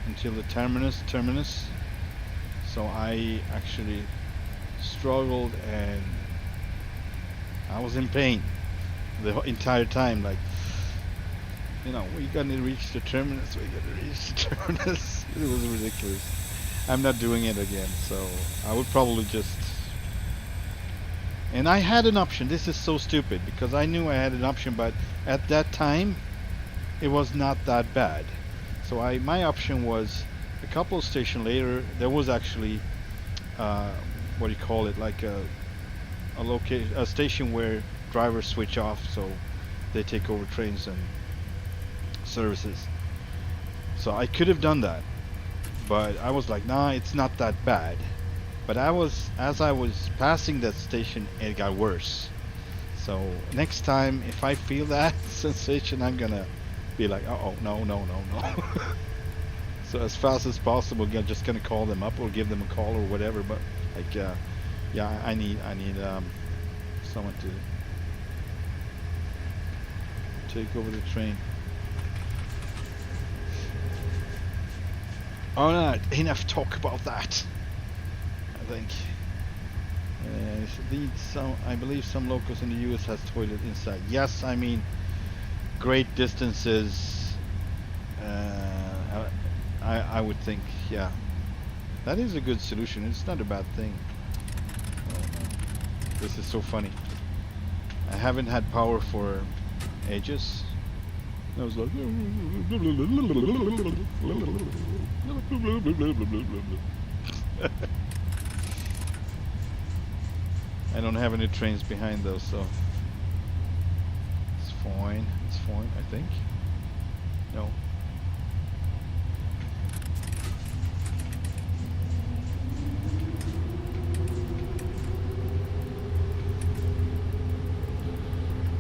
until the terminus. So I actually struggled, and I was in pain the entire time, like, you know, we're gonna reach the terminus, It was ridiculous. I'm not doing it again, so I would probably just, and I had an option. This is so stupid, because I knew I had an option, but at that time it was not that bad. So my option was, a couple of stations later, there was actually what do you call it, like a station where drivers switch off, so they take over trains and services. So I could have done that, but I was like, nah, it's not that bad. But as I was passing that station, it got worse. So next time, if I feel that sensation, I'm gonna be like, oh, no. So as fast as possible, I'm just gonna call them up or give them a call or whatever. But like, yeah, I need someone to take over the train. Alright, enough talk about that. I think. I believe some locals in the US has toilet inside. Yes, I mean, great distances. I would think, yeah, that is a good solution. It's not a bad thing. This is so funny. I haven't had power for ages. I was like, I don't have any trains behind those, so it's fine. It's fine, I think. No.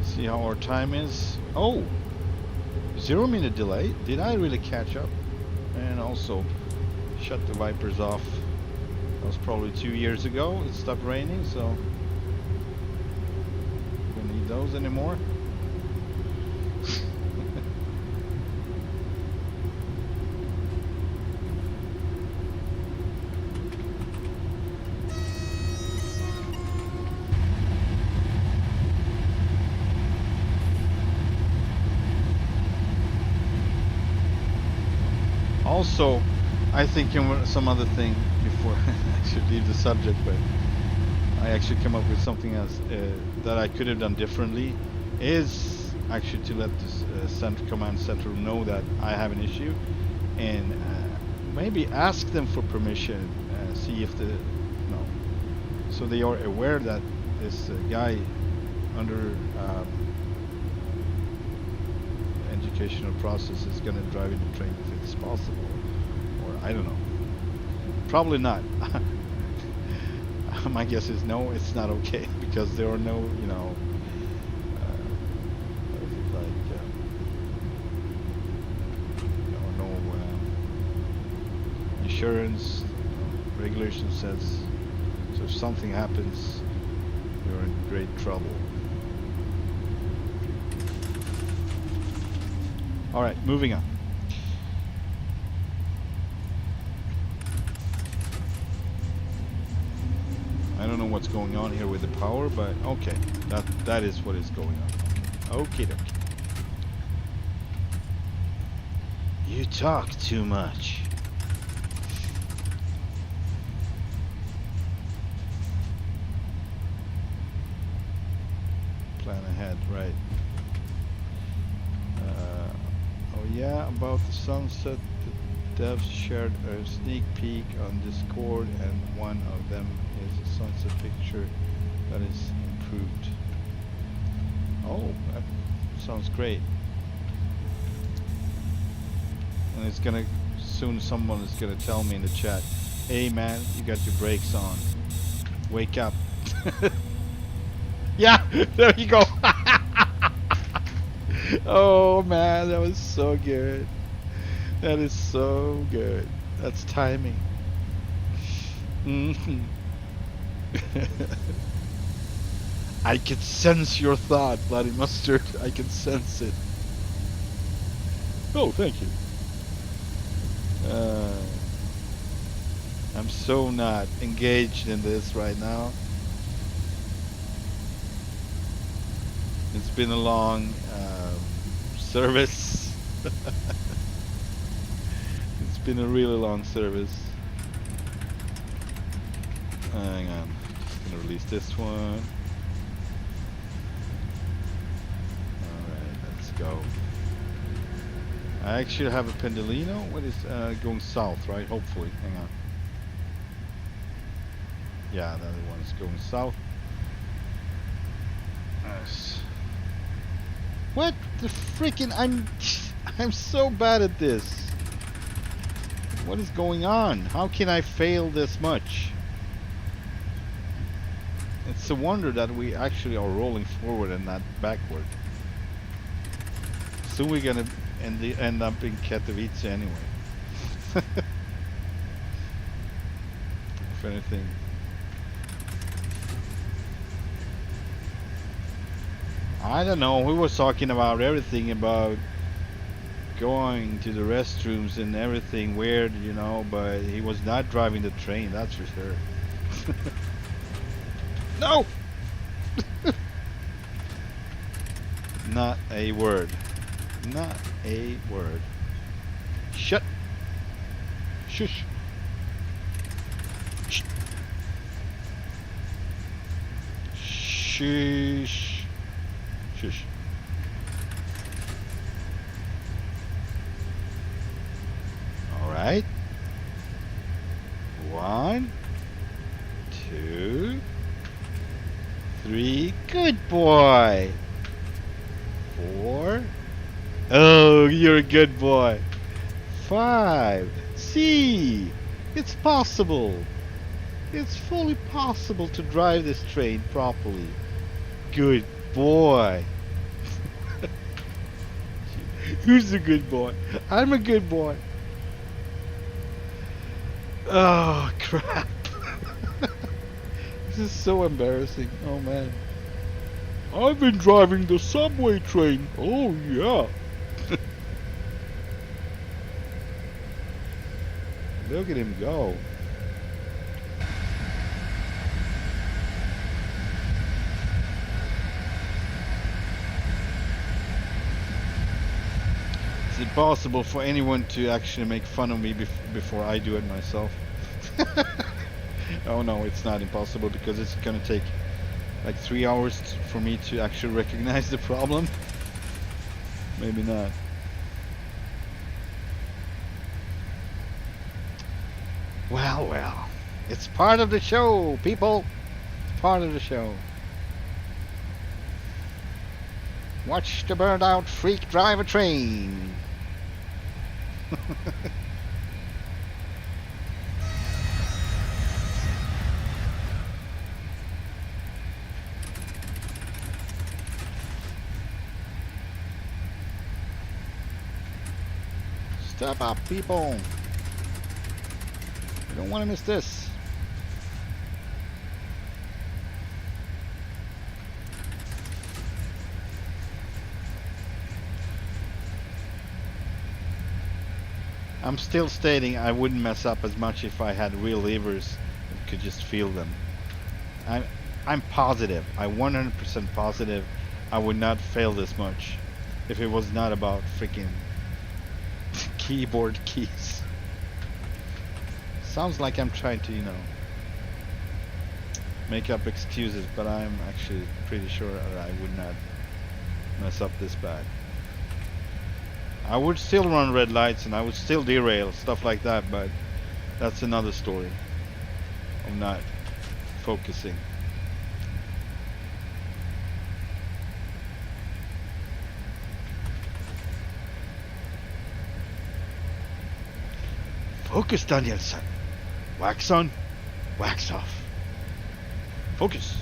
See how our time is. Oh, 0 minute delay. Did I really catch up? And also shut the wipers off. That was probably 2 years ago. It stopped raining, so those anymore. Also, I think some other thing before I should leave the subject, but I actually came up with something else that I could have done differently. Is actually to let the command center know that I have an issue, and maybe ask them for permission. See if no, so they are aware that this guy under educational process is going to drive in the train if it's possible, or I don't know. Probably not. My guess is no, it's not okay because there are no, you know, no insurance. Regulation says so if something happens, you're in great trouble. All right, moving on. I don't know what's going on here with the power, but okay, that is what is going on. Okay, dokie. You talk too much. Plan ahead, right? Oh yeah, about the sunset. The devs shared a sneak peek on Discord, and one of them is a sunset picture that is improved. Oh, that sounds great. And it's gonna soon. Someone is gonna tell me in the chat, "Hey man, you got your brakes on. Wake up." Yeah, there you go. Oh man, that was so good. That is so good. That's timing. Mm-hmm. I can sense your thought, Bloody Mustard. I can sense it. Oh, thank you. I'm so not engaged in this right now. It's been a long service. It's been a really long service. Hang on, just gonna release this one. Alright, let's go. I actually have a Pendolino. What is going south, right? Hopefully. Hang on. Yeah, the other one's going south. Nice. What the freaking? I'm so bad at this. What is going on? How can I fail this much? It's a wonder that we actually are rolling forward and not backward. Soon we're gonna end up in Katowice anyway. If anything. I don't know, we was talking about everything, about going to the restrooms and everything weird, you know, but he was not driving the train, that's for sure. No! Not a word. Not a word. Shut. Shush. Shh. Shush. Shush. All right. 1, 2, 3. Good boy. 4. Oh, you're a good boy. 5. See, it's possible. It's fully possible to drive this train properly. Good boy. Who's a good boy? I'm a good boy. Oh, crap. This is so embarrassing. Oh, man. I've been driving the subway train. Oh yeah. Look at him go. It's impossible for anyone to actually make fun of me before I do it myself. Oh no, it's not impossible because it's gonna take like 3 hours for me to actually recognize the problem. Maybe not. Well, well. It's part of the show, people. It's part of the show. Watch the burned out freak drive a train. Step up, people. You don't want to miss this. I'm still stating I wouldn't mess up as much if I had real levers and could just feel them. I'm positive. I'm 100% positive I would not fail this much if it was not about freaking keyboard keys. Sounds like I'm trying to, you know, make up excuses, but I'm actually pretty sure that I would not mess up this bad. I would still run red lights and I would still derail, stuff like that, but that's another story. I'm not focusing. Focus, Danielson. Wax on, wax off. Focus.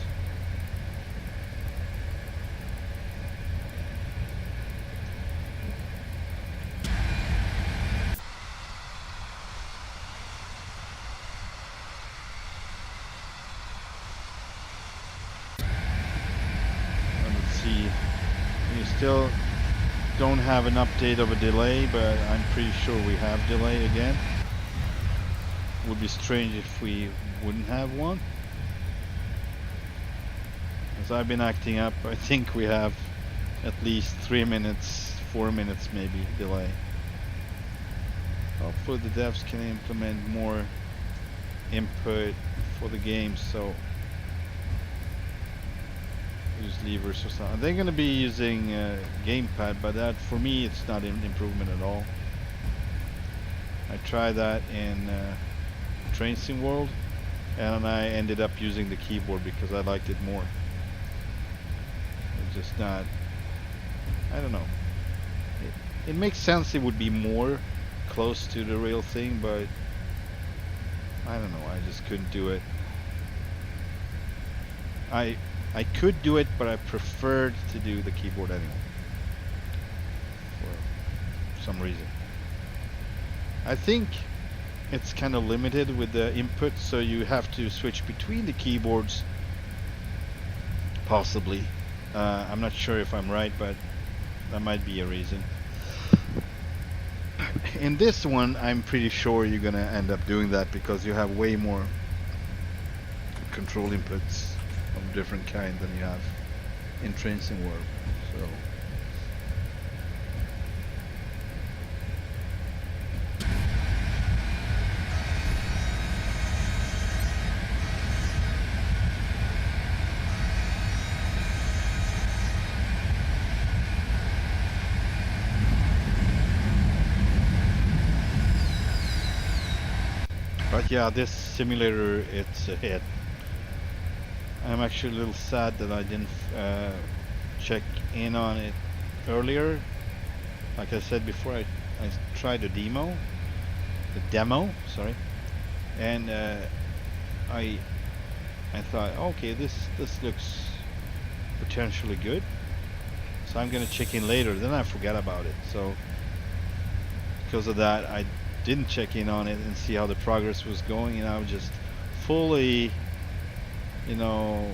Let's see. We still don't have an update of a delay, but I'm pretty sure we have delay again. Would be strange if we wouldn't have one. As I've been acting up, I think we have at least 3 minutes, 4 minutes maybe delay. Hopefully the devs can implement more input for the game, so use levers or something. They're gonna be using gamepad, but that for me it's not an improvement at all. I tried that in Train Sim World, and I ended up using the keyboard because I liked it more. It's just not, I don't know. It makes sense it would be more close to the real thing, but I don't know, I just couldn't do it. I could do it, but I preferred to do the keyboard anyway. For some reason. I think it's kind of limited with the input, so you have to switch between the keyboards, possibly. I'm not sure if I'm right, but that might be a reason. In this one, I'm pretty sure you're gonna end up doing that because you have way more control inputs of different kind than you have in Train Sim World. So. But yeah, this simulator, it's a hit. I'm actually a little sad that I didn't check in on it earlier. Like I said before, I tried the demo, sorry, and I thought, okay, this looks potentially good, so I'm gonna check in later. Then I forgot about it, so because of that, I didn't check in on it and see how the progress was going, and I was just fully, you know,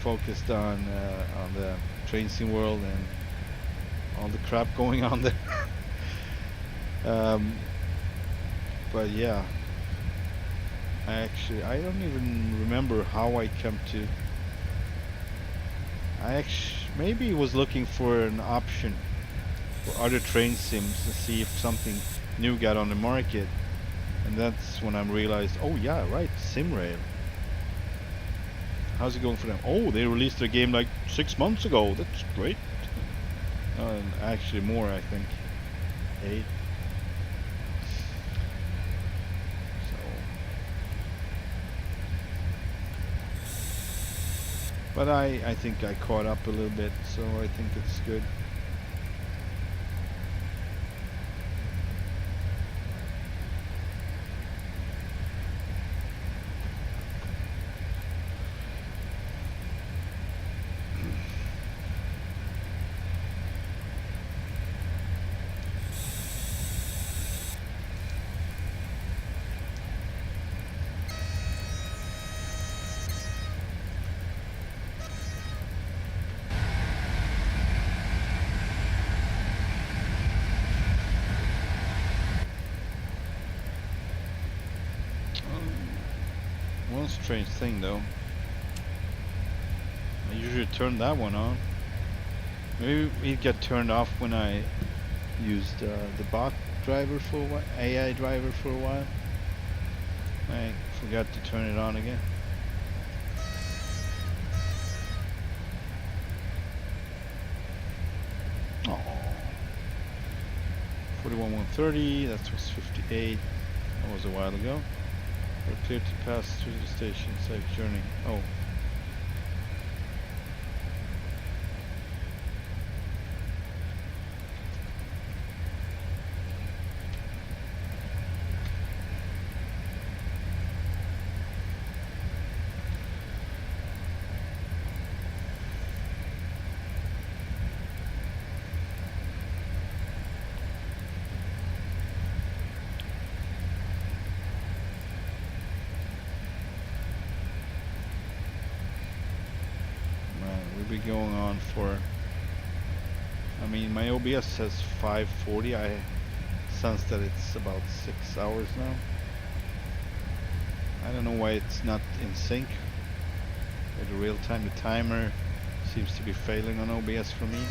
focused on the train sim world and all the crap going on there. But yeah, I don't even remember how I come to. Maybe was looking for an option for other train sims to see if something new got on the market, and that's when I realized, oh yeah, right, SIMRAIL. How's it going for them? Oh, they released their game like 6 months ago. That's great. Actually more, I think. 8. But I think I caught up a little bit, so I think it's good. One strange thing though, I usually turn that one on. Maybe it got turned off when I used the bot driver for a while, AI driver for a while. I forgot to turn it on again. Oh, 41,130. That was 58. That was a while ago. We're clear to pass through the station. Safe journey. Oh. Be going on for, I mean, my OBS says 5:40. I sense that it's about 6 hours now. I don't know why it's not in sync with the real time. The timer seems to be failing on OBS for me.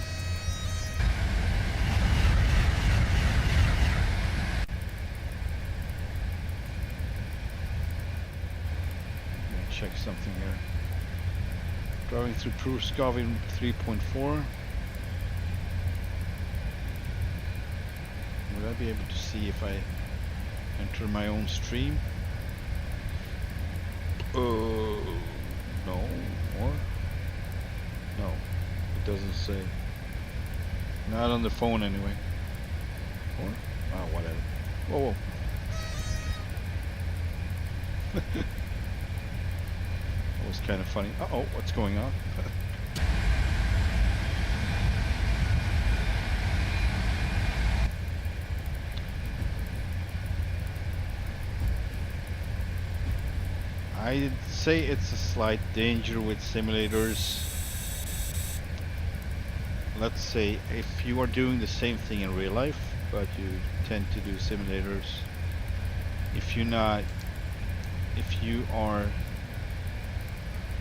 Let me check something here. Driving through Pruskov in 3.4. Would I be able to see if I enter my own stream? No. Or? No. It doesn't say. Not on the phone anyway. Or? Oh, whatever. Whoa, whoa. That was kind of funny. Uh-oh, what's going on? I'd say it's a slight danger with simulators. Let's say if you are doing the same thing in real life, but you tend to do simulators, if you are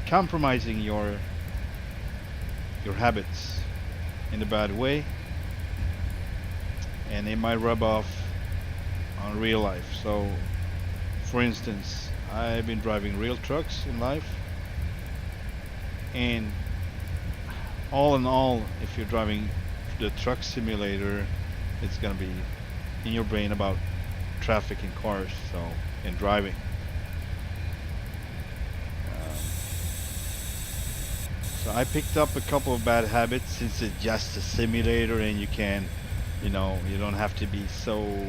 compromising your habits in a bad way, and it might rub off on real life. So for instance, I've been driving real trucks in life, and all in all, if you're driving the truck simulator, it's gonna be in your brain about traffic and cars, so, and driving. So I picked up a couple of bad habits since it's just a simulator, and you can, you know, you don't have to be so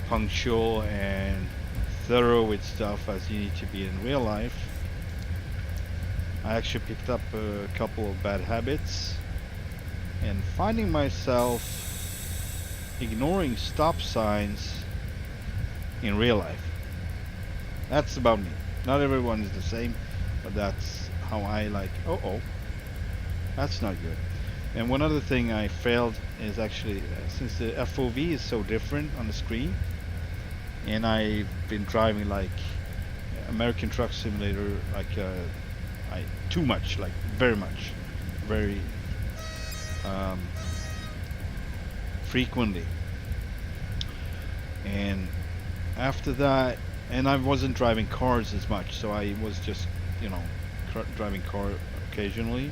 punctual and thorough with stuff as you need to be in real life. I actually picked up a couple of bad habits, and finding myself ignoring stop signs in real life. That's about me. Not everyone is the same, but that's how I like, oh, that's not good. And one other thing I failed is actually, since the FOV is so different on the screen, and I've been driving like American Truck Simulator, like too much, like very much, very frequently. And after that, and I wasn't driving cars as much, so I was just, driving car occasionally.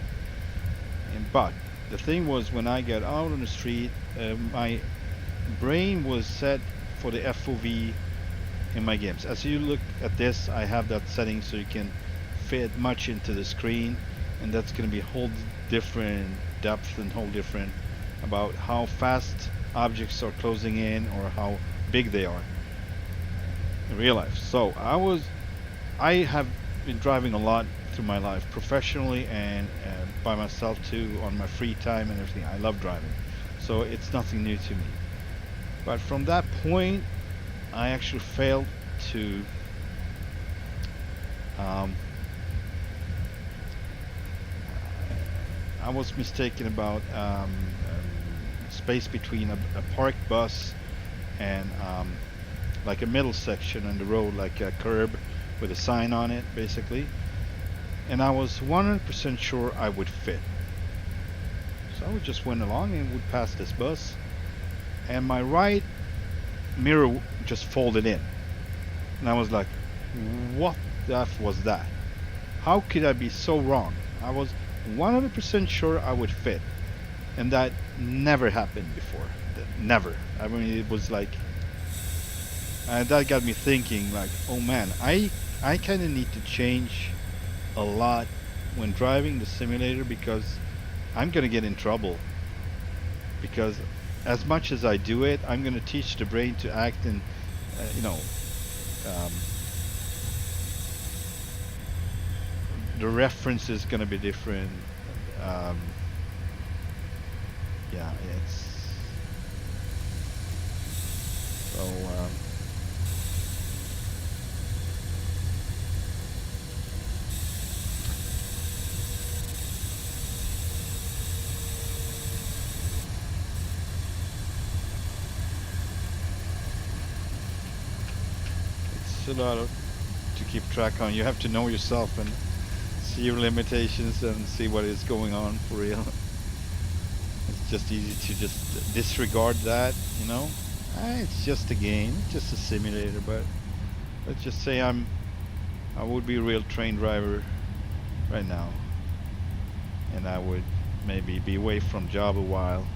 But the thing was, when I got out on the street, my brain was set for the FOV in my games. As you look at this, I have that setting so you can fit much into the screen, and that's going to be whole different depth and whole different about how fast objects are closing in or how big they are in real life. So I have been driving a lot through my life, professionally and by myself too, on my free time and everything. I love driving, so it's nothing new to me. But from that point, I actually failed to I was mistaken about space between a parked bus and like a middle section on the road, like a curb with a sign on it, basically. And I was 100% sure I would fit. So I just went along and would pass this bus, and my right mirror just folded in. And I was like, what the F was that? How could I be so wrong? I was 100% sure I would fit. And that never happened before. Never. I mean, it was like, that got me thinking, like, oh man, I kind of need to change a lot when driving the simulator, because I'm gonna get in trouble. Because as much as I do it, I'm gonna teach the brain to act in, the reference is gonna be different. Yeah, it's so. It's a lot to keep track on. You have to know yourself and see your limitations and see what is going on for real. It's just easy to just disregard that, it's just a game, it's just a simulator. But let's just say I would be a real train driver right now, and I would maybe be away from job a while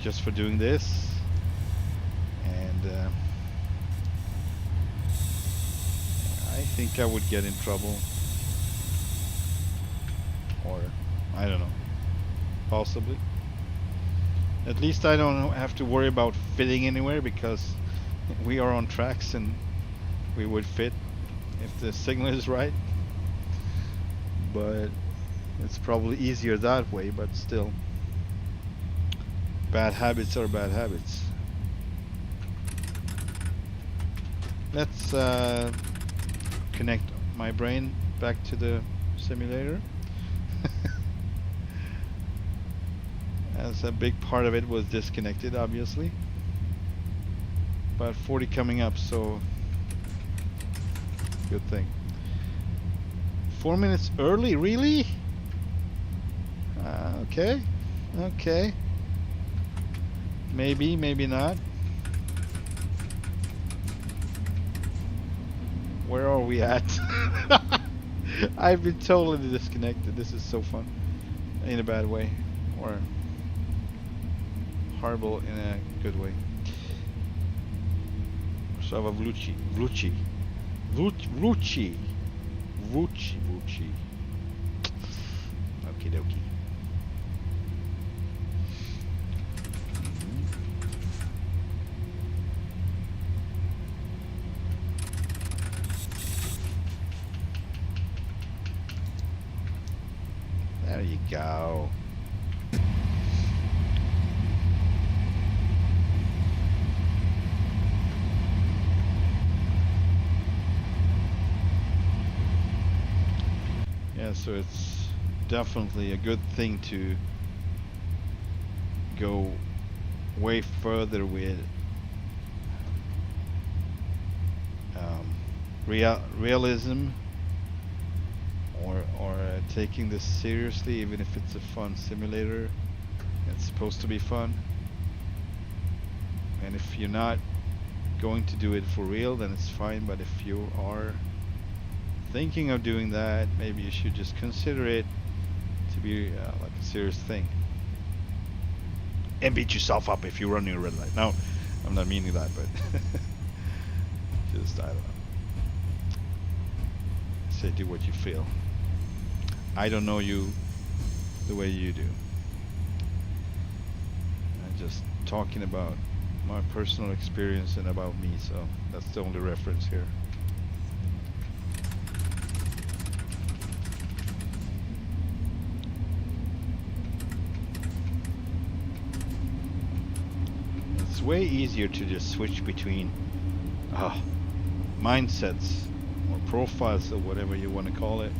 just for doing this. And I think I would get in trouble, or I don't know, possibly. At least I don't have to worry about fitting anywhere, because we are on tracks and we would fit if the signal is right. But it's probably easier that way, but still, bad habits are bad habits. Let's connect my brain back to the simulator. As a big part of it was disconnected, obviously. But 40 coming up, so good thing. 4 minutes early, really? Okay, okay. Maybe, maybe not. Where are we at? I've been totally disconnected. This is so fun. In a bad way. Or horrible in a good way. Sava Vluchi. Vluchi. Vluchi. Vluchi. Okie dokie. There you go. Yeah, so it's definitely a good thing to go way further with realism, or taking this seriously, even if it's a fun simulator. It's supposed to be fun. And if you're not going to do it for real, then it's fine. But if you are thinking of doing that, maybe you should just consider it to be like a serious thing. And beat yourself up if you're running a red light. No, I'm not meaning that, but just, I don't know. Say do what you feel. I don't know you the way you do. I'm just talking about my personal experience and about me, so that's the only reference here. It's way easier to just switch between mindsets or profiles or whatever you want to call it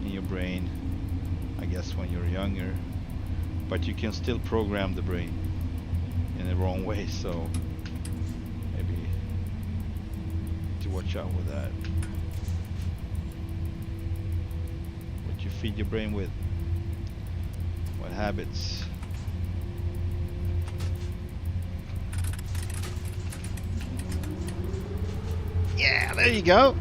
in your brain, I guess, when you're younger. But you can still program the brain in the wrong way, so maybe to watch out with that. What you feed your brain with, what habits. Yeah, there you go.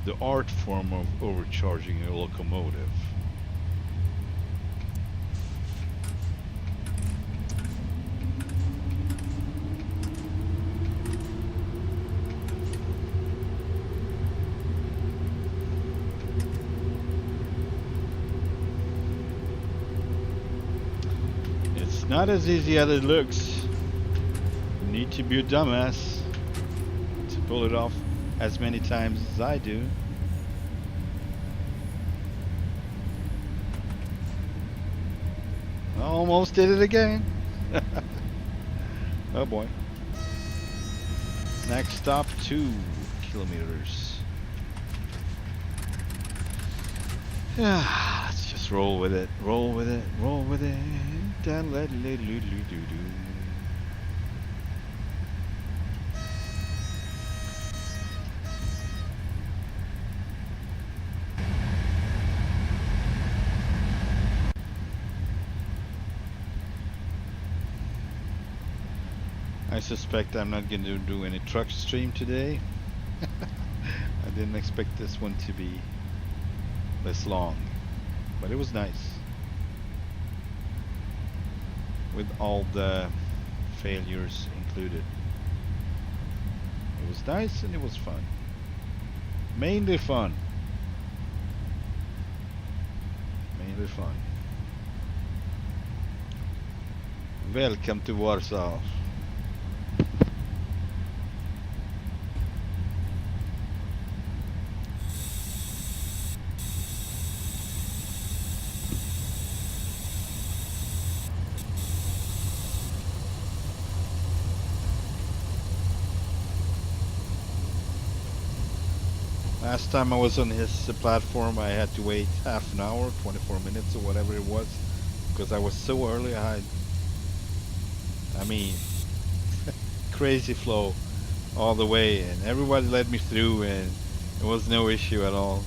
The art form of overcharging a locomotive. It's not as easy as it looks. You need to be a dumbass to pull it off as many times as I do. Almost did it again. Oh boy. Next stop, 2 kilometers. Yeah, let's just roll with it. Roll with it. Roll with it. I suspect I'm not going to do any truck stream today. I didn't expect this one to be this long, but it was nice. With all the failures included. It was nice and it was fun. Mainly fun. Mainly fun. Welcome to Warsaw. Last time I was on his platform, I had to wait half an hour, 24 minutes or whatever it was, because I was so early. I mean, crazy flow all the way, and everybody let me through, and it was no issue at all.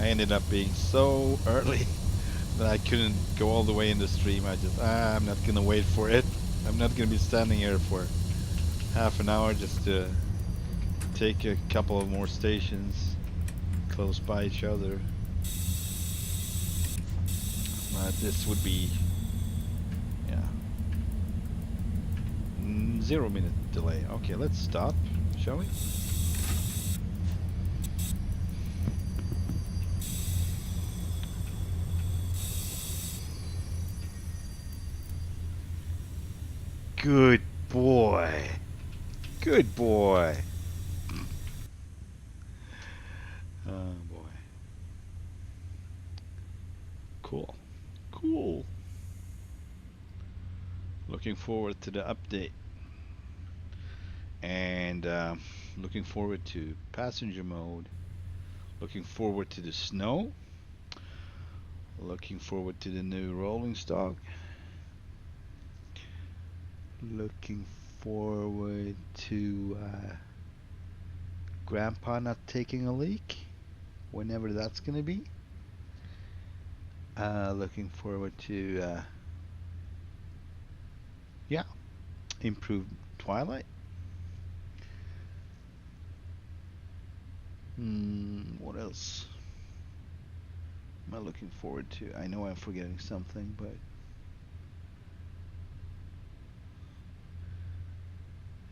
I ended up being so early that I couldn't go all the way in the stream. I just, I'm not gonna wait for it. I'm not gonna be standing here for half an hour just to take a couple of more stations close by each other. This would be, yeah, 0 minute delay. Okay, let's stop, shall we? Good boy. Good boy. Oh boy. Cool. Cool. looking forward to the update, and looking forward to passenger mode, looking forward to the snow, looking forward to the new rolling stock, looking forward to Grandpa not taking a leak, whenever that's gonna be. Looking forward to yeah, improved Twilight. What else am I looking forward to? I know I'm forgetting something, but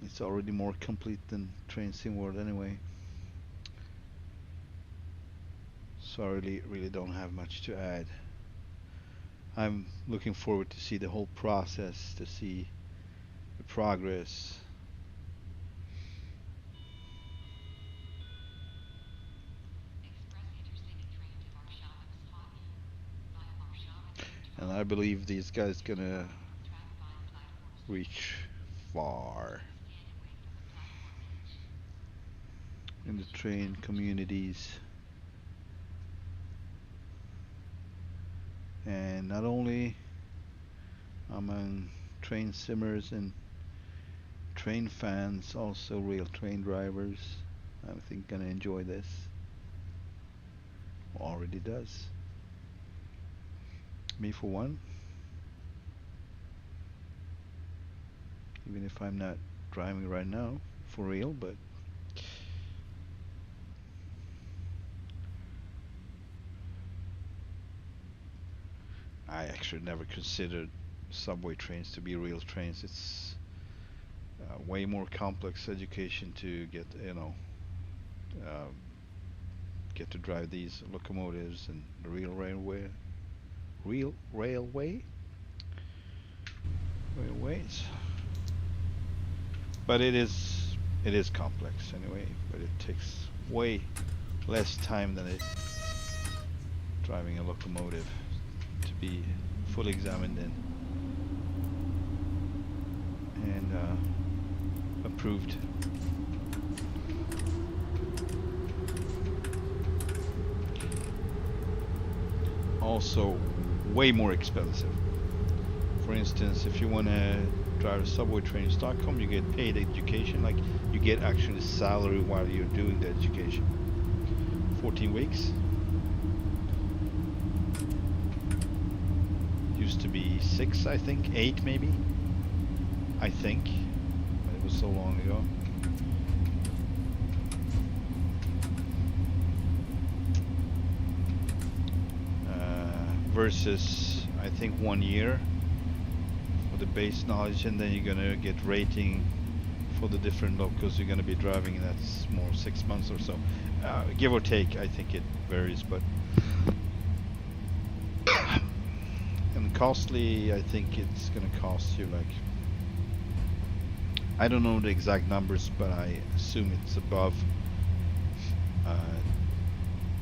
it's already more complete than Train Sim World anyway. So I really don't have much to add. I'm looking forward to see the whole process, to see the progress. And I believe these guys gonna reach far in the train communities. And not only among train simmers and train fans, also real train drivers, I think gonna enjoy this. Already does. Me for one. Even if I'm not driving right now, for real, but I actually never considered subway trains to be real trains. It's way more complex education to get, get to drive these locomotives and the railways. But it is complex anyway. But it takes way less time than it driving a locomotive to be fully examined and approved. Also way more expensive. For instance, if you want to drive a subway train in Stockholm, you get paid education, like you get actually salary while you're doing the education. 14 weeks. Used to be 6, I think, 8 maybe. I think, but it was so long ago. Versus, I think, 1 year for the base knowledge, and then you're gonna get rating for the different locals you're gonna be driving, and that's more 6 months or so, give or take. I think it varies, but and costly. I think it's gonna cost you like, I don't know the exact numbers, but I assume it's above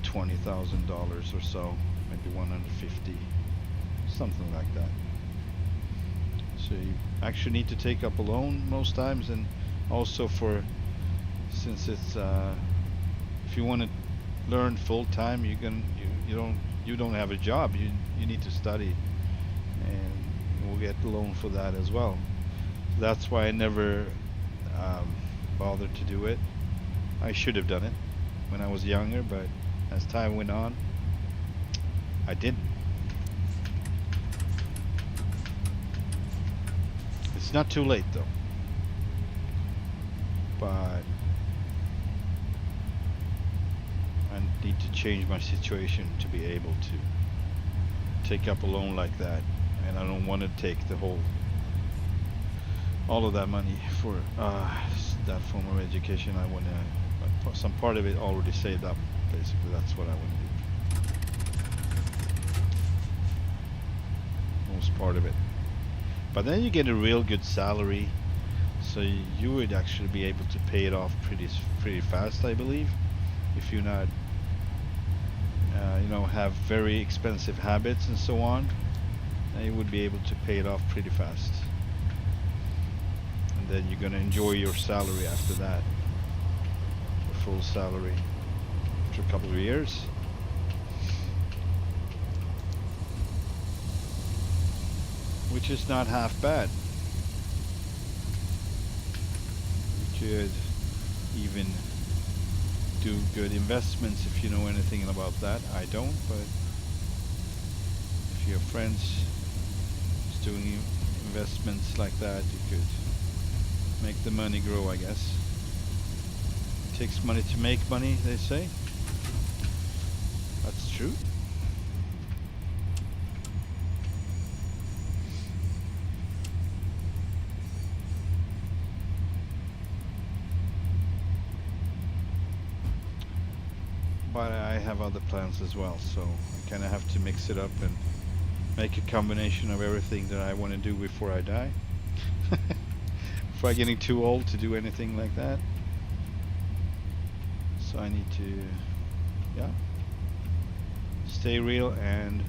$20,000 or so. Maybe 150, something like that. So you actually need to take up a loan most times, and also since it's if you want to learn full time, you don't have a job. You need to study, and we'll get the loan for that as well. That's why I never bothered to do it. I should have done it when I was younger, but as time went on, I didn't. It's not too late though. But I need to change my situation to be able to take up a loan like that. And I don't want to take all of that money for that form of education. I want to, some part of it already saved up. Basically, that's what I want to do. Most part of it. But then you get a real good salary, so you would actually be able to pay it off pretty fast, I believe, if you're not have very expensive habits and so on. Then you would be able to pay it off pretty fast. then you're gonna enjoy your salary after that, your full salary after a couple of years. Which is not half bad. You could even do good investments if you know anything about that. I don't, but if you have friends who's doing investments like that, you could make the money grow, I guess. It takes money to make money, they say. That's true. But I have other plans as well, so I kind of have to mix it up and make a combination of everything that I want to do before I die. Before I'm getting too old to do anything like that. So I need to, yeah, stay real and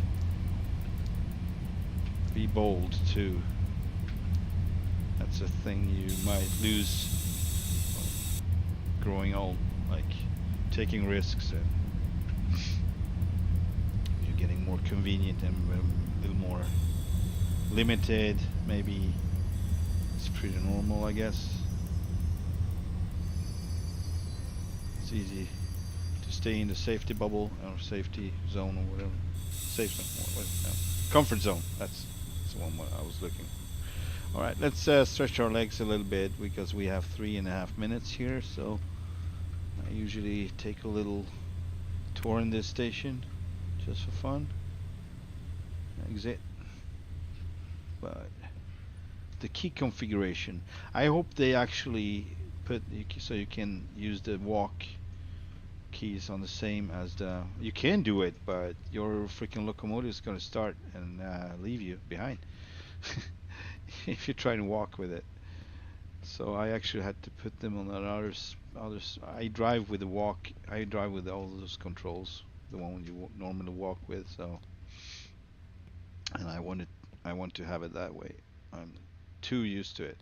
be bold too. That's a thing you might lose growing old, like taking risks, and you're getting more convenient and a little more limited. Maybe it's pretty normal, I guess. It's easy to stay in the safety bubble or safety zone or whatever. Safe zone, comfort zone. That's the one I was looking. All right, let's stretch our legs a little bit because we have 3.5 minutes here. So I usually take a little tour in this station just for fun. Exit. But the key configuration, I hope they actually put so you can use the walk keys on the same as the, you can do it, but your freaking locomotive is going to start and leave you behind if you try to walk with it. So I actually had to put them on that others. I drive with the walk. I drive with all those controls, the one you normally walk with. So, and I want to have it that way. I'm too used to it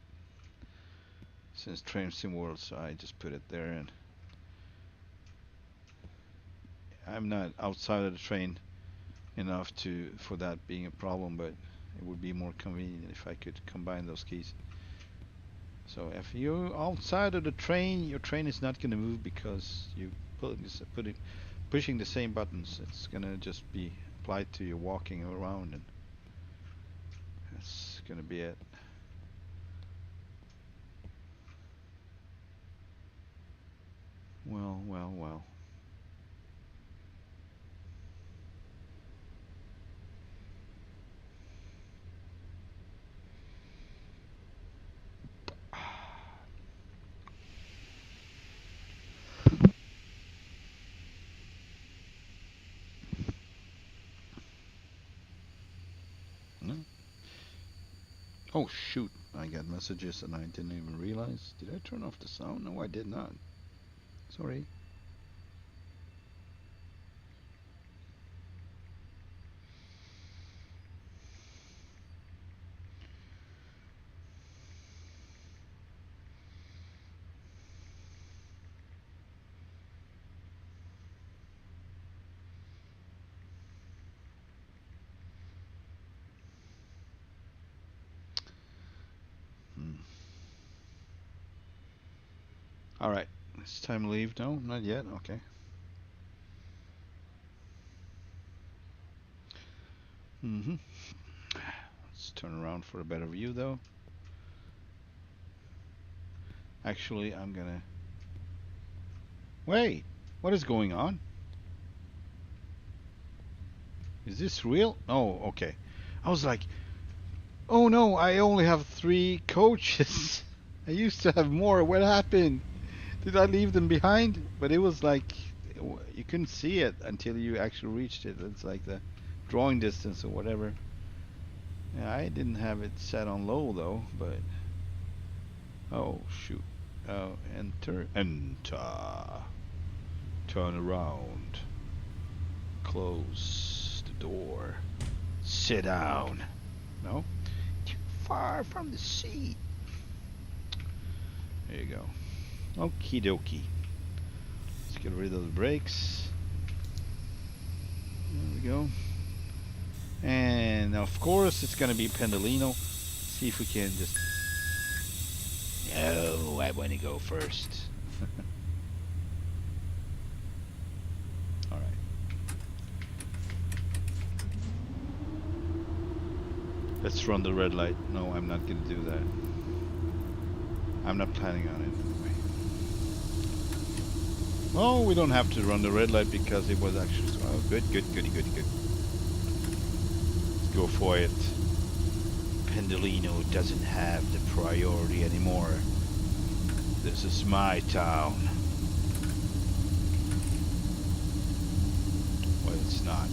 since Train Sim World, so I just put it there, and I'm not outside of the train enough for that being a problem, but it would be more convenient if I could combine those keys. So if you're outside of the train, your train is not going to move because you pushing the same buttons. It's going to just be applied to you walking around, and that's going to be it. Well, well, well. No. Oh shoot, I got messages and I didn't even realize. Did I turn off the sound? No, I did not. Sorry. All right, it's time to leave. No, not yet. Okay. Let's turn around for a better view, though. Actually, I'm gonna wait. What is going on? Is this real? Oh, okay. I was like, oh no, I only have 3 coaches. I used to have more. What happened? Did I leave them behind? But it was like, you couldn't see it until you actually reached it. It's like the drawing distance or whatever. Yeah, I didn't have it set on low though, but oh shoot. Oh, enter, turn around, close the door, sit down. No, too far from the seat. There you go. Okie dokie. Let's get rid of the brakes. There we go. And of course it's gonna be Pendolino. See if we can just... No, I want to go first. Alright. Let's run the red light. No, I'm not gonna do that. I'm not planning on it anyway. Oh, we don't have to run the red light because it was actually... Oh, good. Let's go for it. Pendolino doesn't have the priority anymore. This is my town. Well, it's not.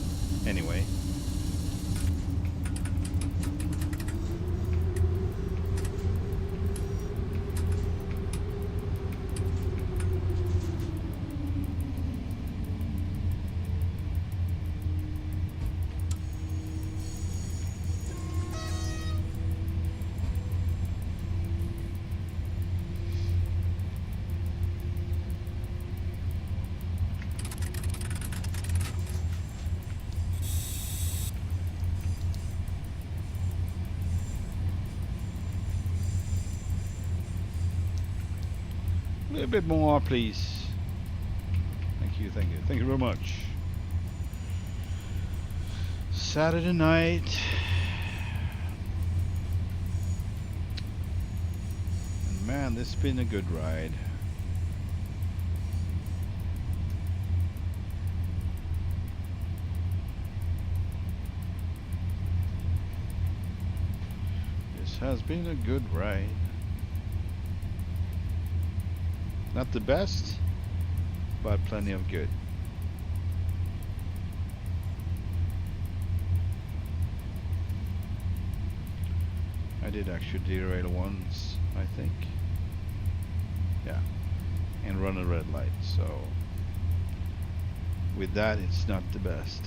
Anyway. A little bit more, please. Thank you very much. Saturday night. And man, this has been a good ride. This has been a good ride. Not the best, but plenty of good. I did actually derail once, I think. Yeah, and run a red light, so with that it's not the best.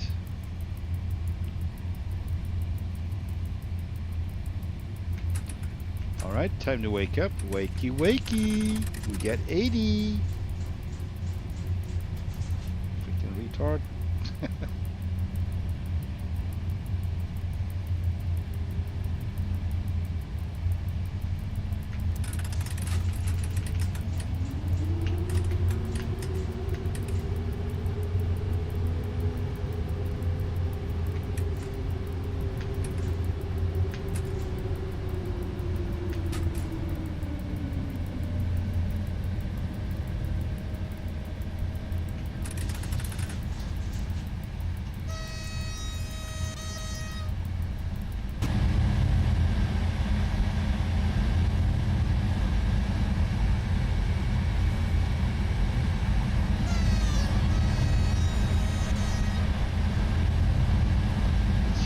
Alright, time to wake up. Wakey wakey! We get 80! Freaking retard.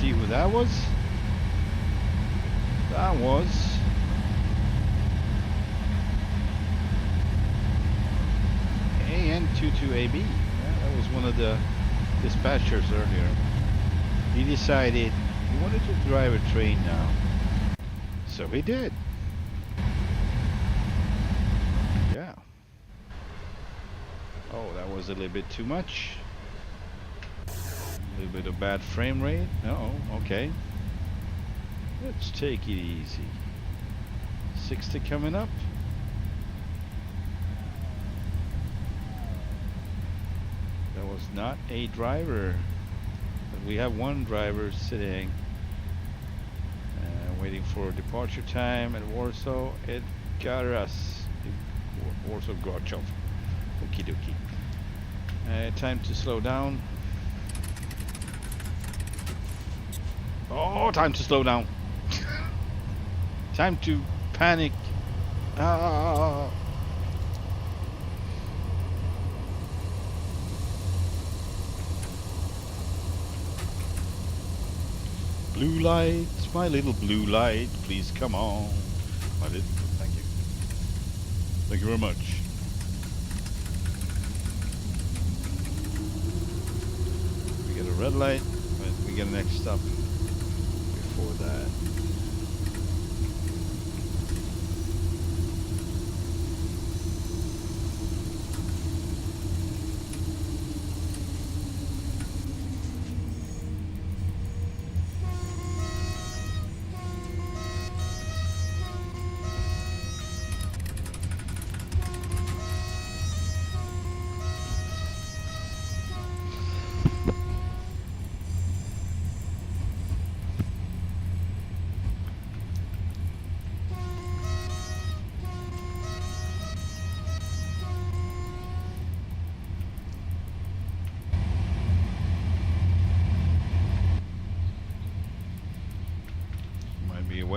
See who that was? That was AN22AB. Yeah, that was one of the dispatchers earlier. He decided he wanted to drive a train now. So he did. Yeah. Oh, that was a little bit too much. A little bit of bad frame rate. No, okay. Let's take it easy. 60 coming up. That was not a driver, but we have one driver sitting waiting for departure time at Warsaw. It got us. Warsaw Gorchov. Okie dokie. Time to slow down. Oh, time to slow down. Time to panic. Ah. Blue light, my little blue light, please come on. My little, thank you. Thank you very much. We get a red light, but we get a next stop before that.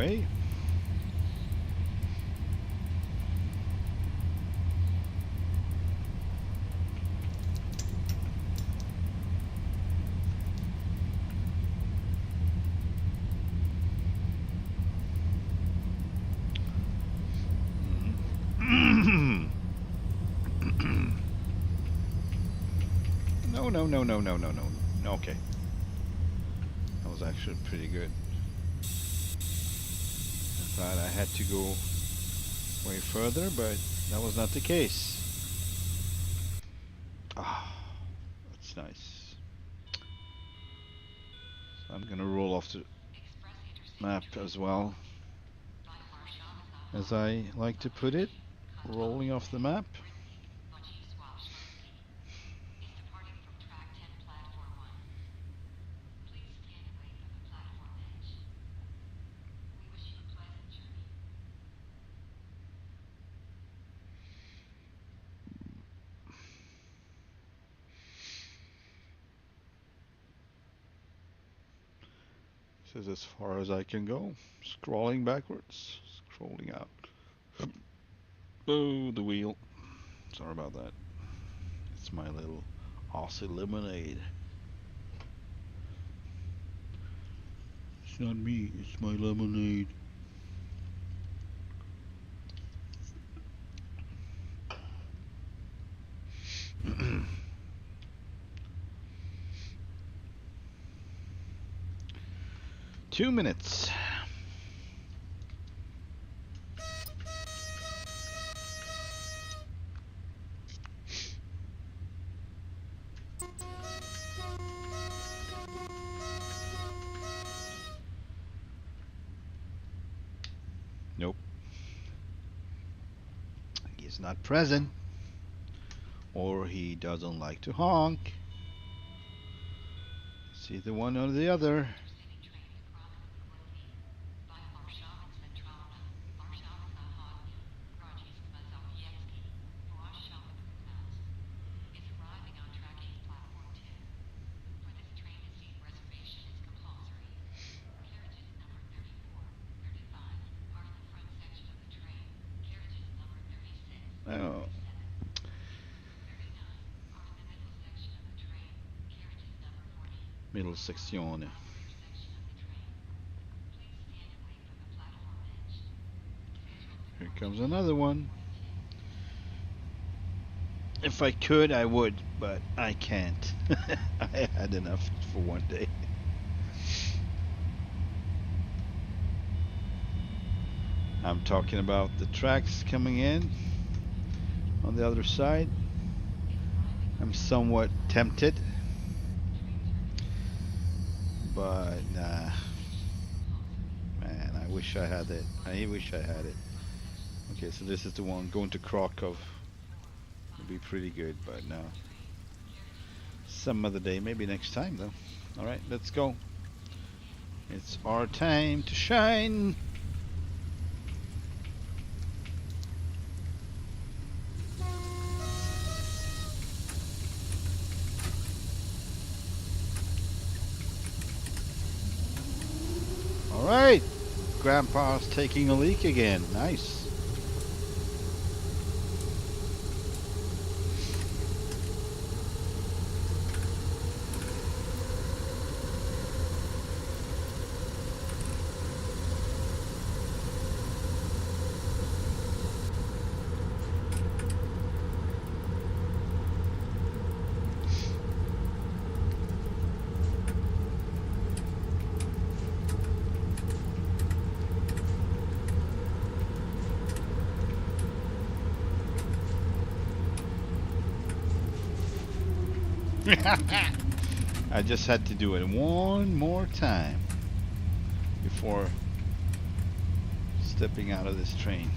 way. No, no, no, no, no, no, no. Okay. That was actually pretty good. I thought I had to go way further, but that was not the case. Ah, that's nice. So I'm gonna roll off the map as well, as I like to put it, rolling off the map. This is as far as I can go. Scrolling backwards, scrolling out. Oh, the wheel. Sorry about that. It's my little Aussie lemonade. It's not me, it's my lemonade. Two minutes. Nope. He's not present. Or he doesn't like to honk. It's either one or the other. Oh. Middle section. Here comes another one. If I could, I would, but I can't. I had enough for one day. I'm talking about the tracks coming in on the other side. I'm somewhat tempted, but nah. Man, I wish I had it. I wish I had it. Okay, so this is the one going to Krakow. It'll be pretty good, but no. Some other day, maybe next time though. Alright, let's go. It's our time to shine. Alright, Grandpa's taking a leak again. Nice. I just had to do it one more time before stepping out of this train.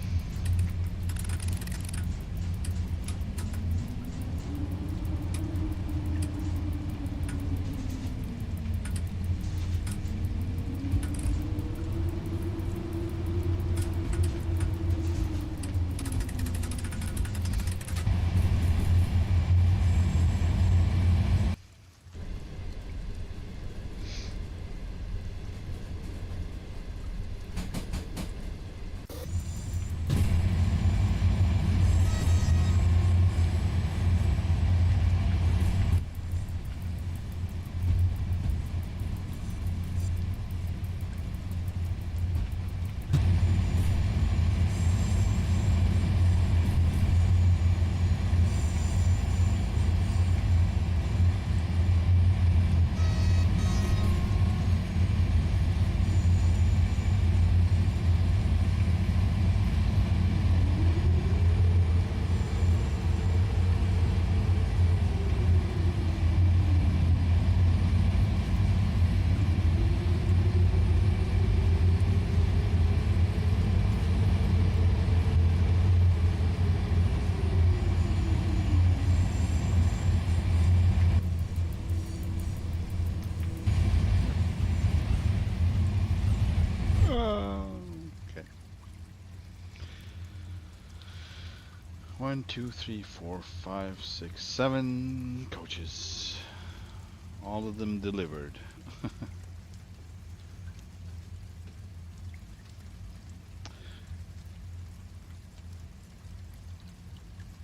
1, 2, 3, 4, 5, 6, 7 coaches. All of them delivered.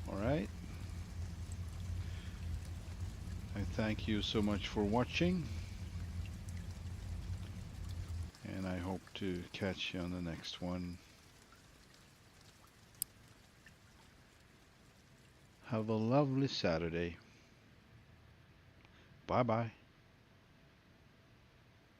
Alright. I thank you so much for watching. And I hope to catch you on the next one. Have a lovely Saturday. Bye bye.